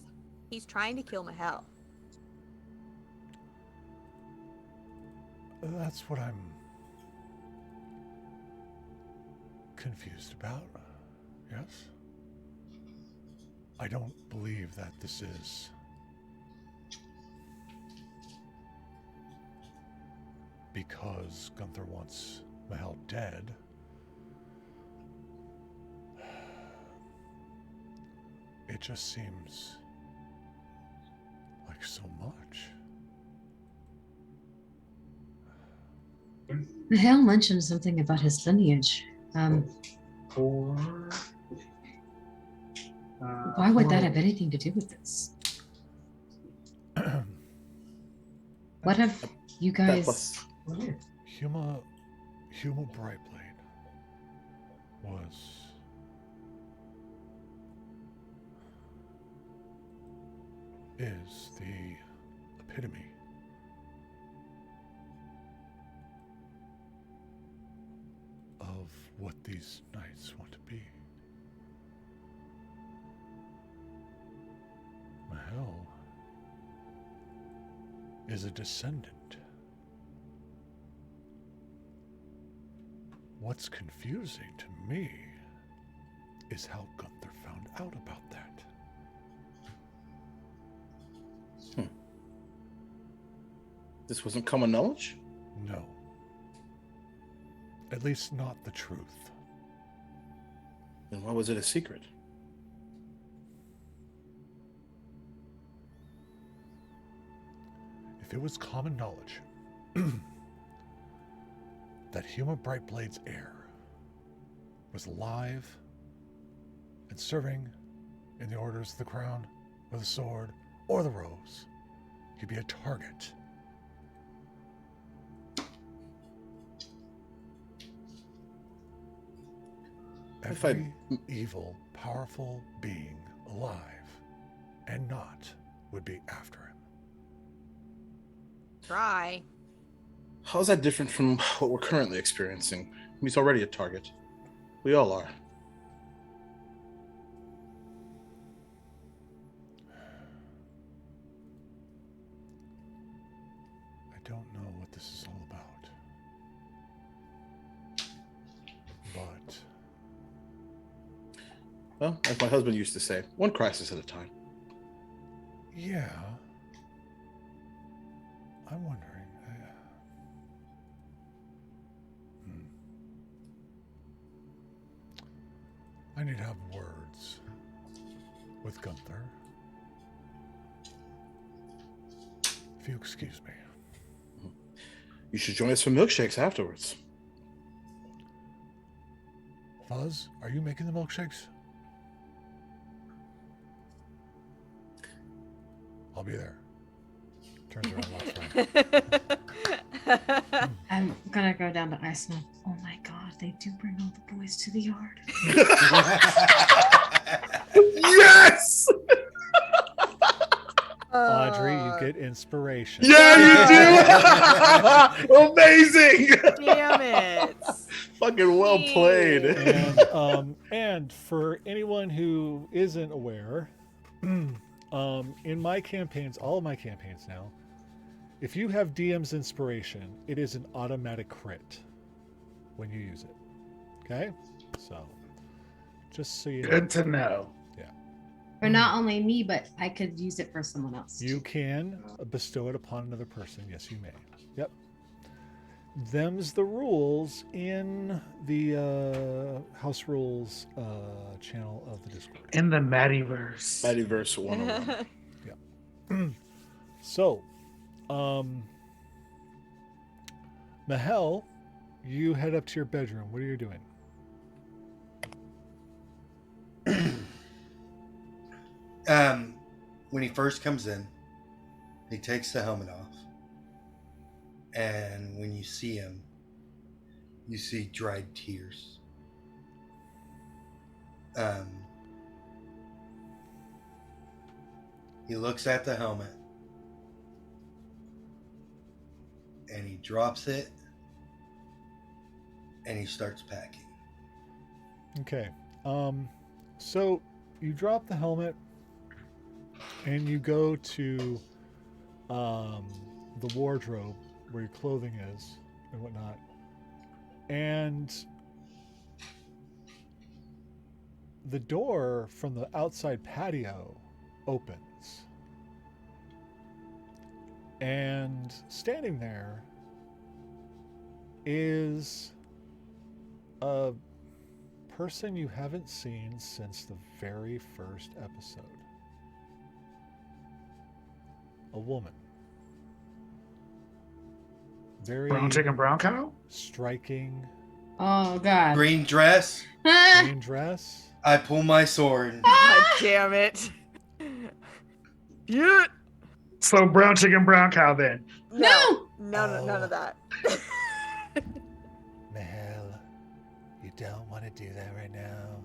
He's trying to kill Mahel. That's what I'm confused about. Yes? I don't believe that this is because Gunther wants Mahel dead. It just seems like so much. Mahel mentioned something about his lineage. Why would that have anything to do with this? What have you guys... Huma Brightblade is the epitome of what these knights want to be. Mahel is a descendant. What's confusing to me is how Gunther found out about that. This wasn't common knowledge? No. At least not the truth. Then why was it a secret? If it was common knowledge that Huma Brightblade's heir was alive and serving in the orders of the crown, or the sword, or the rose, he'd be a target. Every evil, powerful being alive and not would be after him. Try. How's that different from what we're currently experiencing? He's already a target. We all are. I don't know what this is all about. But... well, as my husband used to say, one crisis at a time. yeah. I'm wondering. I need to have words with Gunther. If you excuse me. You should join us for milkshakes afterwards. Fuzz, are you making the milkshakes? I'll be there. Turns around, walks around. I'm gonna go down to Iceland. Oh my god, they do bring all the boys to the yard. Yes! Audrey, you get inspiration. Yeah, you do! Amazing! Damn it. Fucking well played. And for anyone who isn't aware, in my campaigns, all of my campaigns now, if you have DM's inspiration, it is an automatic crit when you use it. Okay? So, just so you know. Good to know. Yeah. For not only me, but I could use it for someone else. You can bestow it upon another person. Yes, you may. Yep. them's the rules in the House Rules channel of the Discord. In the Mattyverse. Mattyverse 101. So, Mahel, you head up to your bedroom. What are you doing? When he first comes in, he takes the helmet off. And when you see him, you see dried tears. He looks at the helmet and he drops it and he starts packing. Okay. So you drop the helmet and you go to the wardrobe where your clothing is and whatnot. And the door from the outside patio opens. And standing there is a person you haven't seen since the very first episode. A woman. Very Brown chicken, brown cow? striking Oh God. Green dress. green dress. I pull my sword. God damn it. Yeah. So brown chicken, brown cow then. No. None of that. Mahel, you don't want to do that right now.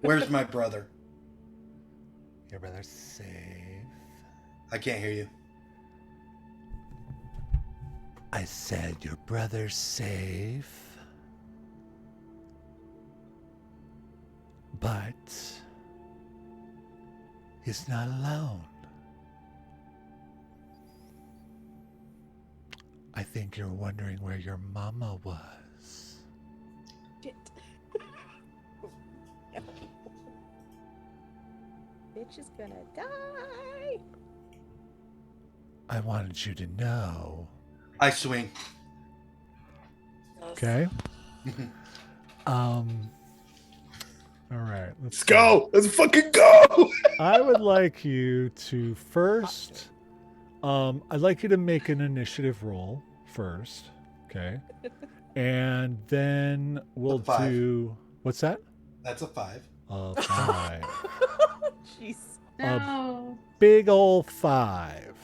Where's my brother? Your brother's safe. I can't hear you. I said your brother's safe. But he's not alone. I think you're wondering where your mama was. Shit. Bitch is gonna die. I wanted you to know. I swing. Okay. All right. Let's go. Let's fucking go. I would like you to first. I'd like you to make an initiative roll first. Okay. And then we'll A 5. do. What's that? That's a 5. 5. Jeez. No. Big ol' 5.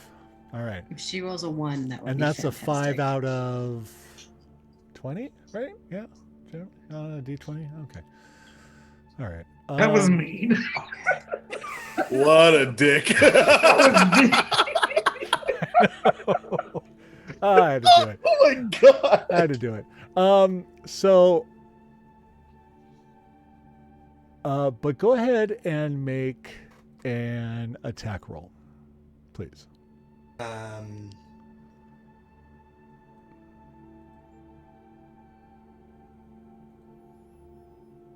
All right. If she rolls a 1, that would And be that's a 5 fantastic. out of 20, right? Yeah. On a D20. Okay. All right. That was mean. What a dick. I had to do it. Oh my god. I had to do it. But go ahead and make an attack roll, please.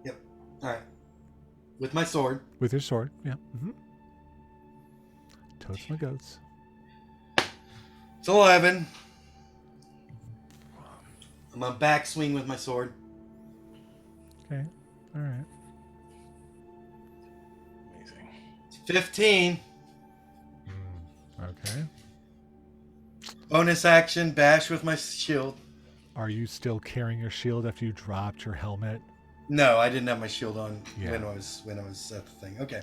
Yep. All right. With my sword. With your sword, yeah. Mm-hmm. Totes my goats. It's 11. I'm on backswing with my sword. Okay. All right. Amazing. It's 15. Okay. Bonus action, bash with my shield. Are you still carrying your shield after you dropped your helmet? No, I didn't have my shield on Yeah. when I was at the thing. Okay.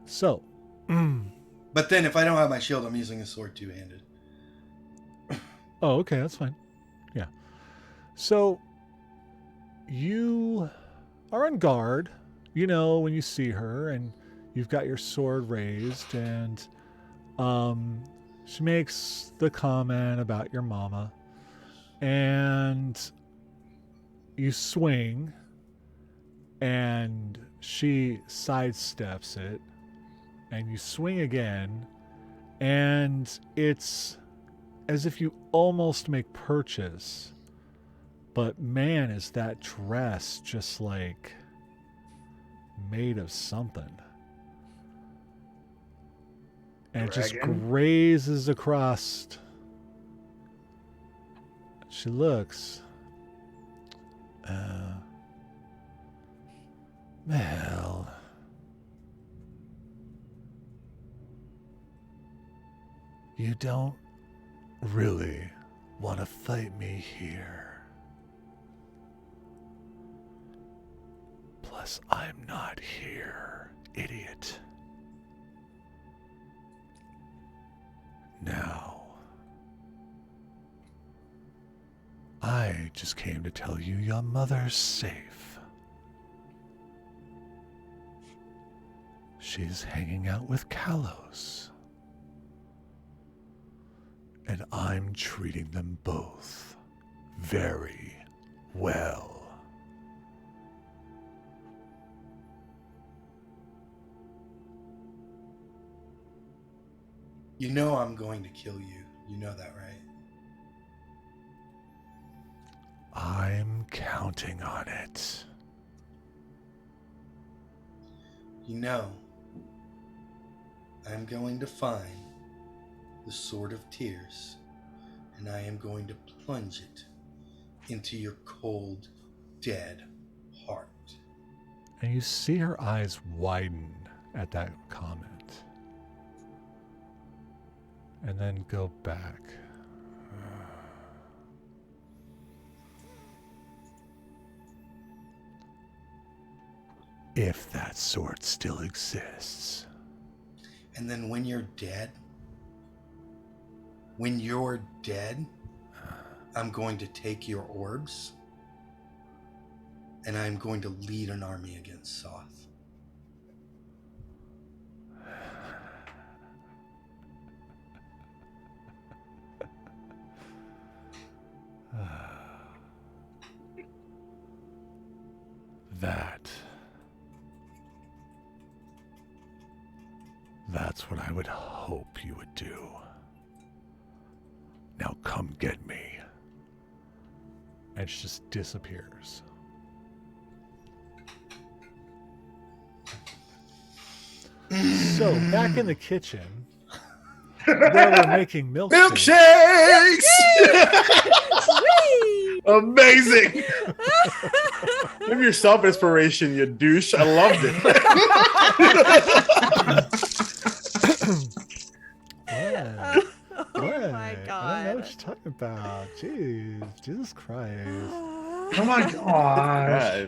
So, But then if I don't have my shield, I'm using a sword two-handed. oh, okay, that's fine. Yeah. So, you are on guard, when you see her, and you've got your sword raised, and she makes the comment about your mama, and you swing, and she sidesteps it, and you swing again, and it's as if you almost make purchase, but man, is that dress just like made of something. And it just Dragon? grazes across She looks. Well. You don't really want to fight me here. Plus, I'm not here, idiot. Now, I just came to tell you your mother's safe. She's hanging out with Kalos. And I'm treating them both very well. You know I'm going to kill you. You know that, right? I'm counting on it. You know, I'm going to find the Sword of Tears, and I am going to plunge it into your cold, dead heart. And you see her eyes widen at that comment. And then go back. If that sword still exists. And then when you're dead, I'm going to take your orbs, and I'm going to lead an army against Soth. That's what I would hope you would do. Now come get me. And she just disappears. So, back in the kitchen, where we're making Milkshakes! Amazing! Give yourself inspiration, you douche. I loved it. Oh my I god. don't know what you're talking about. Jeez, Jesus Christ. Oh my gosh.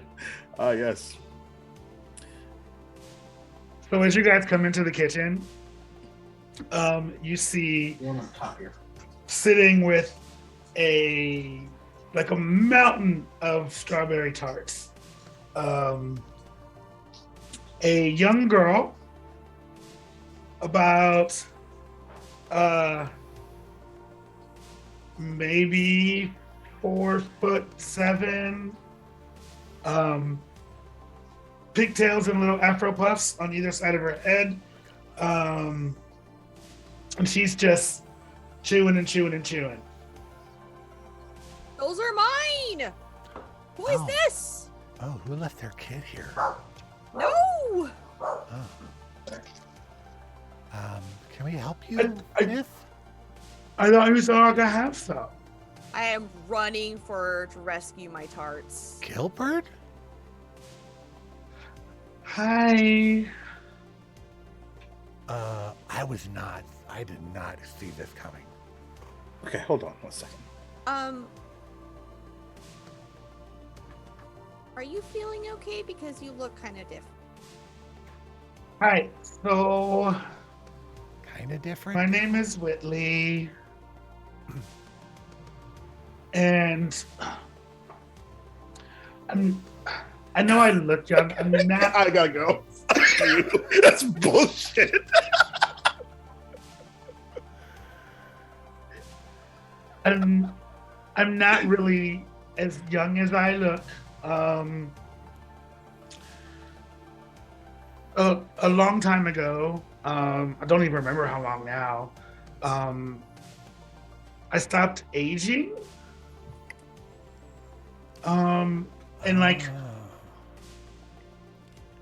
Yes. So as you guys come into the kitchen, you see One on top here. sitting with a mountain of strawberry tarts. A young girl, about maybe 4'7", pigtails and little afro puffs on either side of her head, and she's just chewing and chewing and chewing. Those are mine! Who is Oh. this? Oh, who left their kid here? No! Oh. Can we help you, I- Myth? I thought you saw I could have some. I am running to rescue my tarts. Gilbert? Hi. I did not see this coming. Okay, hold on 1 second. Are you feeling okay? Because you look kind of different. Hi. So Kind of different? my name is Whitley, and I know I look young. I'm not. I gotta go. That's bullshit. I'm not really as young as I look. A long time ago, I don't even remember how long now, I stopped aging. And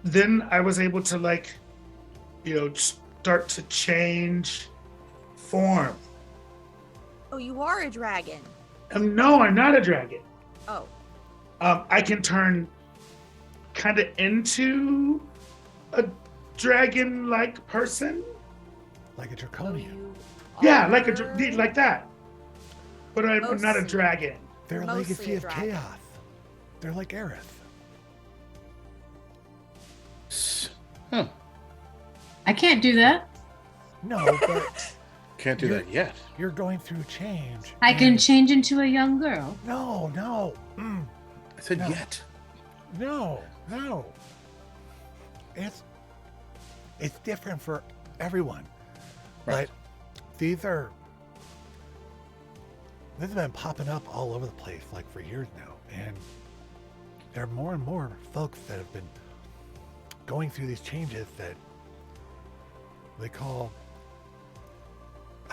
then I was able to start to change form. Oh, you are a dragon. No, I'm not a dragon. Oh, I can turn kind of into a dragon-like person. Like a so draconian. you Yeah, are like that. But I'm not a Most- dragon. They're a mostly legacy a of dragon. chaos. They're like Aerith. Huh. I can't do that. No, but Can't do that yet. you're going through change. I can and- change into a young girl. No, no. I said No. yet. No. It's different for everyone. Right. But these have been popping up all over the place like for years now, and there are more and more folks that have been going through these changes that they call.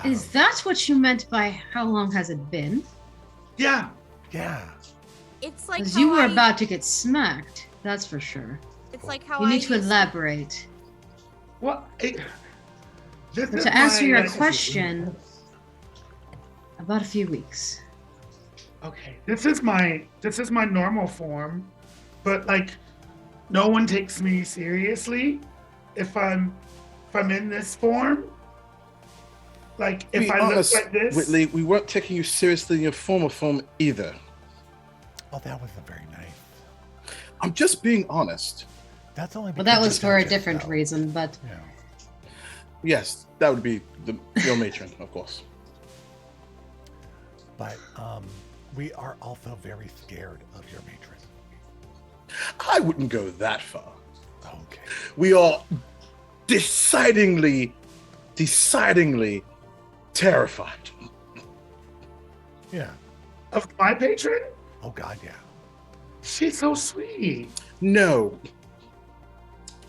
Is that what you meant by how long has it been? Yeah. Yeah. It's like Because how you were I- about to get smacked. That's for sure. It's like how You I need to used elaborate. Well, this But is to answer my, your like- question, about a few weeks. Okay, this is my normal form, but like, no one takes me seriously if I'm in this form. Like, if Be I honest, look like this, Whitley, we weren't taking you seriously in your former form either. Oh, that wasn't very nice. I'm just being honest. That's only. Well, that because was of for a friendship, different though. reason, but Yeah. Yes, that would be your matron, of course. But we are also very scared of your matron. I wouldn't go that far. Okay. We are decidingly terrified. Yeah. of my patron, Oh God, yeah. she's so sweet. No,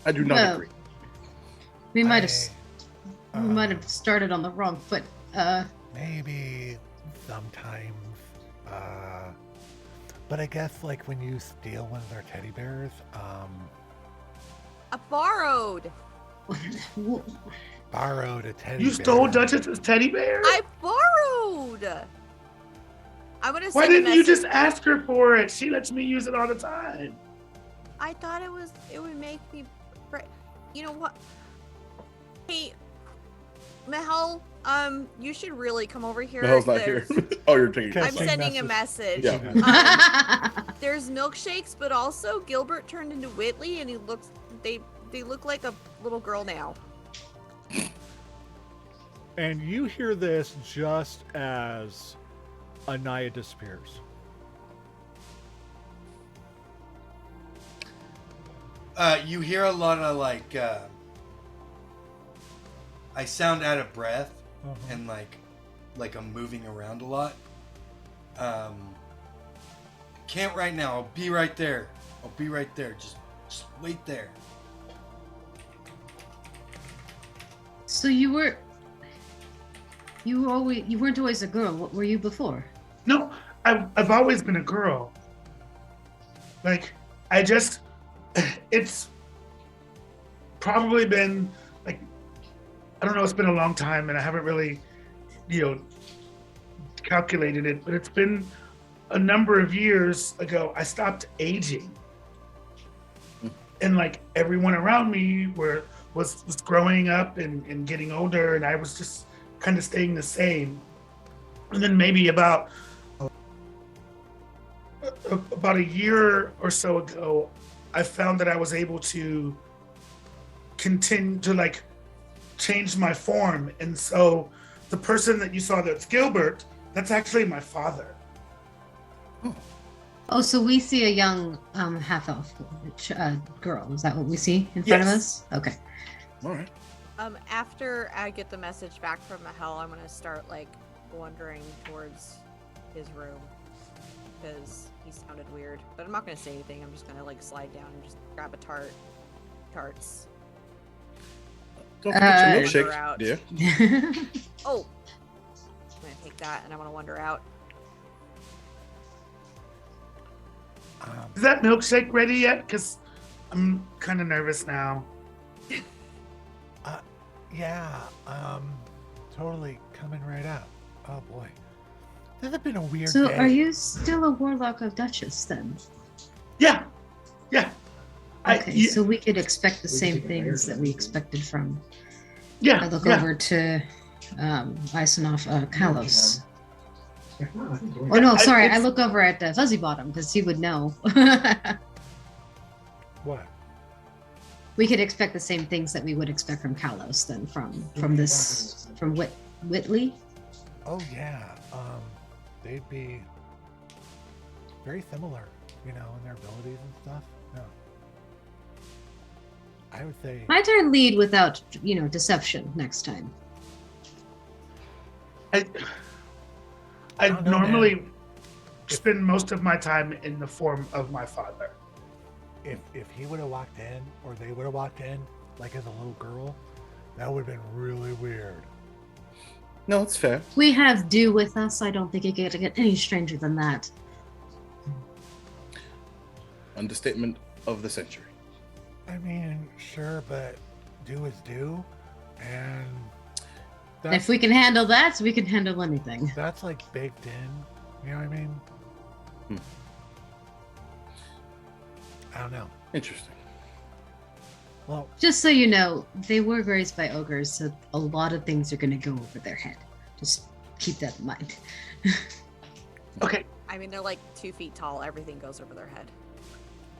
I do not No. agree. we might I- have started on the wrong foot. Maybe sometimes. But I guess like when you steal one of their teddy bears, I borrowed. borrowed a teddy You bear. stole Duchess's teddy bear? I borrowed. I'm gonna Why send a didn't you message. just ask her for it? She lets me use it all the time. I thought it would make me. You know what? Hey, Mihal, you should really come over here. The hell's not here. There's- Oh, you're taking. Okay. I'm Send sending a message. message. Yeah. There's milkshakes, but also Gilbert turned into Whitley, and they look like a little girl now. And you hear this just as Anaya disappears. You hear a lot of like, I sound out of breath and like I'm moving around a lot. Can't right now. I'll be right there. Just wait there. So you weren't always a girl. What were you before? No, I've always been a girl. Like, it's probably been like, I don't know, it's been a long time and I haven't really, calculated it, but it's been a number of years ago, I stopped aging. And like everyone around me was growing up and getting older, and I was just kind of staying the same. And then maybe about a year or so ago, I found that I was able to continue to like change my form. And so the person that you saw that's Gilbert, that's actually my father. Oh, so we see a young half-elf girl. Is that what we see in front of Yes. us? Okay. All right. After I get the message back from Mahel, I'm gonna start like wandering towards his room because he sounded weird. But I'm not gonna say anything. I'm just gonna like slide down and just grab a tarts. Don't forget your Uh, milkshake, out. dear. Oh, I'm gonna take that and I want to wander out. Is that milkshake ready yet? Because I'm kind of nervous now. Yeah, totally coming right up. Oh boy. This has been a weird So, day. are you still a warlock of Duchess then? Yeah. Okay, so we could expect the same things that we expected from. I look over to Isonoff Kalos. Oh no, sorry, I look over at Fuzzy Bottom because he would know. What? We could expect the same things that we would expect from Kalos then from Whitley. Oh yeah. They'd be very similar, in their abilities and stuff. Yeah. I would say. My turn lead without, deception next time. I don't know, normally man. spend most of my time in the form of my father. If he would have walked in, or they would have walked in, like as a little girl, that would have been really weird. No, it's fair. We have Dew with us. I don't think it could get any stranger than that. Understatement of the century. I mean, sure, but do is do, and If we can handle that, we can handle anything. that's like baked in. You know what I mean? I don't know. Interesting. Well, Just so you know, they were raised by ogres, so a lot of things are going to go over their head. Just keep that in mind. Okay. I mean, they're like 2 feet tall. Everything goes over their head.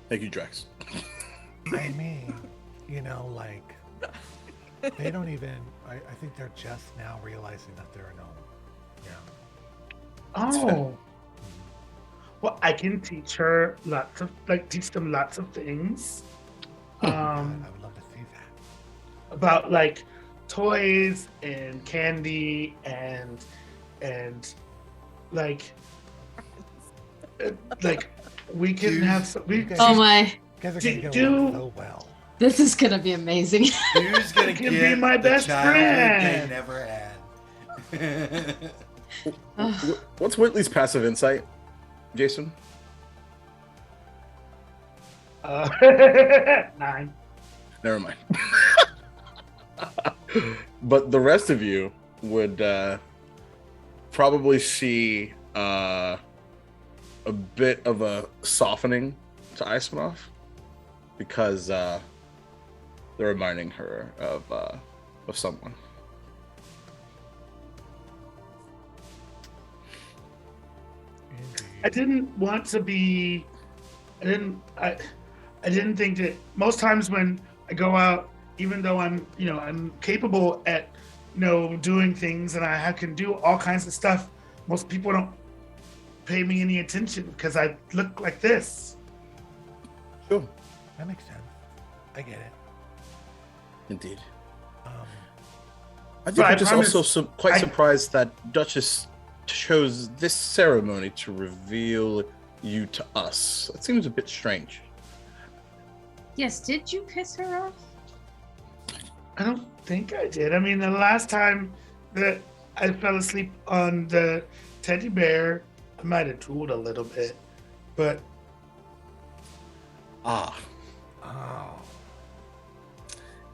Thank you, Drax. I mean, like they don't even. I think they're just now realizing that they're a gnome. Yeah. Oh. Well, I can teach her teach them lots of things. I would love to see that. About like toys and candy and like we can Dude. have some, we Okay. Oh my, You guys are gonna get along so well. this is going to be amazing. Who's gonna Can get be my the best childhood friend. they never had? What's Whitley's passive insight, Jason? 9. Never mind. But the rest of you would probably see a bit of a softening to Isonoff because they're reminding her of someone. I didn't want to be. I didn't think that most times when I go out, even though I'm capable at, doing things and I can do all kinds of stuff, most people don't pay me any attention because I look like this. Sure. That makes sense. I get it. Indeed. Um, I think But I I'm just promise- also quite surprised that Duchess chose this ceremony to reveal you to us. It seems a bit strange. Yes, did you piss her off? I don't think I did. I mean, the last time that I fell asleep on the teddy bear, I might have drooled a little bit, but Ah, oh.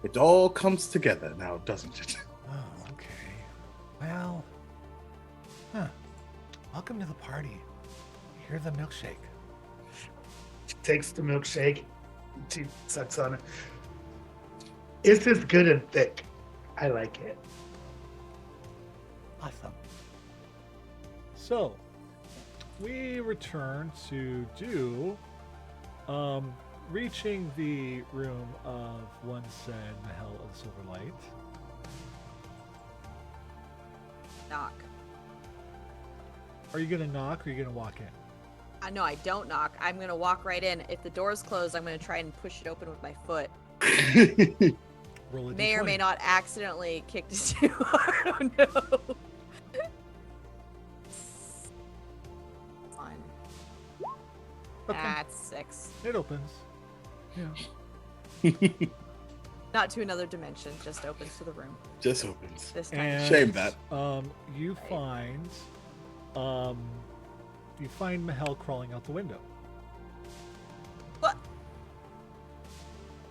it all comes together now, doesn't it? Oh, okay. Well, welcome to the party. Here's a milkshake. she takes the milkshake, she sucks on it. It's just good and thick. I like it. Awesome. So, we return to Dew, reaching the room of one said Mahel of Silverlight. Knock. Are you gonna knock or are you gonna walk in? No, I don't knock. I'm gonna walk right in. If the door's closed, I'm gonna try and push it open with my foot. Roll a May or d20. may not accidentally kick it too hard. Oh no. Fine. Okay. That's 6. It opens. Yeah. Not to another dimension, just opens to the room Just opens. this time. And Shame that. You find Mahel crawling out the window. What?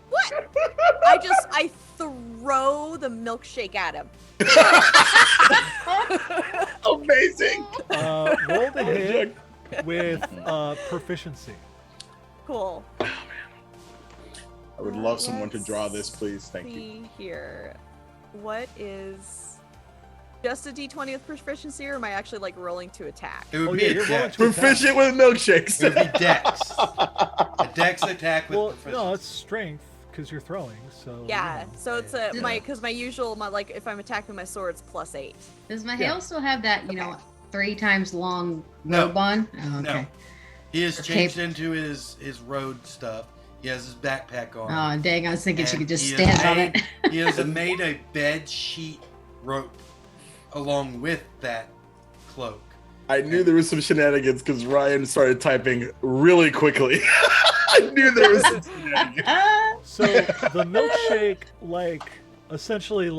What? I throw the milkshake at him. Amazing. Roll the hit with proficiency. Cool. I would love someone to draw this, please. Thank you. See here. What is just a d20 with proficiency, or am I actually like rolling to attack? It would Oh, be yeah, a you're rolling dex. to Proficient with milkshakes. It would be dex. A dex attack with Well, proficiency. no, it's strength because you're throwing. So Yeah, you know. so it's because my usual like if I'm attacking my sword's +8. Does my hail still have that, 3 times long No. robe on? Oh, okay. No. He has Or changed cape. into his road stuff. He has his backpack on. Oh, dang, I was thinking she And could just he stand has on made- it. He has made a bed sheet rope along with that cloak. I knew there was some shenanigans because Ryan started typing really quickly. I knew there was some shenanigans. So the milkshake, essentially,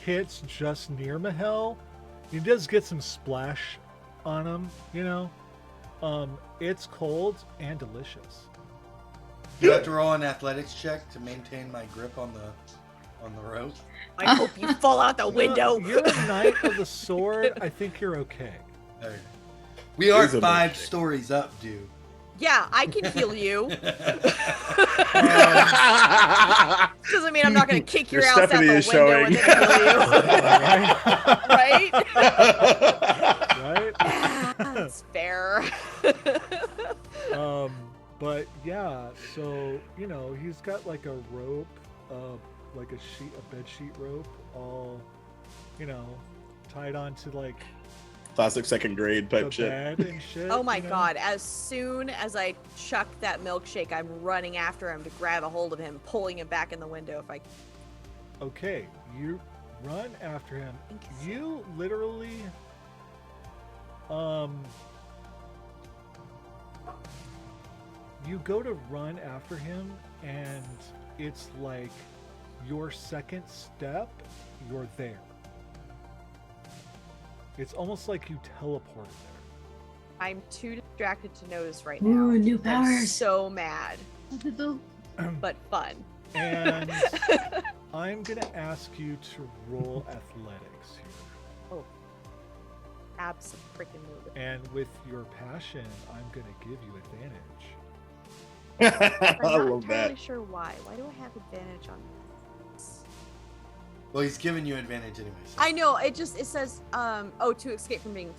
hits just near Mahel. He does get some splash on him, It's cold and delicious. You have to roll an athletics check to maintain my grip on the rope. I hope you fall out the window. You're a knight of the sword. I think you're okay. Okay. We are He's a 5 milkshake. stories up, dude. Yeah, I can heal you. Doesn't mean I'm not going to kick your Your ass out Stephanie the is window showing. and then heal you. Right? Right? That's fair. But yeah, so he's got like a rope, like a bed sheet rope, all tied onto like Classic second grade the type shit. bed and shit. Oh my god, as soon as I chuck that milkshake, I'm running after him to grab a hold of him, pulling him back in the window if I... Okay, you run after him. You literally, you go to run after him, and it's like your second step, you're there. It's almost like you teleported there. I'm too distracted to notice right now. Ooh, new I'm powers. so mad, but fun. And I'm gonna ask you to roll athletics here. Abso-freaking-lutely. And with your passion, I'm gonna give you advantage. I I'm not love entirely that. sure why. Why do I have advantage on this? Well, he's giving you advantage anyway. So. I know, it says, to escape from being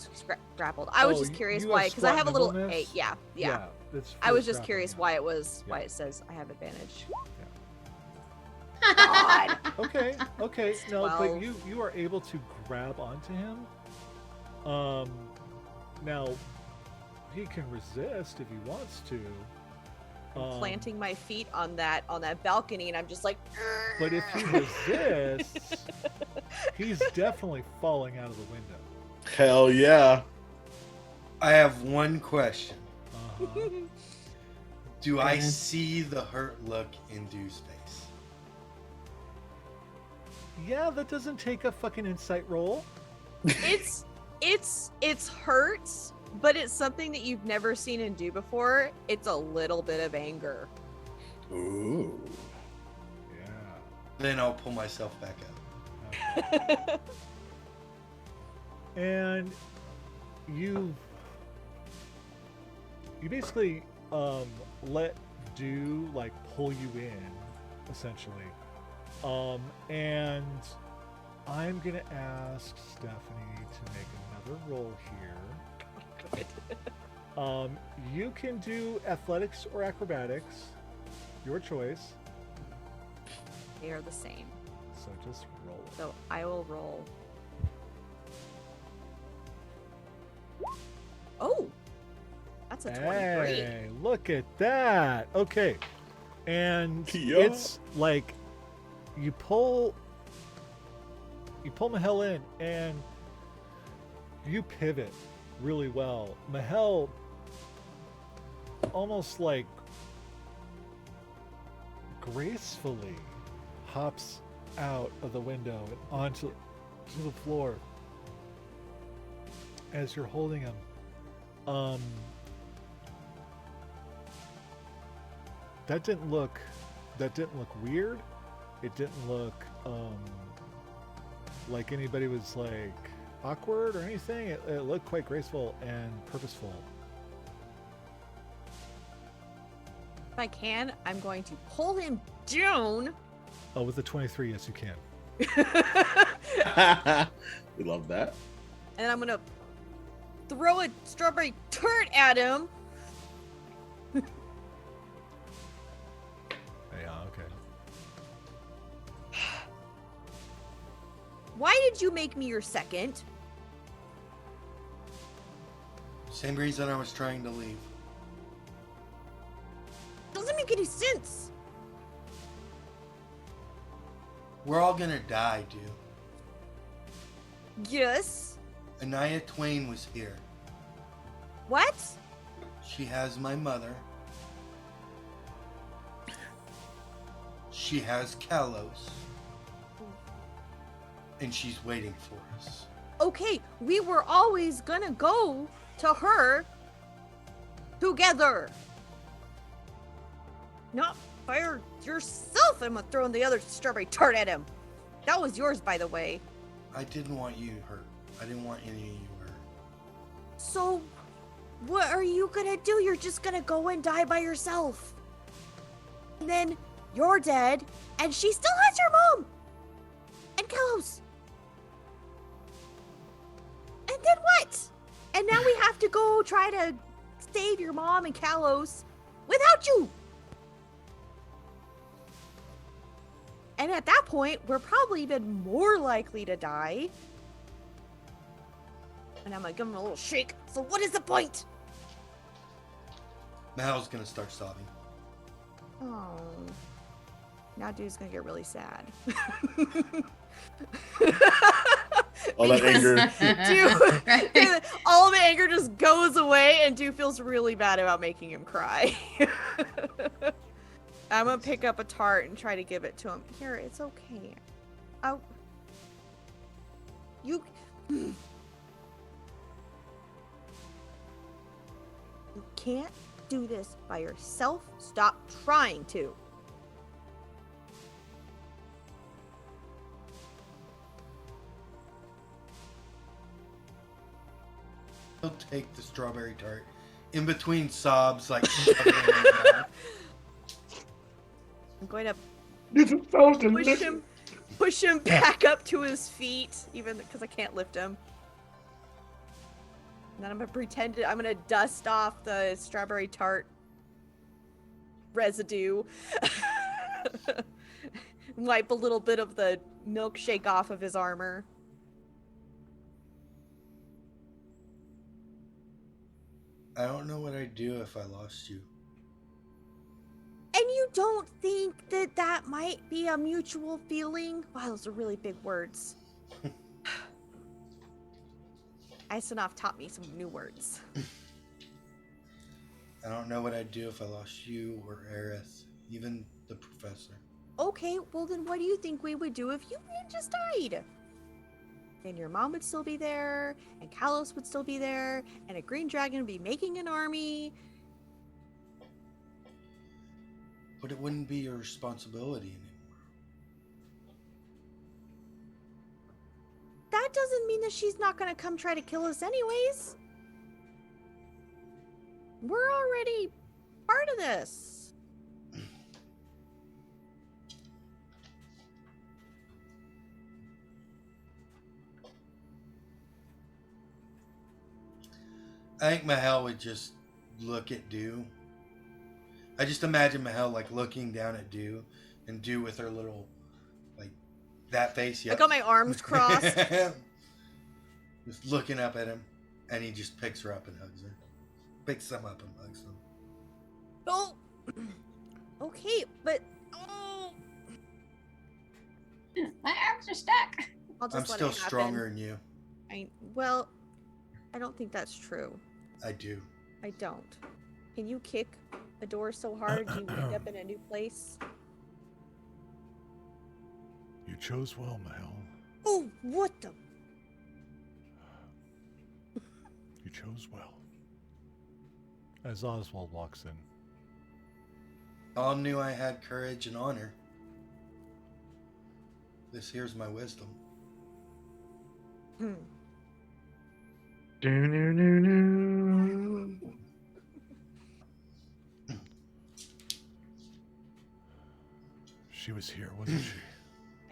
grappled. I was Oh, just curious you why, have because I have a little squat 8. Yeah. It's I for was just grappling, curious yeah. why it was, Yeah. why it says I have advantage. Okay. No, 12. but you are able to grab onto him. Now he can resist if he wants to. Planting my feet on that balcony, and I'm just like. But if he resists, he's definitely falling out of the window. Hell yeah. I have one question. Uh-huh. Do I see the hurt look in Dew's face? Yeah, that doesn't take a fucking insight roll. It's hurts, but it's something that you've never seen him do before. It's a little bit of anger. Ooh. Yeah. Then I'll pull myself back up. And you basically let Dew like pull you in, essentially. And I'm gonna ask Stephanie to make another roll here. You can do athletics or acrobatics, your choice. They are the same. So just roll it. So I will roll. Oh, that's a 23. Hey, look at that. Okay. And Yeah. it's like you pull Mahel in and you pivot really well. Mahel almost like gracefully hops out of the window and onto the floor as you're holding him. That didn't look weird. It didn't look like anybody was like awkward or anything. It looked quite graceful and purposeful. If I can, I'm going to pull him down. Oh, with the 23, yes, you can. We love that. And I'm gonna throw a strawberry tart at him. Yeah, okay. Why did you make me your second? Same reason I was trying to leave. Doesn't make any sense. We're all gonna die, dude. Yes. Anaya Twain was here. What? She has my mother. She has Kalos. And she's waiting for us. Okay, we were always gonna go to her together. Not fire yourself. I'm throwing the other strawberry tart at him. That was yours, by the way. I didn't want you hurt. I didn't want any of you hurt. So, what are you gonna do? You're just gonna go and die by yourself. And then you're dead, and she still has your mom! And Kalos. And then what? And now we have to go try to save your mom and Kalos without you! And at that point, we're probably even more likely to die. And I'm gonna give him a little shake. So what is the point? Mahal's gonna start sobbing. Oh. Now dude's gonna get really sad. All that anger. Dude, all of the anger just goes away and dude feels really bad about making him cry. I'm gonna pick up a tart and try to give it to him. Here, it's okay. You can't do this by yourself. Stop trying to. He'll take the strawberry tart. In between sobs, like... I'm going to This is so delicious. push him back up to his feet, even because I can't lift him. And then I'm gonna dust off the strawberry tart residue. Wipe a little bit of the milkshake off of his armor. I don't know what I'd do if I lost you. And you don't think that that might be a mutual feeling? Wow, those are really big words. Isanov taught me some new words. I don't know what I'd do if I lost you or Aerith, even the professor. Okay, well then what do you think we would do if you just died? And your mom would still be there, and Kalos would still be there, and a green dragon would be making an army. But it wouldn't be your responsibility anymore. That doesn't mean that she's not gonna come try to kill us anyways. We're already part of this. I think Mahal would just look at Dew. I just imagine Mahal like looking down at Dew, and Dew with her little, like, that face. I got my arms crossed. Just looking up at him, and he just picks her up and hugs her. Picks them up and hugs them. Oh, okay, but oh, My arms are stuck. I'll just I'm let still it happen. stronger than you. Well, I don't think that's true. I do. I don't. Can you kick a door so hard you end up in a new place? You chose well, Mahal. Oh, what the? You chose well. As Oswald walks in. All knew I had courage and honor. This here's my wisdom. Do-do-do-do. She was here, wasn't she?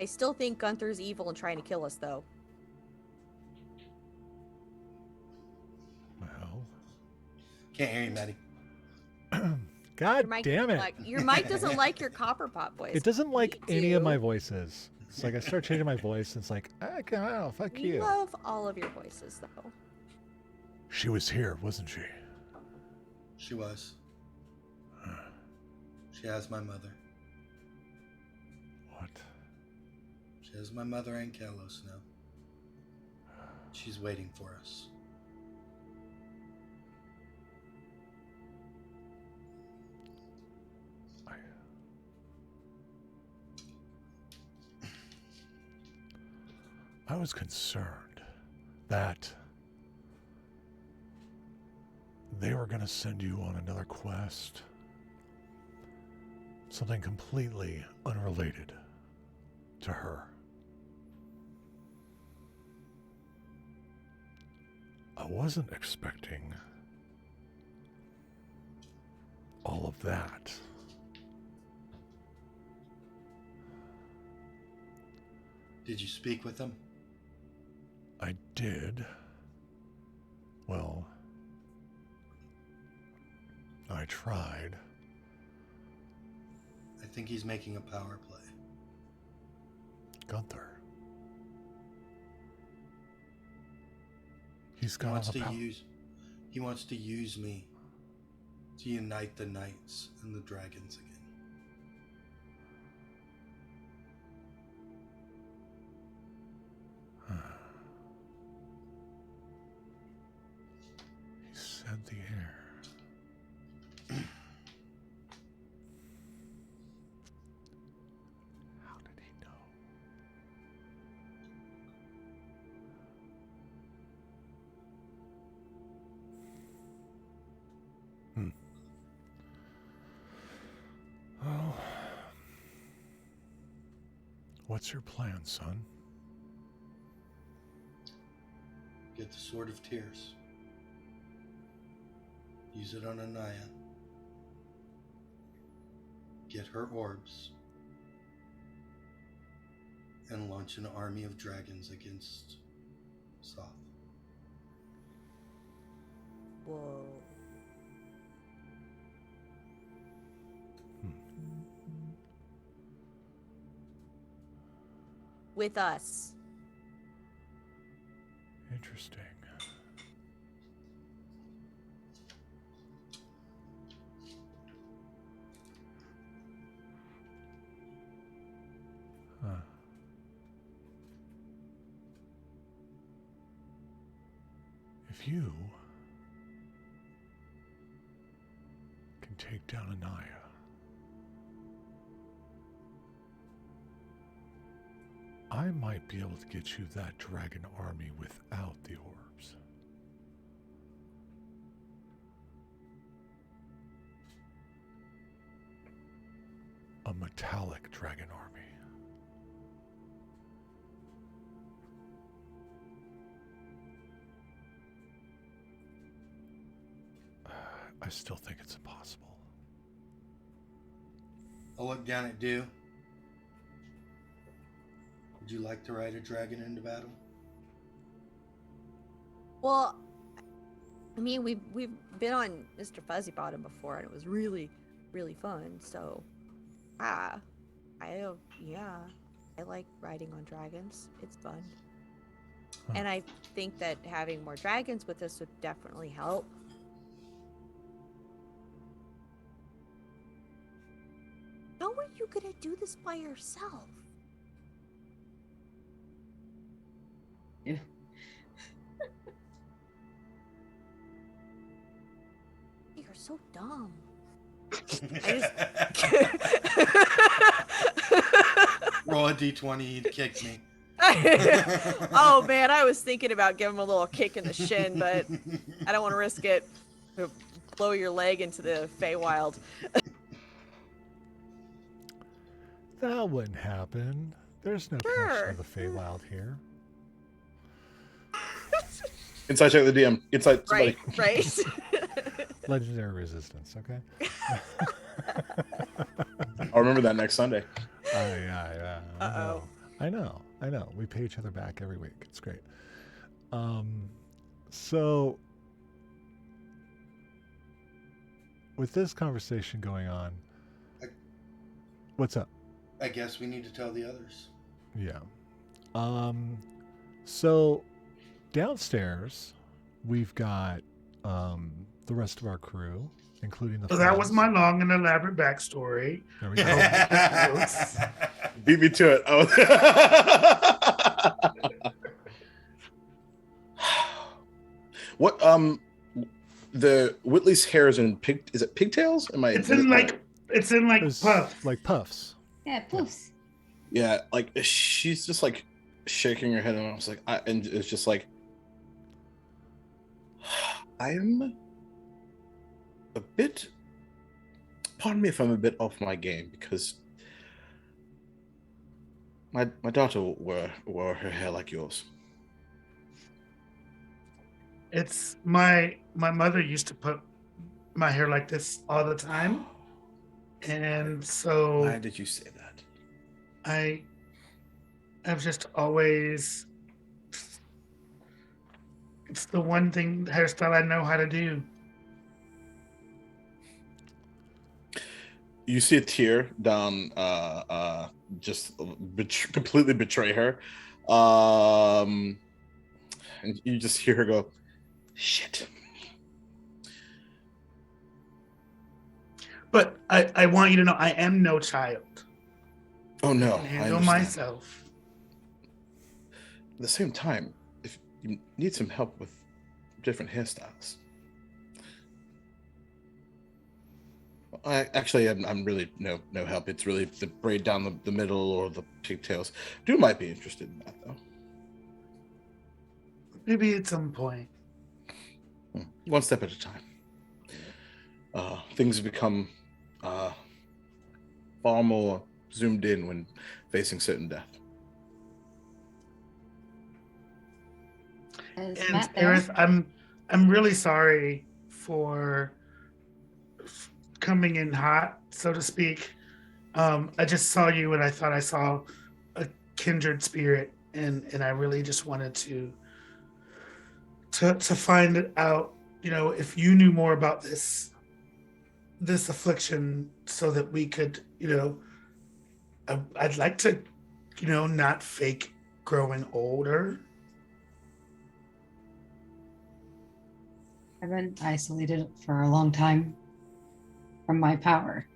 I still think Gunther's evil and trying to kill us, though. Well, Can't hear you, Maddie. God Your mic damn doesn't it! like- your mic doesn't like your copper pot voice. It doesn't like We any of do. my voices. It's like I start changing my voice, and it's like, I don't know, fuck We you. love all of your voices, though. She was here, wasn't she? She was. She has my mother. What? She has my mother and Kalos now. She's waiting for us. I was concerned that they were going to send you on another quest. Something completely unrelated to her. I wasn't expecting all of that. Did you speak with them? I did. Well, I tried. I think he's making a power play. Gunther. He's He got wants all the to power. He wants to use me to unite the knights and the dragons again. He said the air. How did he know? Oh. What's your plan, son? Get the Sword of Tears. Use it on Anaya. Get her orbs. And launch an army of dragons against Soth. Whoa. With us. Interesting. Huh. If you can take down Anaya, I might be able to get you that dragon army without the orbs. A metallic dragon army. I still think it's impossible. I'll look down at Dew. Would you like to ride a dragon into battle? Well, I mean, we've been on Mr. Fuzzy Bottom before, and it was really, really fun. So, I like riding on dragons. It's fun, and I think that having more dragons with us would definitely help. How are you gonna do this by yourself? Yeah. You're so dumb. Roll a d20, he'd kick me. Oh man, I was thinking about giving him a little kick in the shin, but I don't want to risk it. It'll blow your leg into the Feywild. That wouldn't happen. There's no connection to the Feywild here. Inside check the DM. Inside somebody. Right. Legendary resistance. Okay. I'll remember that next Sunday. Yeah. Uh-oh. I know. We pay each other back every week. It's great. So with this conversation going on, what's up? I guess we need to tell the others. Yeah. So downstairs, we've got the rest of our crew, including the. So that was friends. my long and elaborate backstory. There we go. Beat me to it. Oh. What the Whitley's hair is in is it pigtails? It's in like It's puffs. like puffs. Yeah, poofs. Yeah, like she's just like shaking her head, and I was like, and it's just like, I'm a bit. Pardon me if I'm a bit off my game, because my daughter wore her hair like yours. It's my mother used to put my hair like this all the time, and so Why did you say that? I've just always, it's the one hairstyle I know how to do. You see a tear down, just completely betray her, and you just hear her go, "Shit." But I want you to know I am no child. Oh no! I can I handle understand. myself. At the same time, if you need some help with different hairstyles, I'm really no help. It's really the braid down the middle or the pigtails. Dude might be interested in that though. Maybe at some point. One step at a time. Things become far more zoomed in when facing certain death. Is And Matt there? Aerith, I'm really sorry for coming in hot, so to speak. I just saw you and I thought I saw a kindred spirit, and I really just wanted to find it out, if you knew more about this affliction, so that we could, I'd like to, not fake growing older. I've been isolated for a long time from my power,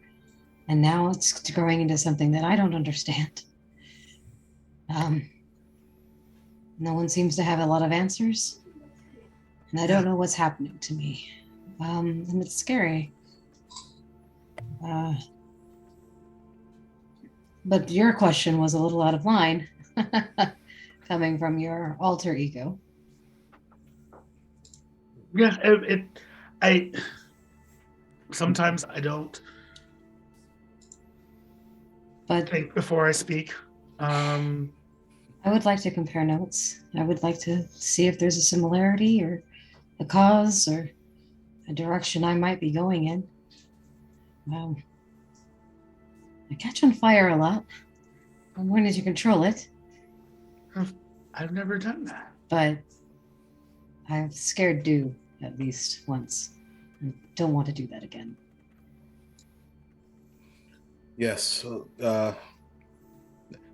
and now it's growing into something that I don't understand. No one seems to have a lot of answers, and I don't know what's happening to me, and it's scary. But your question was a little out of line, coming from your alter ego. Yeah, I sometimes I don't But think before I speak. I would like to compare notes. I would like to see if there's a similarity or a cause or a direction I might be going in. I catch on fire a lot. I'm learning to control it, I've never done that. but I've scared Dew at least once. I don't want to do that again. Yes. So,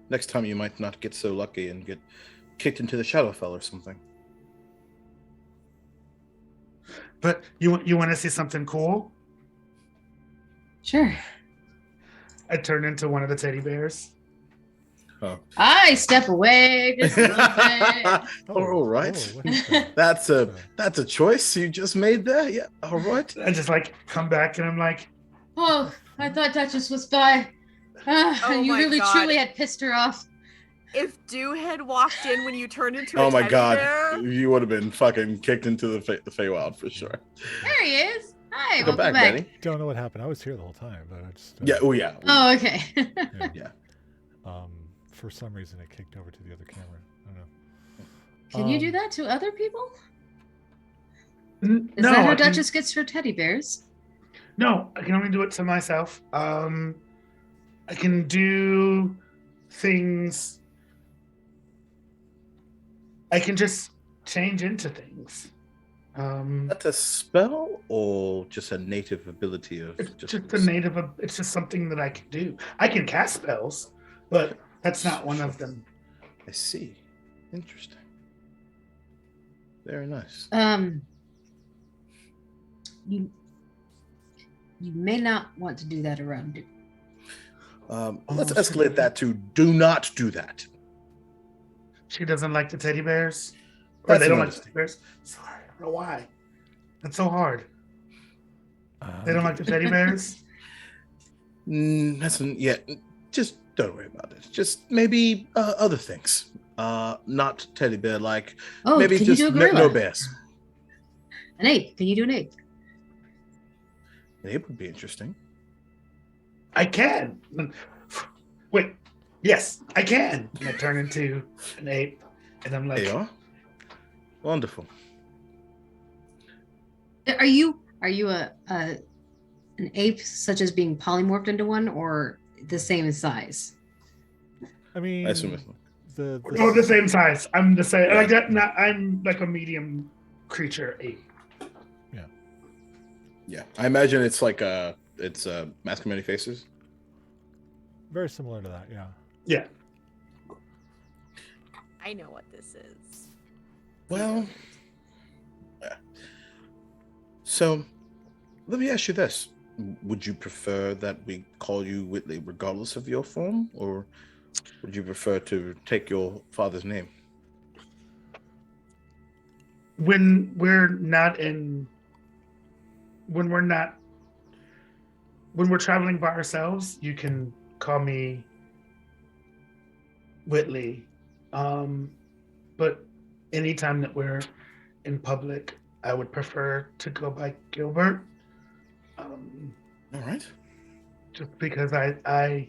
next time you might not get so lucky and get kicked into the Shadowfell or something. But you want to see something cool? Sure. I turned into one of the teddy bears. Oh. I step away just a little bit. All right. what is that? That's a choice you just made there. Yeah. All right. I just come back and I'm like, Oh, I thought Duchess was by. Oh You my really God. truly had pissed her off. If Dew had walked in when you turned into a Oh my teddy God, bear, you would have been fucking kicked into the Feywild for sure. There he is. Hi, Welcome welcome back, back. Danny. Don't know what happened. I was here the whole time, but I just. Yeah. Oh yeah. Oh, okay. Yeah. For some reason, it kicked over to the other camera. I don't know. Can you do that to other people? Is No, that how I can- Duchess gets her teddy bears? No, I can only do it to myself. I can do things. I can just change into things. That's a spell or just a native ability of It's just just a native. It's just something that I can do. I can cast spells, but that's not one of them. I see. Interesting. Very nice. You may not want to do that around you. Let's escalate that to do not do that. She doesn't like the teddy bears, or That's they don't another like the teddy bears. Sorry, I don't know why. That's so hard. They don't like the teddy bears. Just don't worry about it. Just maybe other things. Not teddy bear like. Oh, maybe can you just do a gorilla? no bears. An ape? Can you do an ape? An ape would be interesting. I can. Wait. Yes, I can. And I turn into an ape, and I'm like, There you are. Wonderful. Are you an ape, such as being polymorphed into one, or the same in size? I mean, I assume it's the same size. I'm the same. Yeah. Like that. Not. I'm like a medium creature ape. Yeah, I imagine it's like Mask of Many Faces. very similar to that. Yeah. Yeah. I know what this is. Well, yeah. So let me ask you this: would you prefer that we call you Whitley regardless of your form, or would you prefer to take your father's name? When we're traveling by ourselves, you can call me Whitley. But anytime that we're in public, I would prefer to go by Gilbert. All right. Just because I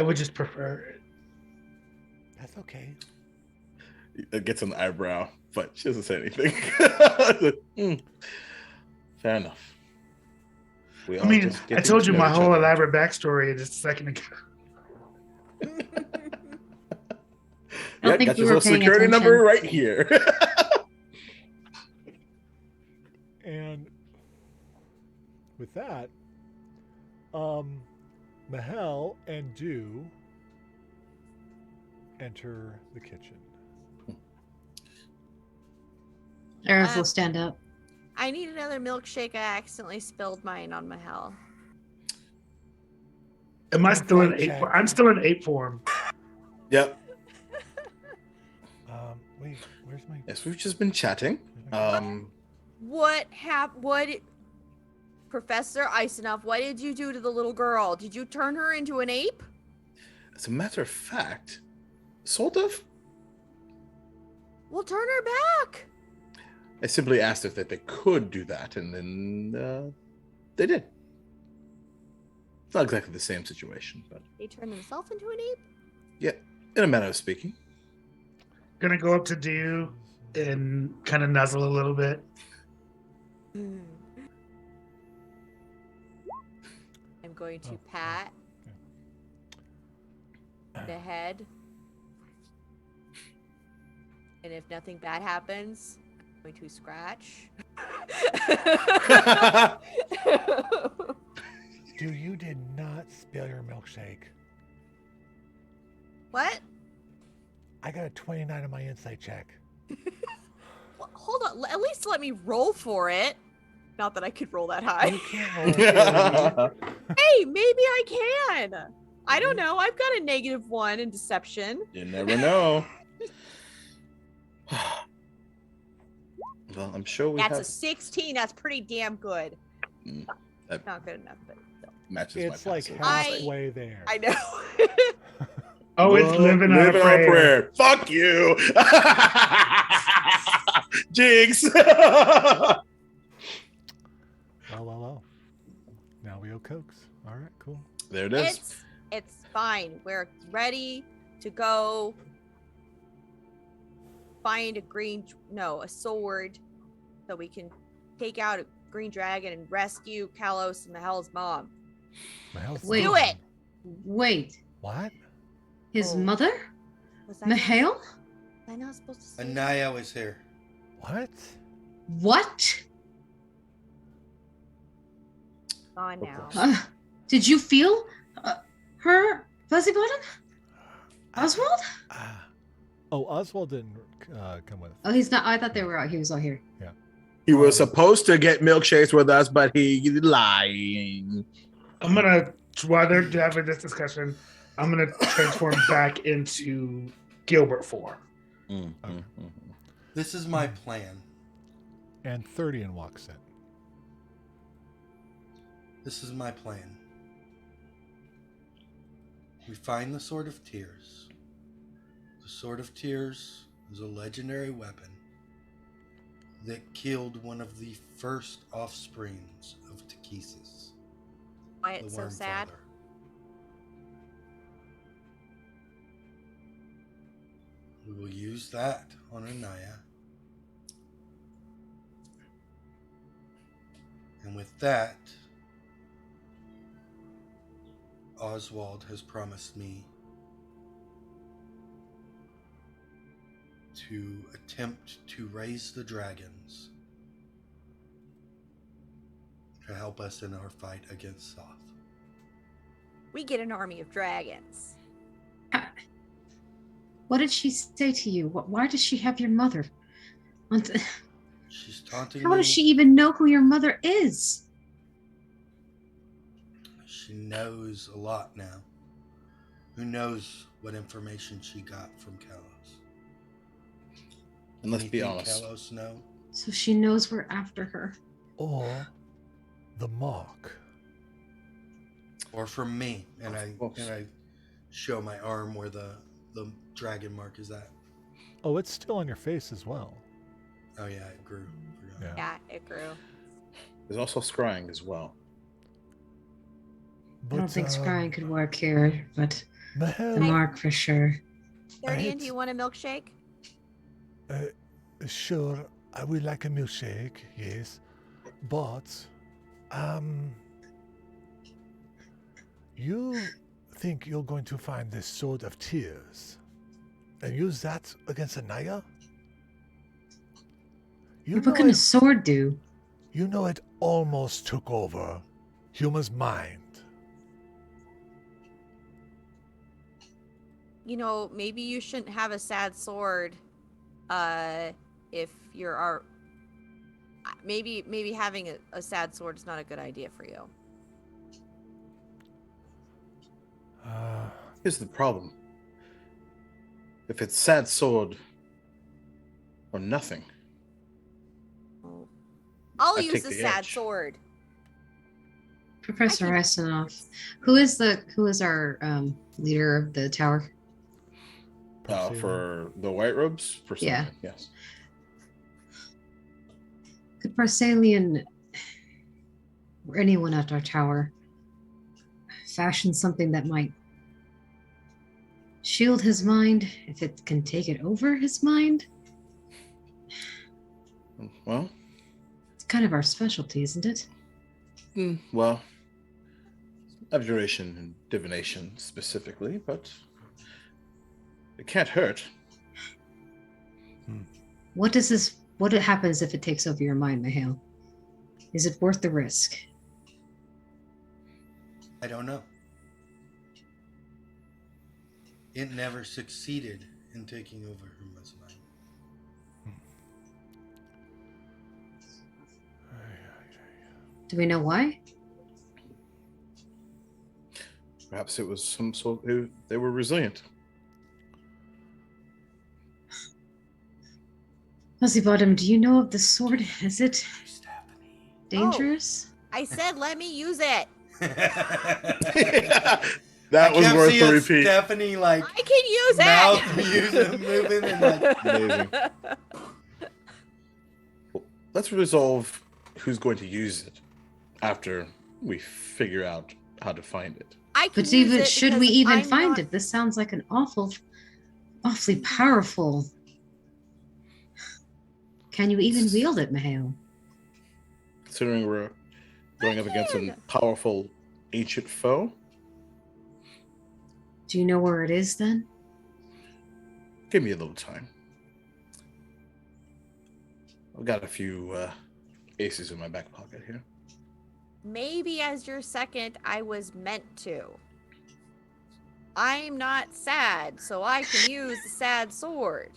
would just prefer it. That's okay. It gets an eyebrow, but she doesn't say anything. Fair enough. We I all mean, just I getting told to you know my each whole other. elaborate backstory just a second ago. I don't think got we your were social paying security attention. number right here. And with that, Mahel and Dew enter the kitchen. Aerith will stand up. I need another milkshake. I accidentally spilled mine on Mahel. Am I still in Fact ape check. form? I'm still in ape form. Yep. Wait, where's my? Yes, we've just been chatting. What Professor Isenov, what did you do to the little girl? Did you turn her into an ape? As a matter of fact, sort of. Well, turn her back. I simply asked if that they could do that, and then they did. It's not exactly the same situation, but They turned themselves into an ape? yeah, in a manner of speaking. Gonna go up to Dew and kind of nuzzle a little bit. I'm going to pat the head. And if nothing bad happens, I'm going to scratch. Dude, you did not spill your milkshake. What? I got a 29 on my insight check. Well, hold on. At least let me roll for it. Not that I could roll that high. You can't roll a 30. Hey, maybe I can. I don't know. I've got a -1 in deception. You never know. Well, I'm sure we That's have a 16. That's pretty damn good. that Not good enough, but still. matches It's my like passive. halfway there. I know. Oh, it's Whoa, living on a prayer. Fuck you, Jigs. Well. Now we owe Cokes. All right, cool. There it is. It's fine. We're ready to go. find a sword, so we can take out a green dragon and rescue Kalos and Mahel's mom. Wait. Do it! Wait, What? his Oh. mother? Was I not- Mahale? Was I not supposed to say Anaya was here. What? What? gone now? Did you feel her, Fuzzy Bottom? Oswald? Oh, Oswald didn't come with. Oh, he's not. I thought they were out. He was all here. He was supposed to get milkshakes with us, but he's lying. I'm gonna, while they're having this discussion, I'm gonna transform back into Gilbert form. This is my plan. And 30 walks in. This is my plan. We find the Sword of Tears. The Sword of Tears is a legendary weapon that killed one of the first offsprings of Takesis. Why it's so sad? We will use that on Anaya. And with that, Oswald has promised me to attempt to raise the dragons to help us in our fight against Soth. We get an army of dragons. What did she say to you? Why does she have your mother? She's taunting How me. does she even know who your mother is? She knows a lot now. Who knows what information she got from Kalos? And let's be Anything honest. Kalos know? So she knows we're after her. Or the mark. Or from me, and Of course. I show my arm where the dragon mark is at. Oh, it's still on your face as well. Oh yeah, it grew. Forgot. Yeah, it grew. There's also scrying as well. I don't think scrying could work here, but the Mahel, mark for sure. Guardian, do you want a milkshake? sure, I would like a milkshake, yes. But, you think you're going to find this Sword of Tears and use that against Anaya? What can a sword do? You know it almost took over Huma's mind. You know, maybe you shouldn't have a sad sword. If you're our, maybe having a sad sword is not a good idea for you. Here's the problem. If it's sad sword or nothing, I'll I use take the the sad edge. sword. Professor Rasinoff. Who is our leader of the tower? for the white robes, for Yeah. something, yes. Could Parsalian or anyone at our tower fashion something that might shield his mind if it can take it over his mind? Well, It's kind of our specialty, isn't it? well, abjuration and divination specifically, but it can't hurt. What happens if it takes over your mind, Mahale? Is it worth the risk? I don't know. It never succeeded in taking over Huma's mind. Do we know why? Perhaps it was some sort. They were resilient. Fuzzy Bottom, do you know of the sword? Is it dangerous? I said let me use it. That was worth the repeat. Stephanie, like, I can use mouth moving and like. Amazing. Well, let's resolve who's going to use it after we figure out how to find it. I can But use even it should because we even I'm find not- it? This sounds like an awfully powerful Can you even wield it, Mahale? Considering we're going up against a can. powerful ancient foe, Do you know where it is then? give me a little time. I've got a few aces in my back pocket here. Maybe as your second, I was meant to. I'm not sad, so I can use the sad sword.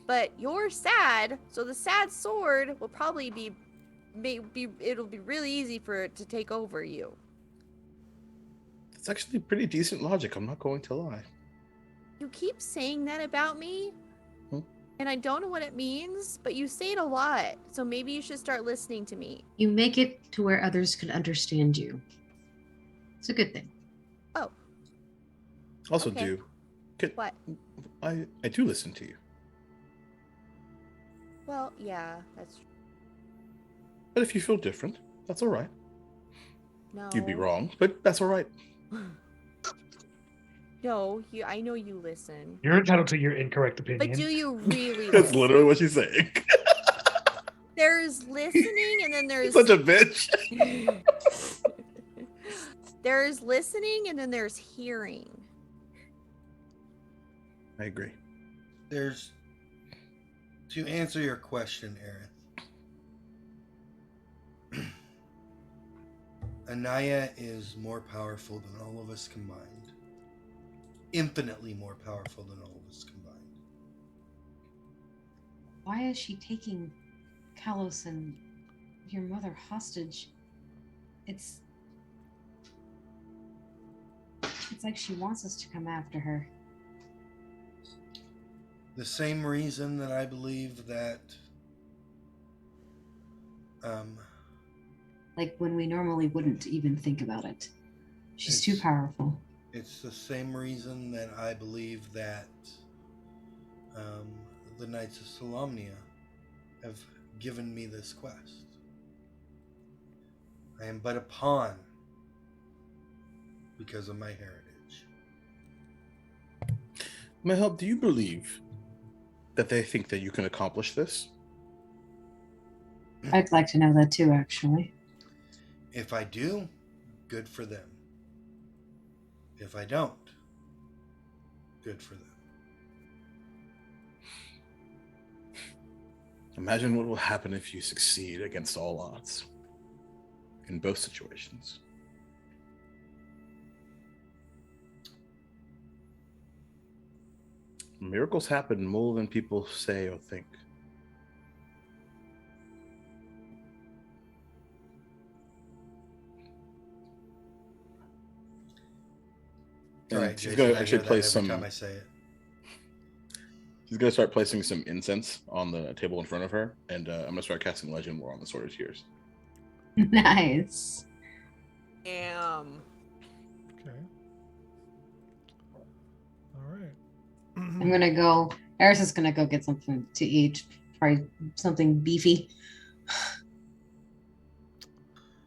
But you're sad, so the sad sword will probably it'll be really easy for it to take over you. It's actually pretty decent logic, I'm not going to lie. You keep saying that about me, Hmm? and I don't know what it means, but you say it a lot, so maybe you should start listening to me. You make it to where others can understand you. It's a good thing. Oh, Also, Okay. What? I do listen to you. Well, yeah, that's But if you feel different, that's all right. no. You'd be wrong, but that's all right. No, I know you listen. You're entitled to your incorrect opinion. But do you really That's listen? literally what she's saying. There's listening and then there's Such a bitch. there's listening and then there's hearing. I agree. There's, to answer your question, Aerith, Anaya is more powerful than all of us combined. Infinitely more powerful than all of us combined. Why is she taking Kalos and your mother hostage? It's like she wants us to come after her. The same reason that I believe that Like when we normally wouldn't even think about it. She's too powerful. it's the same reason that I believe that the Knights of Solamnia have given me this quest. I am but a pawn because of my heritage. Mahel, do you believe that they think that you can accomplish this? I'd like to know that too, actually. If I do, good for them. If I don't, good for them. Imagine what will happen if you succeed against all odds. In both situations. Miracles happen more than people say or think. All right, she's Jason, going I to actually hear that place every some. time I say it. She's going to start placing some incense on the table in front of her, and I'm going to start casting Legend War on the Sword of Tears. Nice. Damn. Okay. All right. I'm gonna go. Eris is gonna go get something to eat. Probably something beefy.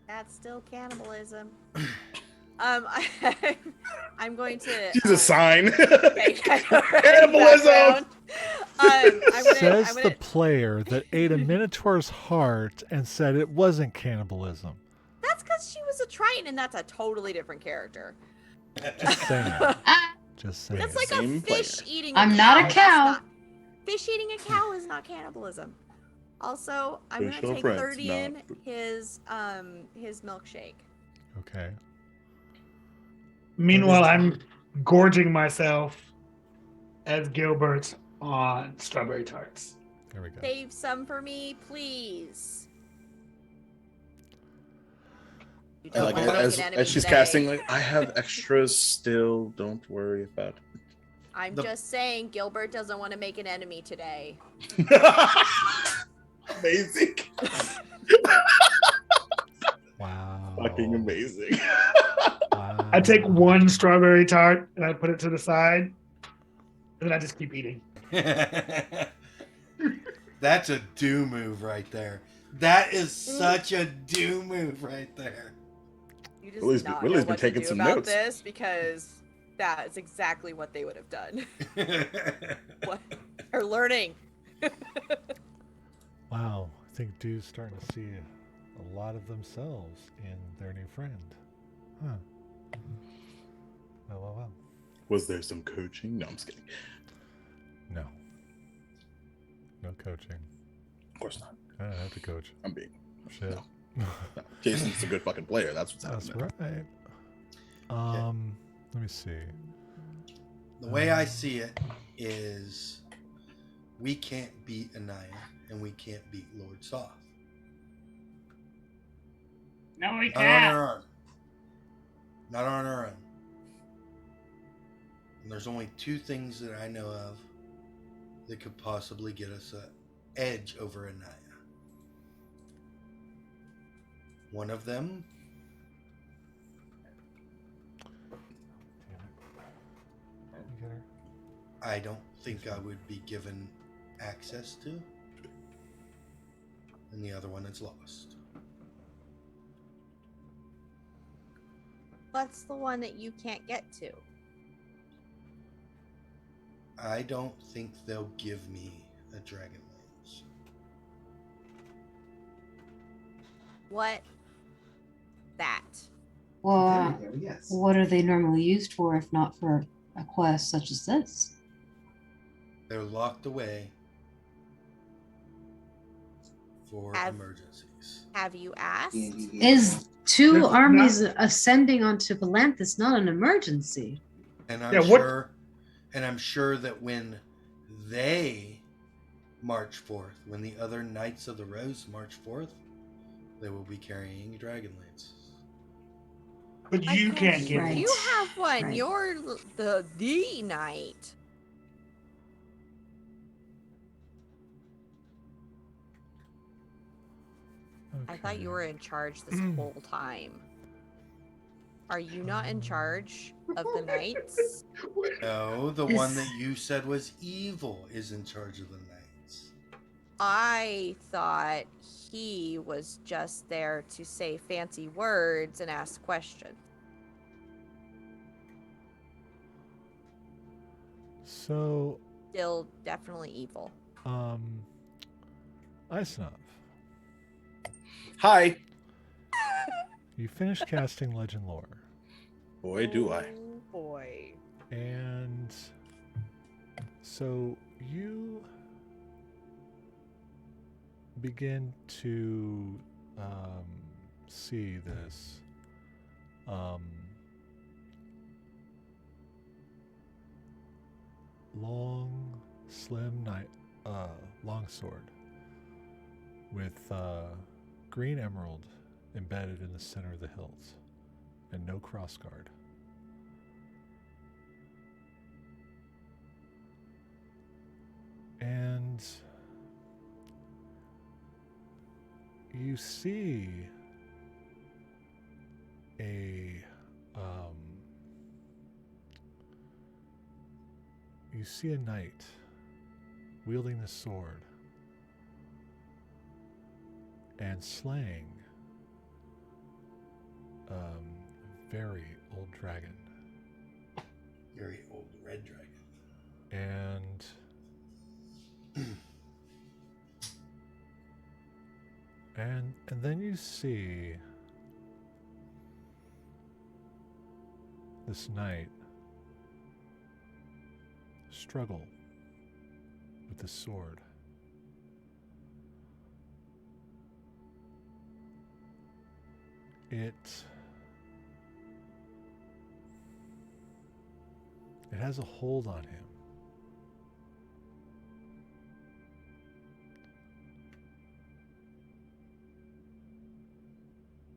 That's still cannibalism. I'm going to. She's a sign. Okay, Cannibalism! Says the player that ate a minotaur's heart and said it wasn't cannibalism. That's because she was a Triton, and that's a totally different character. Just saying. Ah, Just saying. That's like Same a player. fish eating. I'm a not a That's cow. not- fish eating a cow is not cannibalism. Also, I'm Fish gonna are take friends, 30 not in food. his milkshake. Okay. Meanwhile, I'm gorging myself as Gilbert on strawberry tarts. There we go. Save some for me, please. You I don't like wanna it. make As, an enemy as she's today. casting, like, I have extras still. Don't worry about it. I'm just saying, Gilbert doesn't want to make an enemy today. Amazing. Wow. Fucking amazing. Wow. I take one strawberry tart and I put it to the side, and then I just keep eating. That's a do move right there. That is such a do move right there. You just Willie's not been know what taking to do some about notes. this because that is exactly what they would have done. What? They're learning. Wow, I think dudes starting to see a lot of themselves in their new friend. Huh. Well. Was there some coaching? No, I'm just kidding. No. No coaching. Of course not. I don't have to coach. I'm being. Shit. No. Jason's a good fucking player. That's what's That's happening. right. Let me see. The way I see it is we can't beat Anaya and we can't beat Lord Soth. No, we Not on can't. our own. Not on our own. And there's only two things that I know of that could possibly get us an edge over Anaya. One of them You get her? I don't think I would be given access to. And the other one is lost. What's the one that you can't get to? I don't think they'll give me a Dragonlance. What? That. Well, There we go, yes. what are they normally used for if not for a quest such as this? They're locked away for Have- emergencies. Have you asked? Is two That's armies ascending onto Galanthus not an emergency? And I'm Yeah, what- sure and I'm sure that when they march forth, when the other Knights of the Rose march forth, they will be carrying Dragonlance. But you can't get Right. it. You have one. Right. You're the knight. I thought you were in charge this whole time. Are you not in charge of the knights? No, the one that you said was evil is in charge of the Knights. I thought he was just there to say fancy words and ask questions. So, Still definitely evil. Isnov, Hi. you finished casting Legend Lore, Boy, do I. Oh boy. and so you begin to see this long, slim longsword with green emerald embedded in the center of the hilt and no crossguard. And you see a knight wielding the sword and slaying a very old dragon. Very old red dragon. And and then you see this knight struggle with the sword. It has a hold on him.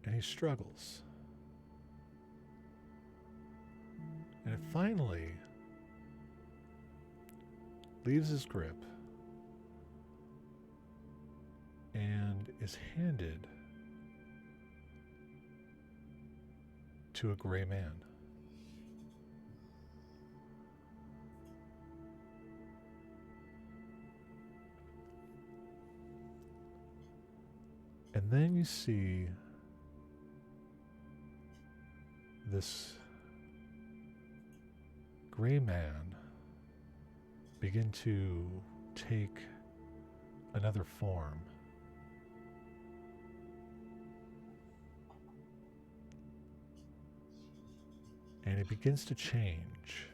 And he struggles. And it finally leaves his grip and is handed to a gray man. And then you see this gray man begin to take another form it begins to change.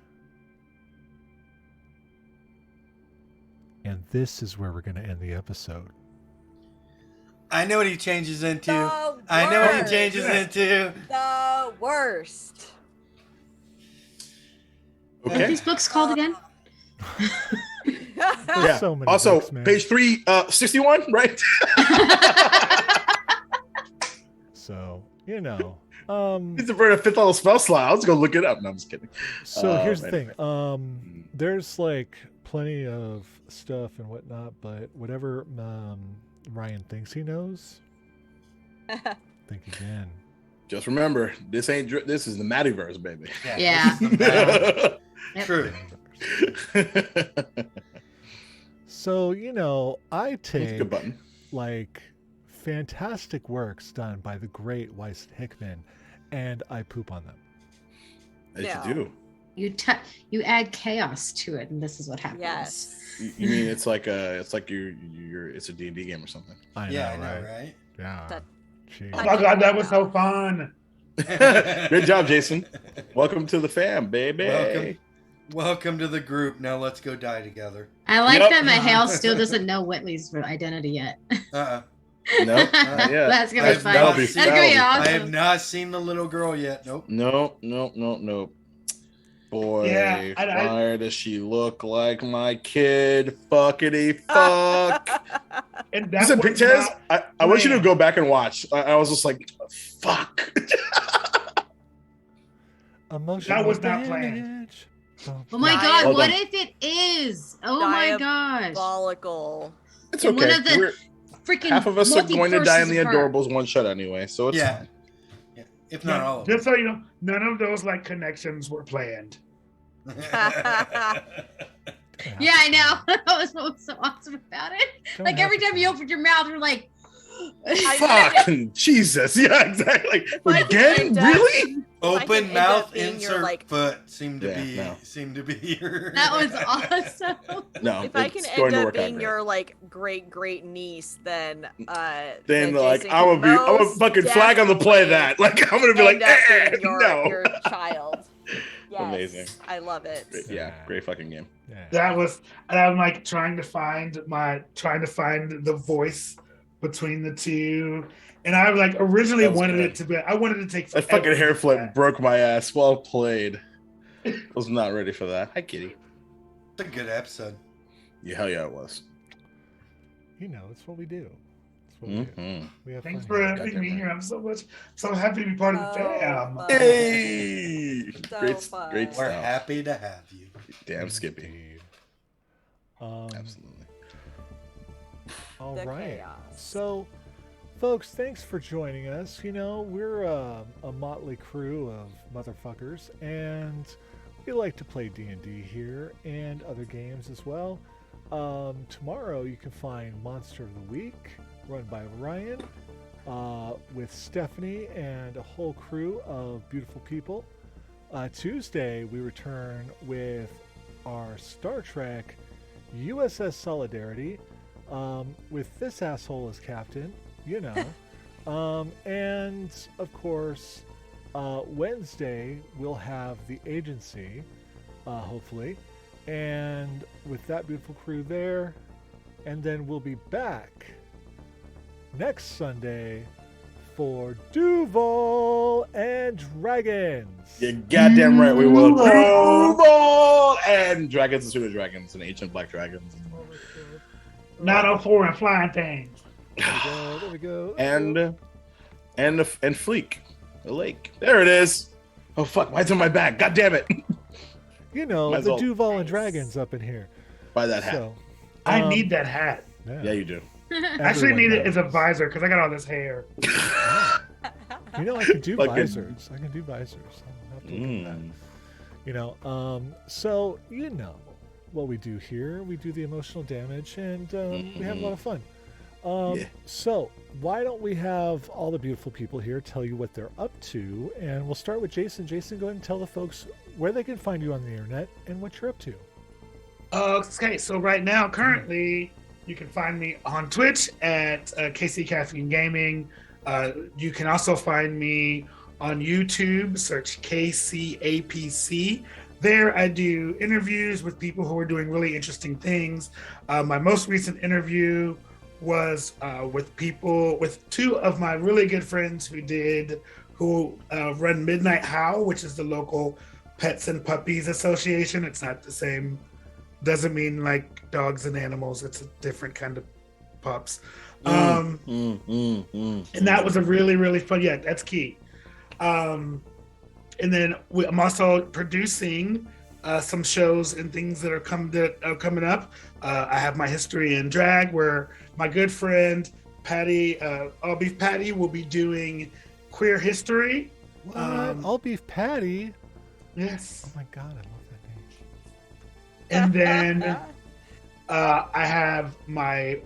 And this is where we're going to end the episode. I know what he changes into. The I know what he worst. changes into. The worst. What are Okay. these books called again? There's Yeah. so many Also, books, man. page 361, right? So, you know. He's to burn a 5th level spell slot. I was gonna look it up. No, I'm just kidding. So here's the anyway. thing. There's like plenty of stuff and whatnot, but whatever Ryan thinks he knows, think again. Just remember, this is the Mattyverse, baby. Yeah. Yep. True. So, you know, I That's a take good button. like fantastic works done by the great Weiss Hickman and I poop on them. As No. you do. You add chaos to it, and this is what happens. Yes. You mean it's like it's a D&D game or something? I Yeah, know, I know, right? right? Yeah. That- Jeez. Oh my god, that was so fun. Good job, Jason. Welcome to the fam, baby. Welcome to the group. Now let's go die together. I like Yep. that Mahale still doesn't know Whitley's identity yet. Uh-uh. Nope, not yet. That's gonna I be have fun. not That's seen- gonna be that'll I have awesome. not seen the little girl yet. Nope. Nope. Boy, Yeah, why does she look like my kid? Fuckity fuck. And Listen, was Pictez, not I want you to planned. go back and watch. I was just like, fuck. Emotional was not planned. damage. Oh my Diab- god, Hold what on. if it is? Oh my gosh. Diabolical. It's And one okay. of the We're- Freaking half of us are going to die in the multiverses of her. Adorables one shot anyway, so it's Yeah. fine. Yeah. If not all of Just so you know, none of those like connections were planned. them. Yeah, I know. That was what was so awesome about it. Don't Like have every to time be. you opened your mouth, you're like, Fucking Jesus. Yeah, exactly. Might Again? end up- Really? Might Open end mouth, up being your, insert like- foot seemed to Yeah, be no. your. that was awesome. No. If I can it's going end to up work out being great. your like great niece, then Then like Jason I'm can gonna most fucking flag on the play that. definitely Like I'm gonna be like, end up being no. your child. Yes, Amazing. I love it. Yeah, great fucking game. Yeah. That was, and I'm like trying to find the voice between the two. And I like originally That was wanted good. it to be. I wanted to take That fucking forever hair to do flip that. broke my ass. Well played. Was not ready for that. Hi, kitty. It's a good episode. Yeah, hell yeah, it was. You know, it's what we do. It's what we do. Mm-hmm. We have Thanks fun for here. having Goddamn me right. here. I'm so happy to be part of the Oh, fam. fuck. Hey! So great, fun. great We're stuff. happy to have you. Damn, Skippy. Indeed. Absolutely. All The right. chaos. So, folks, thanks for joining us. You know, we're a motley crew of motherfuckers, and we like to play D&D here and other games as well. Tomorrow you can find Monster of the Week, run by Ryan, with Stephanie and a whole crew of beautiful people. Tuesday we return with our Star Trek USS Solidarity, with this asshole as captain, you know. And of course, Wednesday we'll have the agency, hopefully, and with that beautiful crew there, and then we'll be back next Sunday for Duval and Dragons. You're goddamn right, we will. Duval and Dragons and Pseudo Dragons and Ancient Black Dragons. 904 and flying things. There we go. And Fleek, the lake. There it is. Oh fuck, why is it on my back? God damn it. You know, Might as the well. Duval and Nice. Dragons up in here. Buy that hat. So, I um, need that hat. Yeah, you do. I actually everyone need it does. as a visor because I got all this hair. You know, I can do Fucking- visors. I can do visors. I'm not doing that. You know, so you know what we do here. We do the emotional damage, and we have a lot of fun. Yeah. So why don't we have all the beautiful people here tell you what they're up to, and we'll start with Jason. Jason, go ahead and tell the folks where they can find you on the internet and what you're up to. Okay, so right now, currently, you can find me on Twitch at KC Caffeine Gaming. You can also find me On YouTube, search KCAPC. There, I do interviews with people who are doing really interesting things. My most recent interview was with two of my really good friends who run Midnight How, which is the local Pets and Puppies Association. It's not the same, doesn't mean like dogs and animals. It's a different kind of pups. And that was a really, really fun. Yeah, that's key. And then I'm also producing some shows and things that are coming up. I have my history in drag, where my good friend Patty, All Beef Patty, will be doing queer history. What? All Beef Patty? Yes. Oh my god, I love that name. And then I have my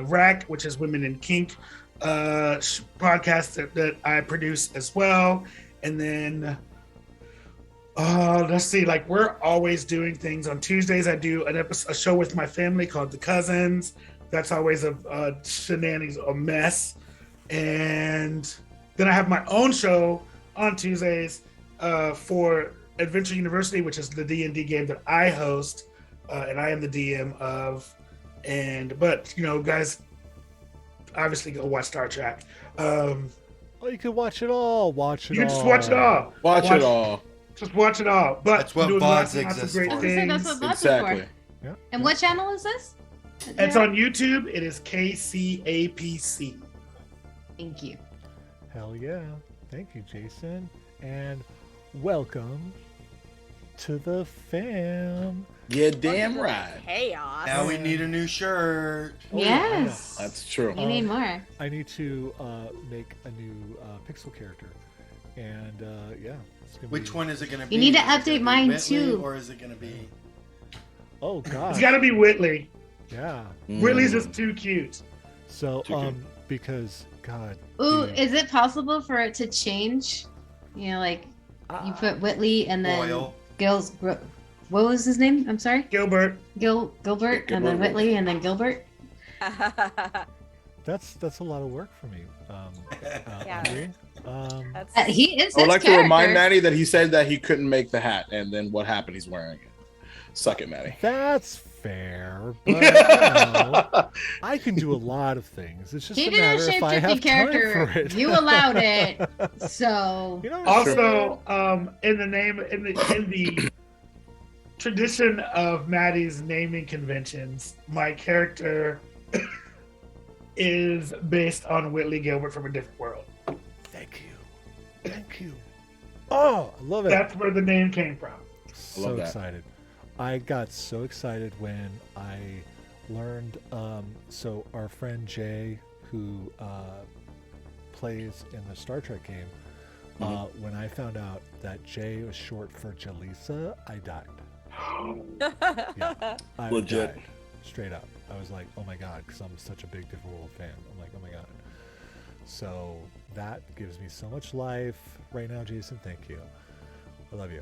RAC, which is Women in Kink podcast that I produce as well. And then let's see, like, we're always doing things. On Tuesdays, I do a show with my family called The Cousins. That's always a shenanigans, a mess. And then I have my own show on Tuesdays for Adventure University, which is the D&D game that I host, and I am the DM of. But you know, guys, obviously go watch Star Trek. Oh, you can watch it all. You can just watch it all. Watch it all. Just watch it all. But That's what doing VODs lots of exist great for. things. That's what VODs Exactly. are for. And what channel is this? It's on YouTube. It is KCAPC. Thank you. Hell yeah. Thank you, Jason. And welcome to the fam. Yeah, damn right. Chaos. Now we need a new shirt. Oh, Yes. That's true. You need more. I need to make a new pixel character. And yeah. It's gonna Which be... one is it going to be? You need to Is it update gonna be mine, Whitley, too. Or is it going to be... Oh, God. It's got to be Whitley. Yeah. Whitley's just too cute. So, Too good. because, God. Ooh, dude. is it possible for it to change? You know, like you put Whitley and then Boyle. What was his name? I'm sorry. Gilbert. Gilbert, and then Whitley, and then Gilbert. That's a lot of work for me. Yeah. Andre. That's He is. I would his like to character. remind Maddie that he said that he couldn't make the hat, and then what happened? He's wearing it. Suck it, Maddie. That's fair, but you know, I can do a lot of things. It's just He a did a matter if I shapeshifting have character. time for it. You allowed it, so You know what I'm saying? Also, in the tradition of Maddie's naming conventions, my character is based on Whitley Gilbert from a different world. Thank you. Oh, I love it. That's where the name came from. So love that. excited. I got so excited when I learned. So our friend Jay, who plays in the Star Trek game, when I found out that Jay was short for Jaleesa, I died. Yeah, I Legit. died. Straight up. I was like, oh my god, because I'm such a big Different World fan. I'm like, oh my god. So that gives me so much life right now, Jason. Thank you. I love you.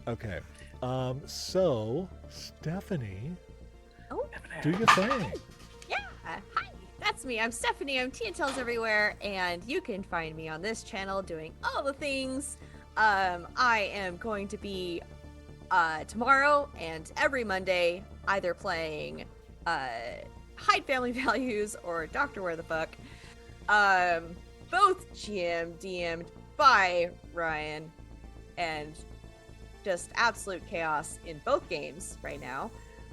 Okay. So Stephanie, Oh. do your thing. Yeah, hi, that's me. I'm Stephanie. I'm Tia Tells Everywhere, and you can find me on this channel doing all the things. I am going to be tomorrow and every Monday either playing Hide Family Values or Doctor Where the Fuck. Both DM'd by Ryan, and just absolute chaos in both games right now,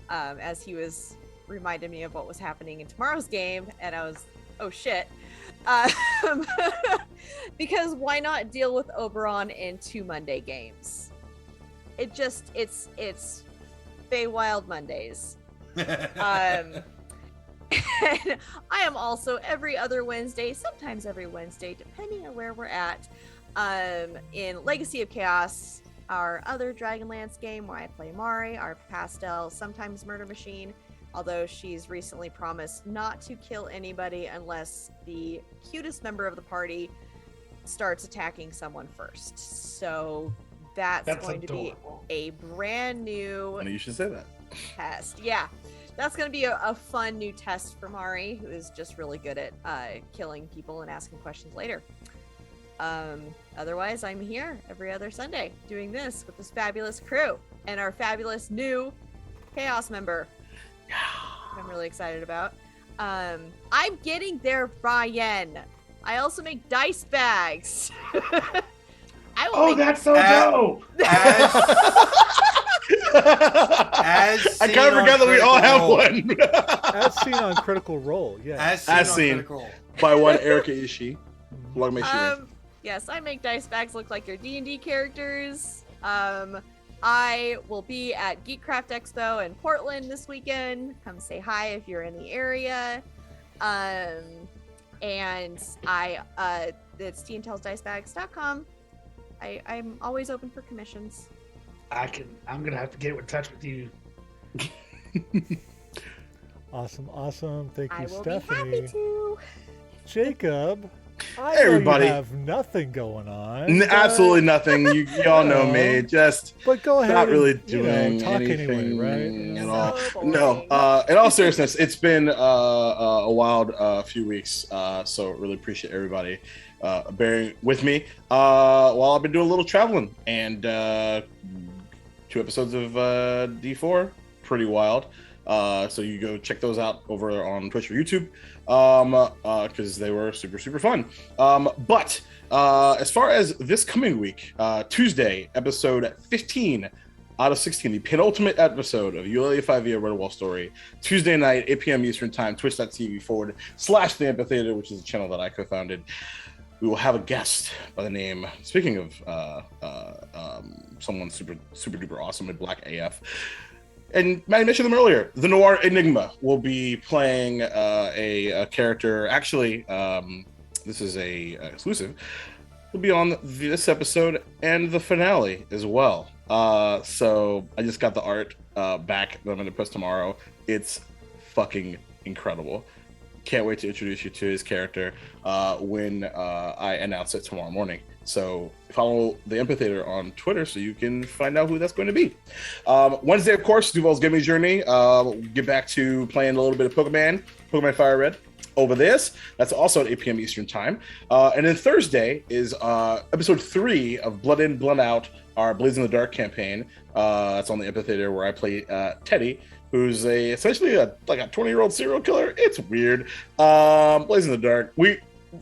as he was reminding me of what was happening in tomorrow's game, and I was, oh shit. Because why not deal with Oberon in 2 Monday games? It's Feywild Mondays. And I am also every other Wednesday, sometimes every Wednesday, depending on where we're at, in Legacy of Chaos, our other Dragonlance game where I play Mari, our pastel, sometimes murder machine, although she's recently promised not to kill anybody unless the cutest member of the party starts attacking someone first. So that's going adorable. to be a brand new Funny you should say that. test. Yeah, that's going to be a fun new test for Mari, who is just really good at killing people and asking questions later. Otherwise, I'm here every other Sunday doing this with this fabulous crew and our fabulous new Chaos member. I'm really excited about. I'm getting there, Ryan. I also make dice bags. That's so dope. As I kind of forgot that we all have one. As seen on Critical Role, yeah. As seen. Critical. By one Erica Ishii. Yes, I make dice bags look like your D&D characters. I will be at Geekcraft Expo in Portland this weekend. Come say hi if you're in the area. And it's tandtailsdicebags.com. I'm always open for commissions. I'm gonna have to get in touch with you. Awesome. Thank you, I will Stephanie. be happy to. Jacob, I Everybody. know you have nothing going on. Absolutely nothing. You all know me. Just But go ahead. not really and, doing talk anything anyway, right? at So all. boring. No. In all seriousness, it's been a wild few weeks. So really appreciate everybody bearing with me while I've been doing a little traveling, and 2 episodes of D4, pretty wild. So you go check those out over on Twitch or YouTube, because they were super fun. But as far as this coming week, Tuesday, episode 15 out of 16, the penultimate episode of ULA5E Red Wall Story, Tuesday night, 8 p.m. Eastern Time, twitch.tv/The Amphitheater, which is a channel that I co-founded. We will have a guest by the name, speaking of someone super duper awesome and Black AF. And I mentioned them earlier. The Noir Enigma will be playing a character. Actually, this is a exclusive. Will be on this episode and the finale as well. So I just got the art back that I'm going to post tomorrow. It's fucking incredible. Can't wait to introduce you to his character when I announce it tomorrow morning. So follow the Amphitheater on Twitter so you can find out who that's going to be. Wednesday, of course, Duval's Gaming Journey. We'll get back to playing a little bit of Pokemon Fire Red over this. That's also at 8 p.m. Eastern Time. And then Thursday is episode 3 of Blood In, Blood Out, our Blaze in the Dark campaign. That's on the Amphitheater where I play Teddy, who's essentially a 20-year-old serial killer. It's weird. Blaze in the Dark.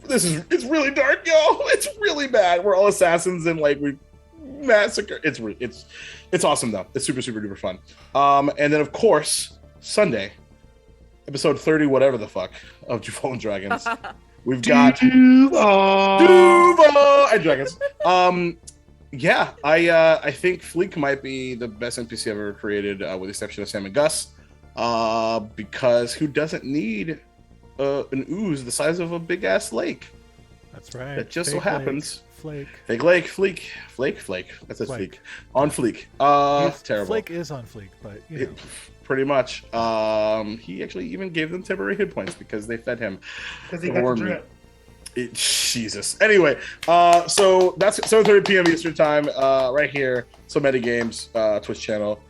It's really dark, yo. It's really bad. We're all assassins and we massacre. It's awesome though. It's super duper fun. And then of course Sunday, episode 30, whatever the fuck, of Duval and Dragons. We've got Duval and Dragons. Yeah, I think Fleek might be the best NPC I've ever created, with the exception of Sam and Gus. Because who doesn't need an ooze the size of a big ass lake? That's right. That just Fake so happens. Flake. Fake lake, Fleek. That's a Fleek. On Fleek. Terrible. Flake is on Fleek, but you know. Pretty much. He actually even gave them temporary hit points because they fed him. Because he got the drip. Jesus. Anyway, so that's 7:30 p.m. Eastern Time, right here. So Many Games Twitch channel.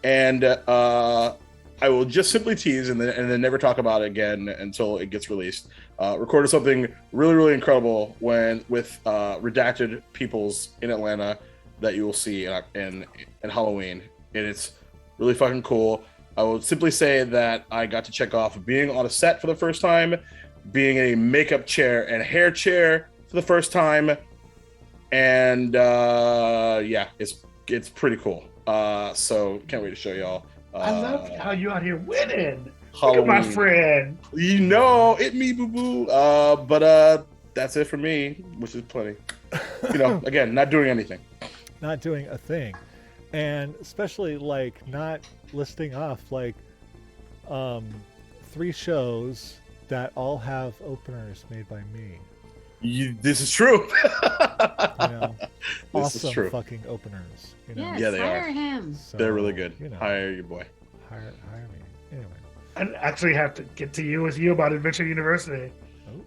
And I will just simply tease and then never talk about it again until it gets released. Recorded something really incredible with redacted peoples in Atlanta that you will see in Halloween, and it's really fucking cool. I will simply say that I got to check off being on a set for the first time, being in a makeup chair and hair chair for the first time, and yeah, it's pretty cool. So can't wait to show y'all. I love how you out here winning. Halloween. Look at my friend. You know, it me boo boo. But that's it for me, which is plenty. Again, not doing anything. Not doing a thing. And especially not listing off 3 shows that all have openers made by me. This is true. Awesome is true. fucking openers. Yes, Yeah, they hire are. him. So, They're really good. Hire your boy. Hire me. Anyway. I actually have to get to you with you about Adventure University. Oh,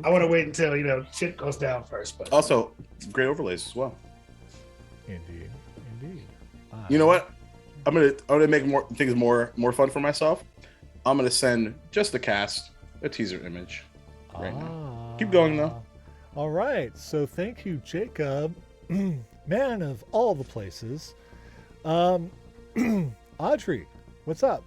I want to wait until shit goes down first. But Also, great overlays as well. Indeed. You know what? I'm gonna make things more fun for myself. I'm gonna send just the cast a teaser image right now. Keep going though. All right. So thank you, Jacob, man of all the places. Audrey, what's up?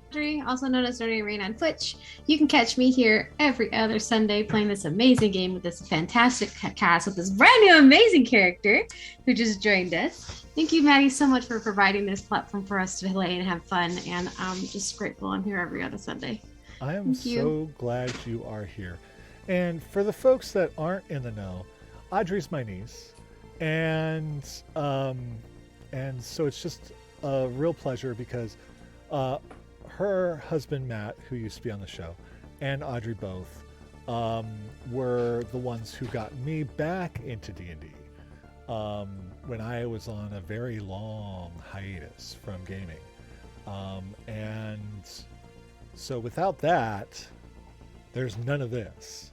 Audrey, also known as Dirty Rain on Twitch. You can catch me here every other Sunday playing this amazing game with this fantastic cast with this brand new amazing character who just joined us. Thank you, Maddie, so much for providing this platform for us to play and have fun. And I'm just grateful I'm here every other Sunday. I am so glad you are here. And for the folks that aren't in the know, Audrey's my niece, and so it's just a real pleasure because her husband Matt, who used to be on the show, and Audrey both were the ones who got me back into D&D when I was on a very long hiatus from gaming, and so without that, there's none of this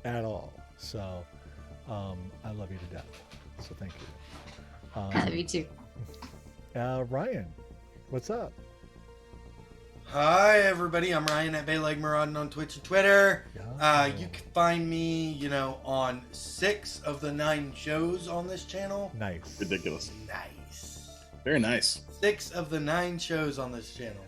at all. So I love you to death. So thank you. I love you too. Ryan, what's up? Hi, everybody. I'm Ryan at Bayleg Maraudin on Twitch and Twitter. Yeah. You can find me, on 6 of the 9 shows on this channel. Nice. Ridiculous. Nice. Very nice. 6 of the 9 shows on this channel.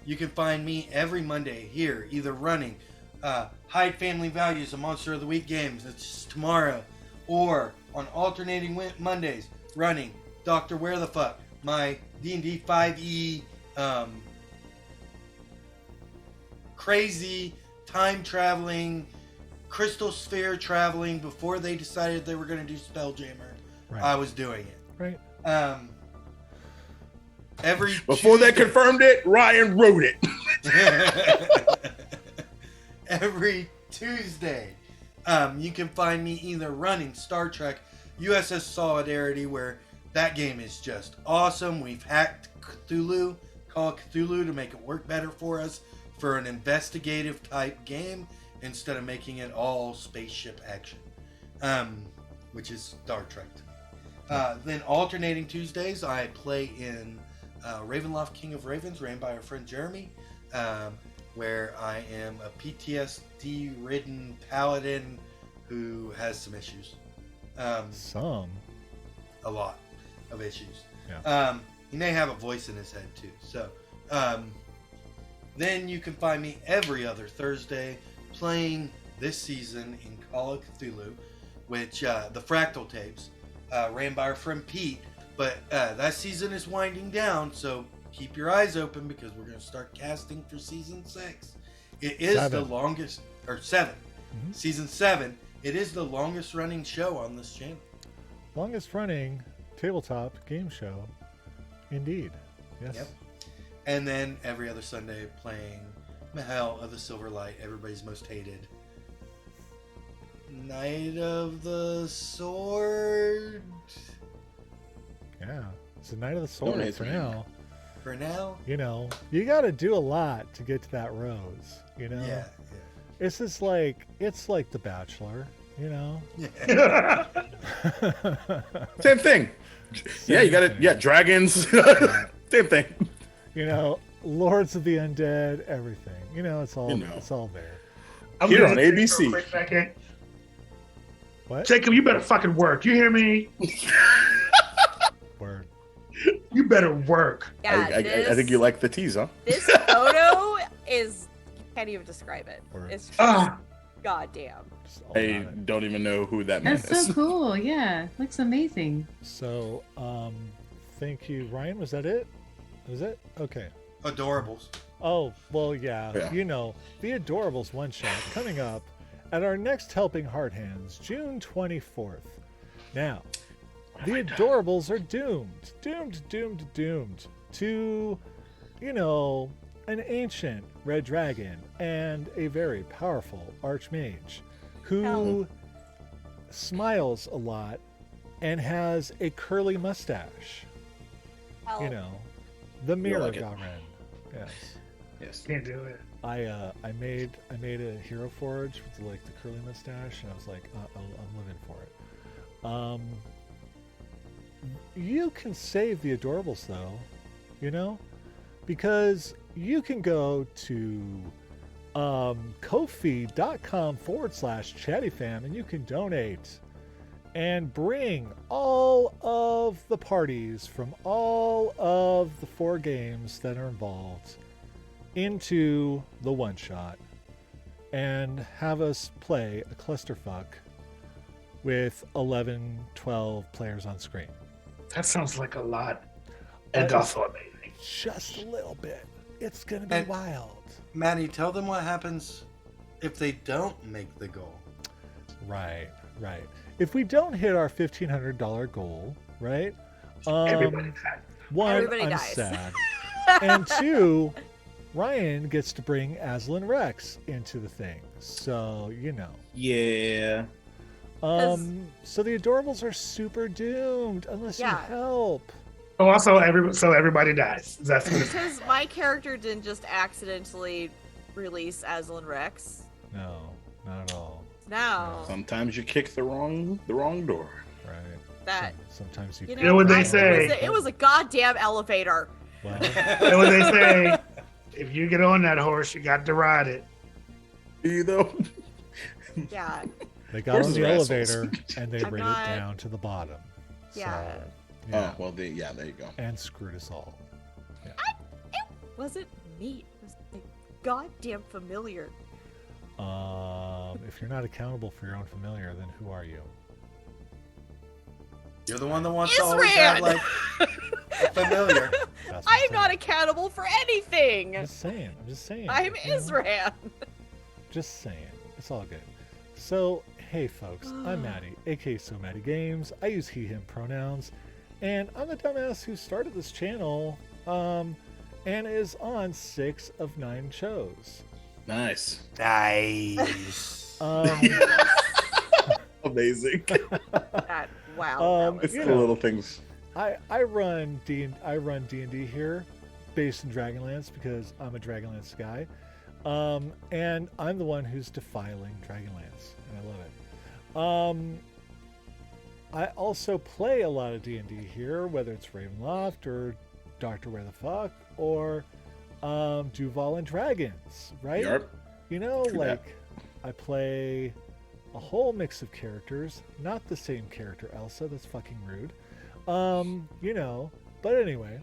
You can find me every Monday here, either running Hide Family Values, a Monster of the Week games. It's tomorrow. Or on alternating Mondays, running Dr. Where the Fuck, my D&D 5e crazy time traveling, crystal sphere traveling before they decided they were going to do Spelljammer. Right. I was doing it. Right. Before they confirmed it, Ryan wrote it. Every Tuesday, you can find me either running Star Trek USS Solidarity, where that game is just awesome. We've hacked Call of Cthulhu to make it work better for us for an investigative type game instead of making it all spaceship action, which is Star Trek. Then alternating Tuesdays, I play in Ravenloft King of Ravens, ran by our friend Jeremy, where I am a PTSD-ridden paladin who has some issues. A lot of issues. Yeah. He may have a voice in his head too. So, then you can find me every other Thursday playing this season in Call of Cthulhu, which the Fractal Tapes ran by our friend Pete. But that season is winding down, so keep your eyes open because we're going to start casting for season 6. It is 7. the longest, or 7. Mm-hmm. Season 7. It is the longest running show on this channel. Longest running tabletop game show, indeed. Yes. Yep. And then every other Sunday playing Mahel of the Silver Light, everybody's most hated Knight of the Sword. Yeah, it's the Knight of the Sword for now. For now? You got to do a lot to get to that rose, Yeah. It's just like, The Bachelor, Yeah. Same thing. Yeah, you got it. Yeah, dragons. Same thing. Lords of the Undead, everything. It's all it's all there. I'm Here gonna on take a ABC. quick second. What? Jacob, you better fucking work. You hear me? Word. You better work. Yeah, I think you like the tease, huh? This photo is, you can't even describe it. Word. It's just Ah. goddamn. Just all I about it. don't even know who that man That's is. so cool. Yeah, looks amazing. So, thank you, Ryan. Was that it? Was it? Okay. Adorables. Oh, well, yeah. Yeah. The Adorables one shot coming up at our next Helping Hard Hands, June 24th. Now, the Adorables are doomed to, an ancient red dragon and a very powerful archmage who smiles a lot and has a curly mustache. Hell. The Mirror like it. Garen. Yes. Yes. Can't do it. I made a Hero Forge with the curly mustache, and I was like, I'm living for it. You can save the Adorables though, because you can go to Ko-fi.com/chattyfam, and you can donate and bring all of the parties from all of the 4 games that are involved into the one shot and have us play a clusterfuck with 11, 12 players on screen. That sounds like a lot. And also amazing. Just a little bit. It's going to be And- wild. Maddie, tell them what happens if they don't make the goal. Right. If we don't hit our $1,500 goal, right? Everybody dies. One, Everybody I'm dies. sad. And 2, Ryan gets to bring Aslan Rex into the thing. So, Yeah. So the Adorables are super doomed unless you Yeah. help. Oh, also, everybody dies. That's what it's Because my character didn't just accidentally release Aslan Rex. No, not at all. No. Sometimes you kick the wrong door. Right. That, Sometimes you. you know what they I- say. It was a goddamn elevator. Well, And what they say, if you get on that horse, you got to ride it. Do you though? Yeah. they got on Horses the are elevator assholes. and they I'm ran not- it down to the bottom. Yeah. So, yeah. Oh well, there you go. And screwed us all. Wasn't me. It was like goddamn familiar. If you're not accountable for your own familiar, then who are you? You're the one that wants to always have, Isran! like, a familiar. That's what I'm saying. not accountable for anything. I'm just saying. I'm you know? Isran. Just saying. It's all good. So, hey folks, I'm Maddie, aka So Maddie Games. I use he, him pronouns. And I'm the dumbass who started this channel and is on 6 of 9 shows. Nice. Nice. Amazing. Wow. It's You the know. little things. I run D&D here, based in Dragonlance because I'm a Dragonlance guy, and I'm the one who's defiling Dragonlance, and I love it. I also play a lot of D&D here, whether it's Ravenloft or Doctor Where the Fuck or Duval and Dragons, right? Yarp. True that. I play a whole mix of characters, not the same character, Elsa. That's fucking rude. But anyway.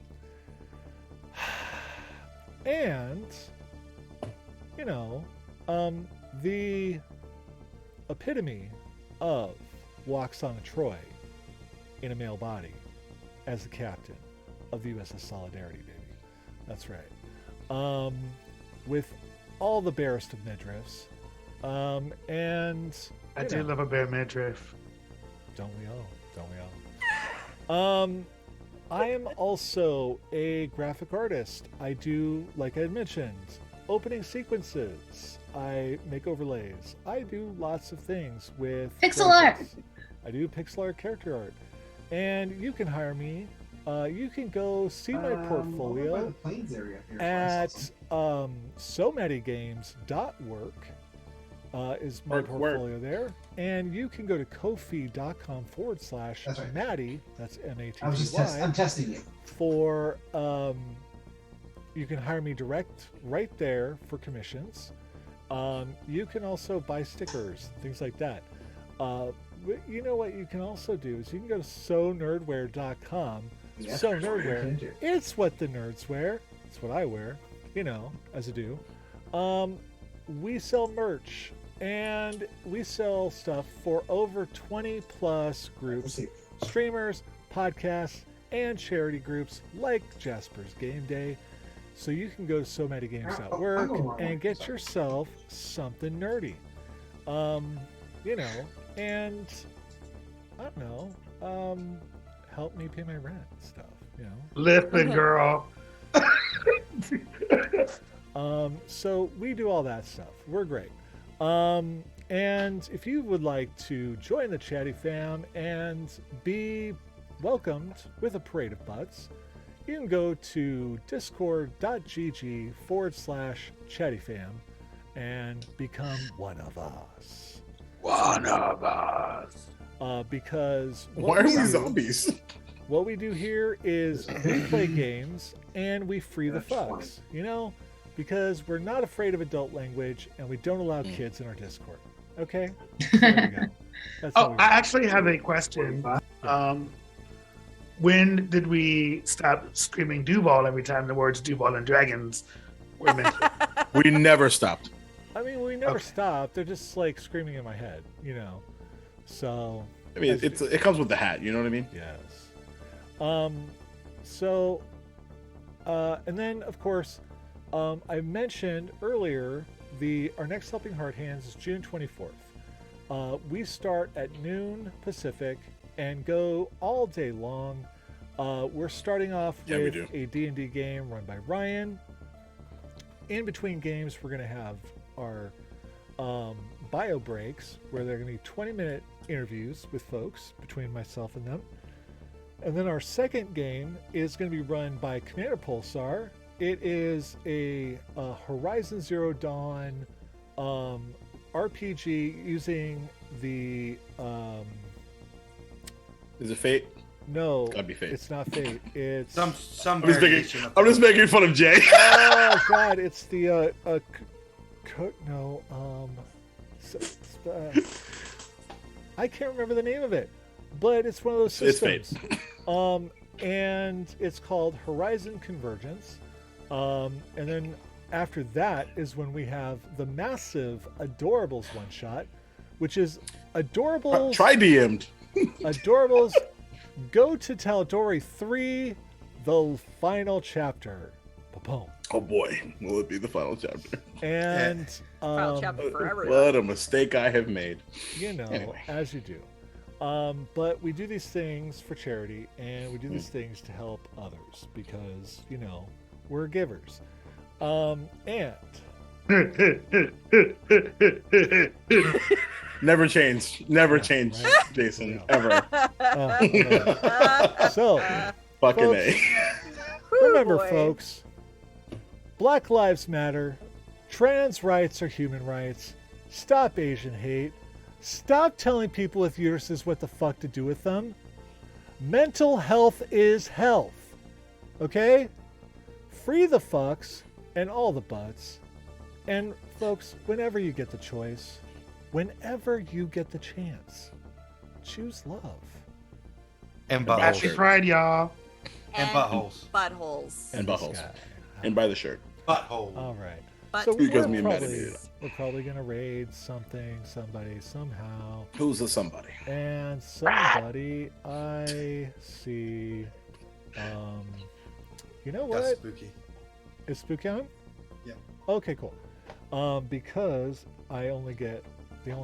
And, the epitome of walks on a Troy in a male body as the captain of the USS Solidarity, baby. That's right. With all the barest of midriffs. And I you do know, love a bear midriff. don't we all? I am also a graphic artist. I do, like I had mentioned, opening sequences. I make overlays. I do lots of things with Pixel art. graphics. I do pixel art character art. And you can hire me. You can go see my portfolio at somanygames.work. Is my Work. portfolio there, and you can go to kofi.com/Maddie. That's M-A-T-T-Y. I'm testing you. For you can hire me direct right there for commissions. You can also buy stickers, things like that. You know what you can also do is you can go to sonerdwear.com. Yeah, So that's what you nerdwear, can do. it's what the nerds wear. It's what I wear, as I do. We sell merch and we sell stuff for over 20 plus Let's groups, see. streamers, podcasts, and charity groups like Jasper's Game Day. So you can go to somanygames.work I'm going wrong and one. get Sorry. yourself something nerdy. And I don't know, help me pay my rent and stuff, Listen, girl. So we do all that stuff. We're great. And if you would like to join the Chatty Fam and be welcomed with a parade of butts, you can go to discord.gg/chattyfam and become one of us. One of us. Because Why are we zombies? what we do here is we play games and we free the fucks. because we're not afraid of adult language and we don't allow kids in our Discord. Okay? So there you go. That's how Oh, we I roll. actually have a question. When did we stop screaming "Duval" every time the words "Duval" and "dragons" were mentioned? We never stopped. I mean, we never Okay. stop. They're just like screaming in my head, you know. So I mean, it comes with the hat. You know what I mean? yes. And then of course, I mentioned earlier our next Helping Heart Hands is June 24th. We start at noon Pacific and go all day long. We're starting off Yeah, we with do. a D&D game run by Ryan. In between games, we're going to have our bio breaks where they're going to be 20-minute interviews with folks between myself and them. And then our second game is going to be run by Commander Pulsar. It is a Horizon Zero Dawn RPG using the Is it Fate? no, Gotta be Fate. it's not Fate. It's Some I'm just variation making. of I'm just making fun of Jay. oh god, it's the I can't remember the name of it, but it's one of those It's systems. Fate. And it's called Horizon Convergence. And then after that is when we have the massive Adorables one shot, which is Adorables. Try DM'd. Adorables Go to Tal'Dorei 3, the final chapter. Boom. Oh boy, will it be the final chapter? And Final chapter for everyone. What a mistake I have made. you know, Anyway. as you do. But we do these things for charity, and we do these things to help others because, you know, we're givers. And Never change. Never Yeah, change, right? Jason. Yeah. Ever. so Fucking Folks. A. remember, boy. folks, Black Lives Matter, trans rights are human rights. Stop Asian hate. Stop telling people with uteruses what the fuck to do with them. Mental health is health. Okay? Free the fucks and all the butts. And folks, whenever you get the choice, whenever you get the chance, choose love. And Happy buttholes. Pride, y'all. And buttholes. Buttholes. And buttholes. This guy. And buy the shirt. Butthole. All right. Butt So Because we're me and Matt probably, made it up. we're probably gonna raid something, somebody, somehow, Who's the somebody? and somebody I see. You know That's what? spooky. Is Spooky on? Yeah. Okay, cool. Because they only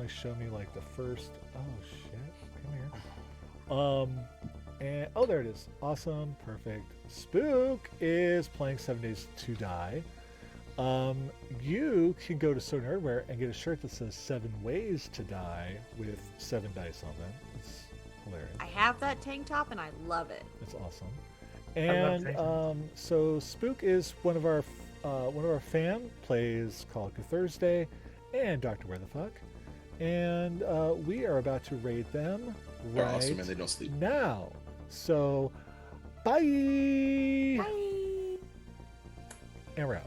show me like the first. Oh shit! Come here. And oh, there it is. Awesome, perfect. Spook is playing 7 Days to Die. You can go to So Nerdware and get a shirt that says 7 Ways to Die with 7 dice on them. It's hilarious. I have that tank top and I love it. It's awesome. love And tank so Spook is one of our fam, plays Call of Duty Thursday and Dr. Where the Fuck. And we are about to raid them They're right awesome and they don't sleep. now. So bye. Bye. And we're out.